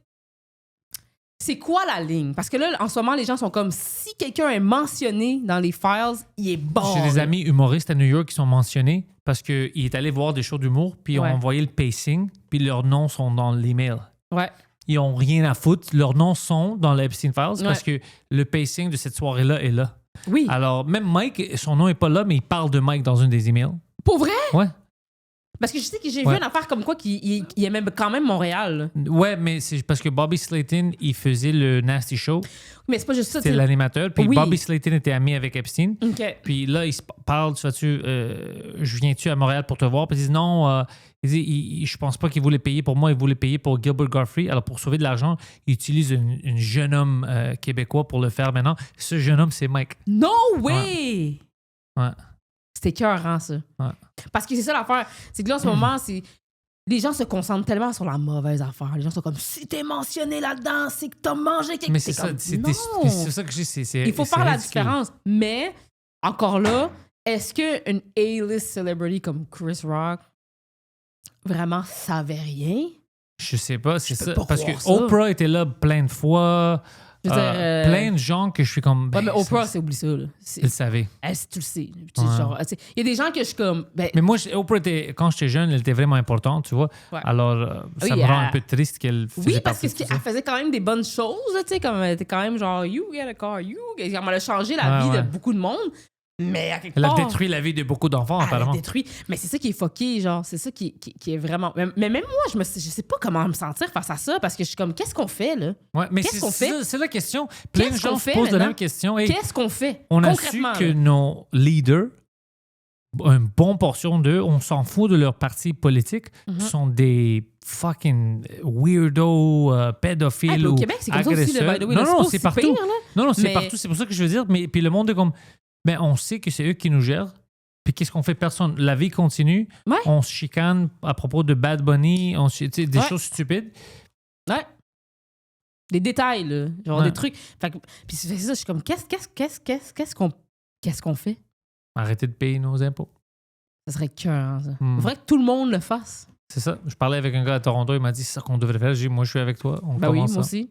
c'est quoi la ligne? Parce que là, en ce moment, les gens sont comme, si quelqu'un est mentionné dans les files, il est bon. J'ai des amis humoristes à New York qui sont mentionnés parce qu'il est allé voir des shows d'humour, puis ils ont envoyé le pacing, puis leurs noms sont dans l'email. Ouais. Ils n'ont rien à foutre. Leurs noms sont dans l'Epstein Files parce que le pacing de cette soirée-là est là. Oui. Alors, même Mike, son nom n'est pas là, mais il parle de Mike dans une des emails. Pour vrai? Ouais. Parce que je sais que j'ai vu une affaire comme quoi qu'il aimait quand même Montréal. Là. Ouais, mais c'est parce que Bobby Slayton, il faisait le Nasty Show. Mais c'est pas juste ça. C'était l'animateur. Puis Bobby Slayton était ami avec Epstein. Okay. Puis là, il se parle, je viens-tu à Montréal pour te voir? Puis il dit non, je pense pas qu'il voulait payer pour moi, il voulait payer pour Gilbert Gottfried. Alors pour sauver de l'argent, il utilise un jeune homme québécois pour le faire maintenant. Ce jeune homme, c'est Mike. No way! Ouais. C'était écœurant, ça. Ouais. Parce que c'est ça l'affaire. C'est que là, en ce moment, les gens se concentrent tellement sur la mauvaise affaire. Les gens sont comme, si t'es mentionné là-dedans, c'est que t'as mangé quelque chose. Mais c'est ça, c'est ça que je dis. Il faut faire la différence. Mais, encore là, est-ce qu'une A-list celebrity comme Chris Rock vraiment savait rien? Je sais pas, c'est ça. Pas parce que ça. Oprah était là plein de fois. Plein de gens que je suis comme. Ouais, mais Oprah, c'est oublie ça. Là. Tu le savais. Tu le sais. Il y a des gens que je suis comme. Mais moi, Oprah, quand j'étais jeune, elle était vraiment importante, tu vois. Ouais. Alors, ça me rend un peu triste qu'elle faisait. Oui, parce qu'elle faisait quand même des bonnes choses, tu sais, comme elle était quand même genre, you get a car, elle a changé la vie de beaucoup de monde. Mais à quelque part, elle a détruit la vie de beaucoup d'enfants, apparemment. Elle a détruit. Mais c'est ça qui est fucké, genre. C'est ça qui est vraiment. Mais même moi, je sais pas comment me sentir face à ça parce que je suis comme, qu'est-ce qu'on fait, là? Ouais, mais qu'est-ce qu'on fait? C'est la question. Plein de gens se posent maintenant? la même question. Hey, qu'est-ce qu'on fait? On a su que nos leaders, une bonne portion d'eux, on s'en fout de leur parti politique, sont des fucking weirdos, pédophiles ou au Québec, c'est comme agresseurs. Ça aussi, by the way, non, c'est partout. Pire, non, c'est partout. C'est pour ça que je veux dire. Mais puis le monde est comme, ben on sait que c'est eux qui nous gèrent. Puis qu'est-ce qu'on fait? Personne. La vie continue. Ouais. On se chicane à propos de Bad Bunny, des choses stupides. Ouais. Des détails, là. Genre des trucs. Puis c'est ça, je suis comme, qu'est-ce qu'on fait? Arrêter de payer nos impôts. Ça serait cœur, ça. Il faudrait que tout le monde le fasse. C'est ça. Je parlais avec un gars à Toronto, il m'a dit c'est ça qu'on devrait faire. J'ai dit, moi, je suis avec toi. On commence oui, moi ça. aussi.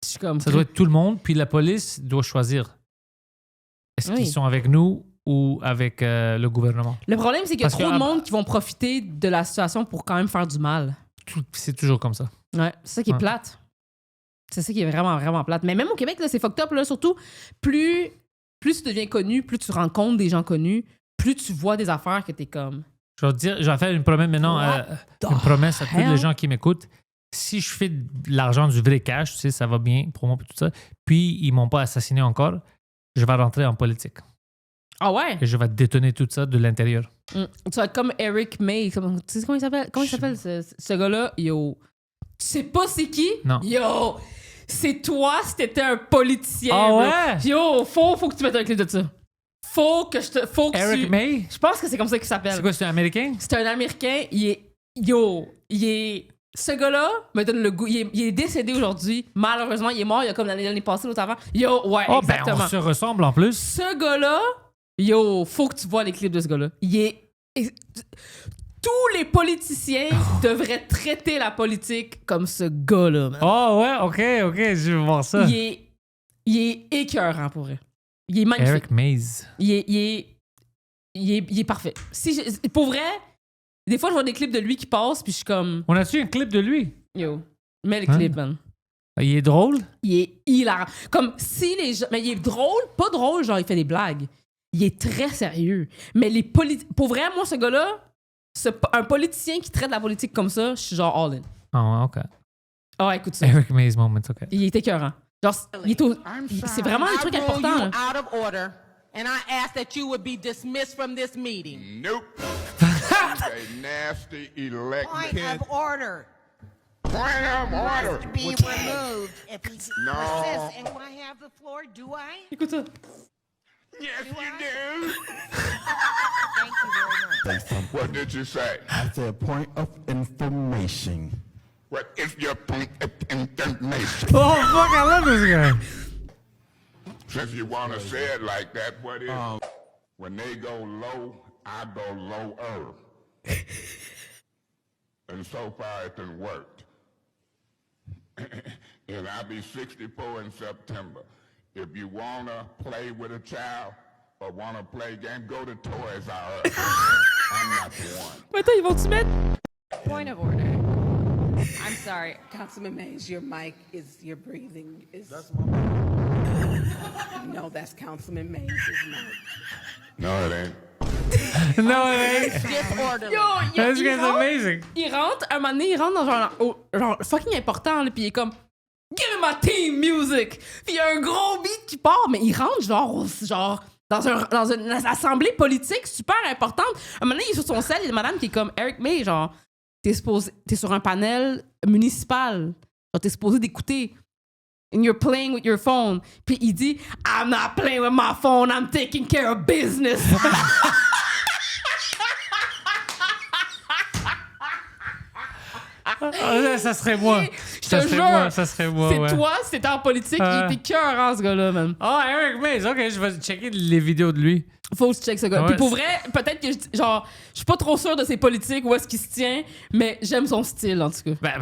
Je suis comme, ça doit être tout le monde, puis la police doit choisir. Est-ce qu'ils sont avec nous ou avec le gouvernement? Le problème, c'est qu'il y a trop de monde qui vont profiter de la situation pour quand même faire du mal. C'est toujours comme ça. Ouais, c'est ça qui est plate. C'est ça qui est vraiment, vraiment plate. Mais même au Québec, là, c'est fucked up, là, surtout plus plus tu deviens connu, plus tu rencontres des gens connus, plus tu vois des affaires que t'es comme... Je vais faire une promesse maintenant, une promesse à tous hell? les gens qui m'écoutent. Si je fais de l'argent, du vrai cash, tu sais, ça va bien pour moi et tout ça, puis ils m'ont pas assassiné encore, je vais rentrer en politique. Ah ouais? Et je vais détonner tout ça de l'intérieur. Tu vas être comme Eric May. Tu sais comment il s'appelle? Comment il s'appelle ce gars-là? Yo. Tu sais pas c'est qui? Non. Yo! C'est toi si t'étais un politicien. Ah bro. ouais? Yo, faut que tu mettes un clip de ça. Faut que Eric tu... May? Je pense que c'est comme ça qu'il s'appelle. C'est quoi, c'est un Américain? C'est un Américain. Ce gars-là me donne le goût. Il est décédé aujourd'hui. Malheureusement, il est mort. Il y a comme l'année passée, l'autre avant. Yo, ouais, Oh, ben exactement. on se ressemble en plus. Ce gars-là, yo, faut que tu vois les clips de ce gars-là. Tous les politiciens devraient traiter la politique comme ce gars-là, man. Oh ouais, ok, je veux voir ça. Il est écœurant pour vrai. Il est magnifique. Eric Mays. Il est parfait. Pour vrai, des fois, je vois des clips de lui qui passent, puis je suis comme, On a-tu un clip de lui? yo, mets le Hein? clip, man. Il est drôle? Il est hilarant. Comme si les gens. Mais il est drôle, pas drôle, genre il fait des blagues. Il est très sérieux. Mais pour vrai, moi, ce gars-là, un politicien qui traite la politique comme ça, je suis genre all in. Ah, ok. Ah, écoute ça. Eric Mays moment, ok. Il est écœurant. Genre, c'est vraiment un truc important. Là. out of order, and I ask that you would be dismissed from this meeting. Nope. He's a nasty elect. Point of order. Point of order. Must be removed if he No. persists. And I have the floor, do I? Écoute ça. Yes, you do. Thank you very much. Say something. What did you say? I said point of information. What is your point of information? Oh, fuck, I love this guy. Since you want to say it like that, what is when they go low, I go lower. And so far it done worked. And I'll be 64 in September. If you want to play with a child or want to play game, go to Toys R Us. I'm not the one. Attends, ils vont-tu mettre? Point of order. I'm sorry, Councilman Mays, your mic is, your breathing is. That's my mic. No, that's Councilman Mays' mic. No, it ain't. No, it ain't. Disorderly. Yo, This guy's amazing. Il rentre, un moment donné, il rentre dans genre fucking important, là, puis il est comme Give me my team music! Puis il y a un gros beat qui part, mais il rentre genre dans une assemblée politique super importante. Un moment donné, il est sur son sel, il y a une madame qui est comme Eric May, genre, t'es sur un panel municipal, genre, t'es supposé d'écouter. And you're playing with your phone. Puis il dit I'm not playing with my phone, I'm taking care of business. Ça serait moi. Je te jure, Ça serait moi, c'est ouais. toi, si t'étais en politique, il était cœurant, ce gars-là, man. Oh, Eric Mays, ok, je vais checker les vidéos de lui. Faut que tu checkes ce gars. Ouais, Puis pour vrai, peut-être que je suis pas trop sûre de ses politiques, où est-ce qu'il se tient, mais j'aime son style, en tout cas.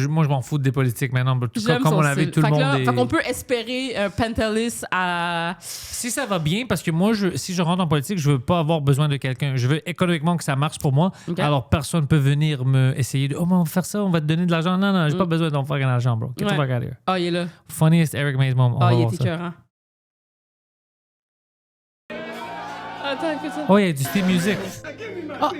Moi, je m'en fous des politiques maintenant. En tout cas, J'aime comme son on l'a vu, style. tout le Fait que monde là, est... fait qu'on peut espérer un Pentelis à... Si ça va bien, parce que moi, si je rentre en politique, je veux pas avoir besoin de quelqu'un. Je veux économiquement que ça marche pour moi. Ok. Alors, personne peut venir me essayer de « Oh, mais on va faire ça, on va te donner de l'argent. » Non, j'ai pas besoin d'en faire de l'argent, bro. Get the Ouais. fuck out of here. Ah, il est là. Funniest Eric Mays moment. On Ah, va il voir est ça. écœurant. Attends, écoute ça. Oh, il y a du theme music. Ah.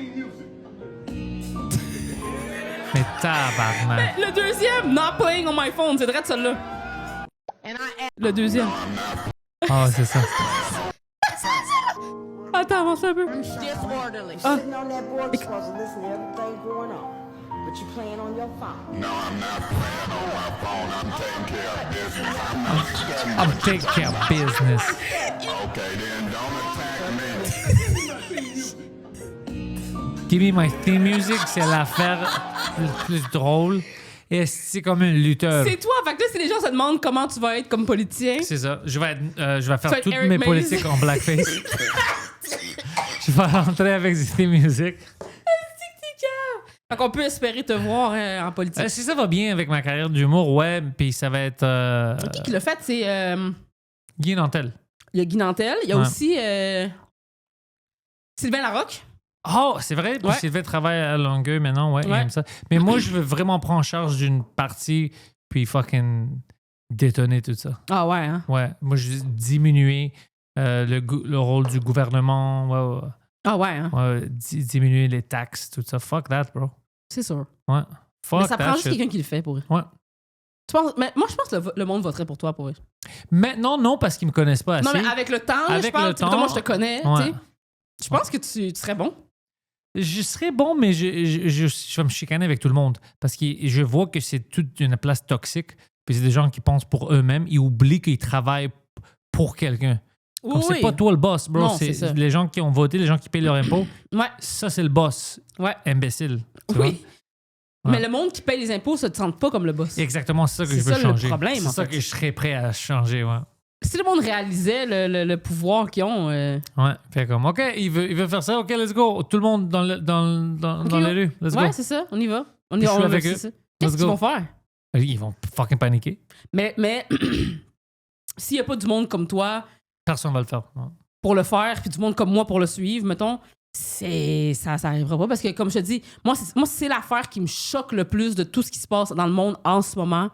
Mais tabarnak. Le deuxième, Not Playing on My Phone, c'est vrai de celle-là. And I ask Le deuxième. Ah, c'est ça. Attends, avance un peu. disorderly. Ah. Sitting on that board, you're supposed to listen to everything going on. But you playing on your phone. No, I'm not playing on my phone. I'm taking care of business. I'm not studying. I'm taking care of business. Okay, then don't attack me. Give me my theme music, c'est l'affaire le plus drôle. Et c'est comme un lutteur. C'est toi. Fait que là, si les gens se demandent comment tu vas être comme politicien, C'est ça. Je vais Tu vas faire être toutes Eric mes Mays. politiques en blackface. Je vais rentrer avec du theme music. fait qu'on peut espérer te voir en politique. Si ça va bien avec ma carrière d'humour, ouais, puis ça va être... Qui l'a fait, c'est... Guy Nantel. Il y a Guy Nantel. Il y a Ouais. aussi Sylvain Larocque. Oh, c'est vrai? Puis Ouais. Sylvain travaille à Longueuil maintenant, ouais, il Ouais. aime ça. Mais moi, je veux vraiment prendre en charge d'une partie, puis fucking détonner tout ça. Ah ouais, hein? Ouais, moi, je veux diminuer le rôle du gouvernement, Ah ouais, hein? diminuer les taxes, tout ça. Fuck that, bro. C'est sûr. Ouais. Fuck Mais ça that prend juste shit. quelqu'un qui le fait pour eux. Ouais. Mais moi, je pense que le monde voterait pour toi pour eux. Maintenant, non, parce qu'ils me connaissent pas assez. Non, mais avec le temps, là, Avec je parle, le temps, comment je te connais, ouais. tu sais. Je pense que tu serais bon. Je serais bon, mais je vais me chicaner avec tout le monde. Parce que je vois que c'est toute une place toxique. Puis c'est des gens qui pensent pour eux-mêmes. Ils oublient qu'ils travaillent pour quelqu'un. Comme c'est pas toi le boss, bro. Non, c'est c'est ça. les gens qui ont voté, les gens qui payent leur impôt. Ouais. Ça, c'est le boss. Ouais. Imbécile. Tu Oui. vois? Mais le monde qui paye les impôts se sent pas comme le boss. Exactement, c'est ça que C'est je veux ça, le changer. problème, C'est en ça fait. que je serais prêt à changer, ouais. Si le monde réalisait le pouvoir qu'ils ont... Ouais, fait comme, OK, il veut faire ça, OK, let's go. Tout le monde dans les rues, let's ouais, go. c'est ça, on y va. On Puis je suis avec c'est eux. ça. Let's Qu'est-ce qu'ils go. vont faire? Ils vont fucking paniquer. Mais s'il y a pas du monde comme toi Personne va le faire. Ouais. pour le faire, puis du monde comme moi pour le suivre, mettons, ça arrivera pas. Parce que, comme je te dis, moi, c'est l'affaire qui me choque le plus de tout ce qui se passe dans le monde en ce moment.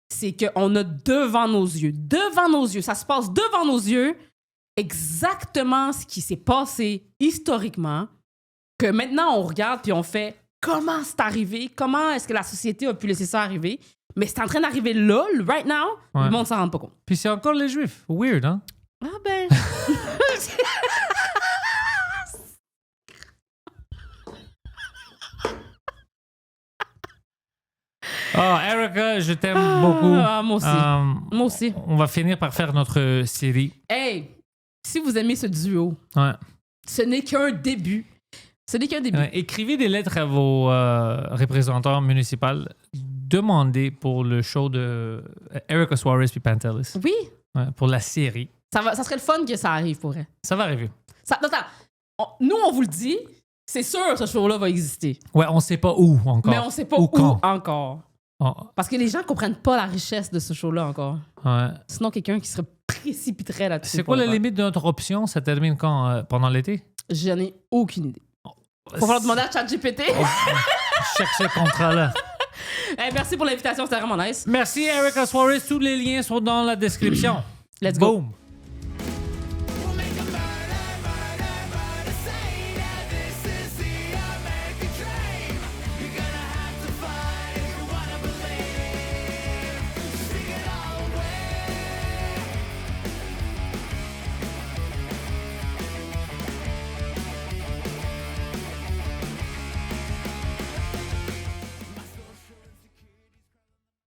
C'est qu'on a devant nos yeux, ça se passe devant nos yeux, exactement ce qui s'est passé historiquement, que maintenant on regarde puis on fait comment c'est arrivé, comment est-ce que la société a pu laisser ça arriver, mais c'est en train d'arriver là, right now, Ouais. le monde s'en rend pas compte. Puis c'est encore les Juifs. Weird, hein? Ah ben... Erica, je t'aime beaucoup. moi aussi. Moi aussi. On va finir par faire notre série. Hey, si vous aimez ce duo, Ouais. ce n'est qu'un début. Ce n'est qu'un début. Écrivez des lettres à vos représentants municipaux. Demandez pour le show de Erica Suarez puis Pantelis. Oui, Ouais, pour la série. ça serait le fun que ça arrive pour elle. Ça va arriver. Nous, on vous le dit, c'est sûr ce show-là va exister. Ouais, on sait pas où encore. Mais on sait pas Ou où quand. encore. Oh, Parce que les gens comprennent pas la richesse de ce show-là encore. ouais. Sinon, quelqu'un qui se précipiterait là-dessus. C'est quoi la limite de notre option? Ça termine quand? Pendant l'été? J'en ai aucune idée. Faut falloir demander à ChatGPT. Check ce contrat-là. Hey, merci pour l'invitation, c'était vraiment nice. Merci, Erica Suarez. Tous les liens sont dans la description. Let's go. Boom.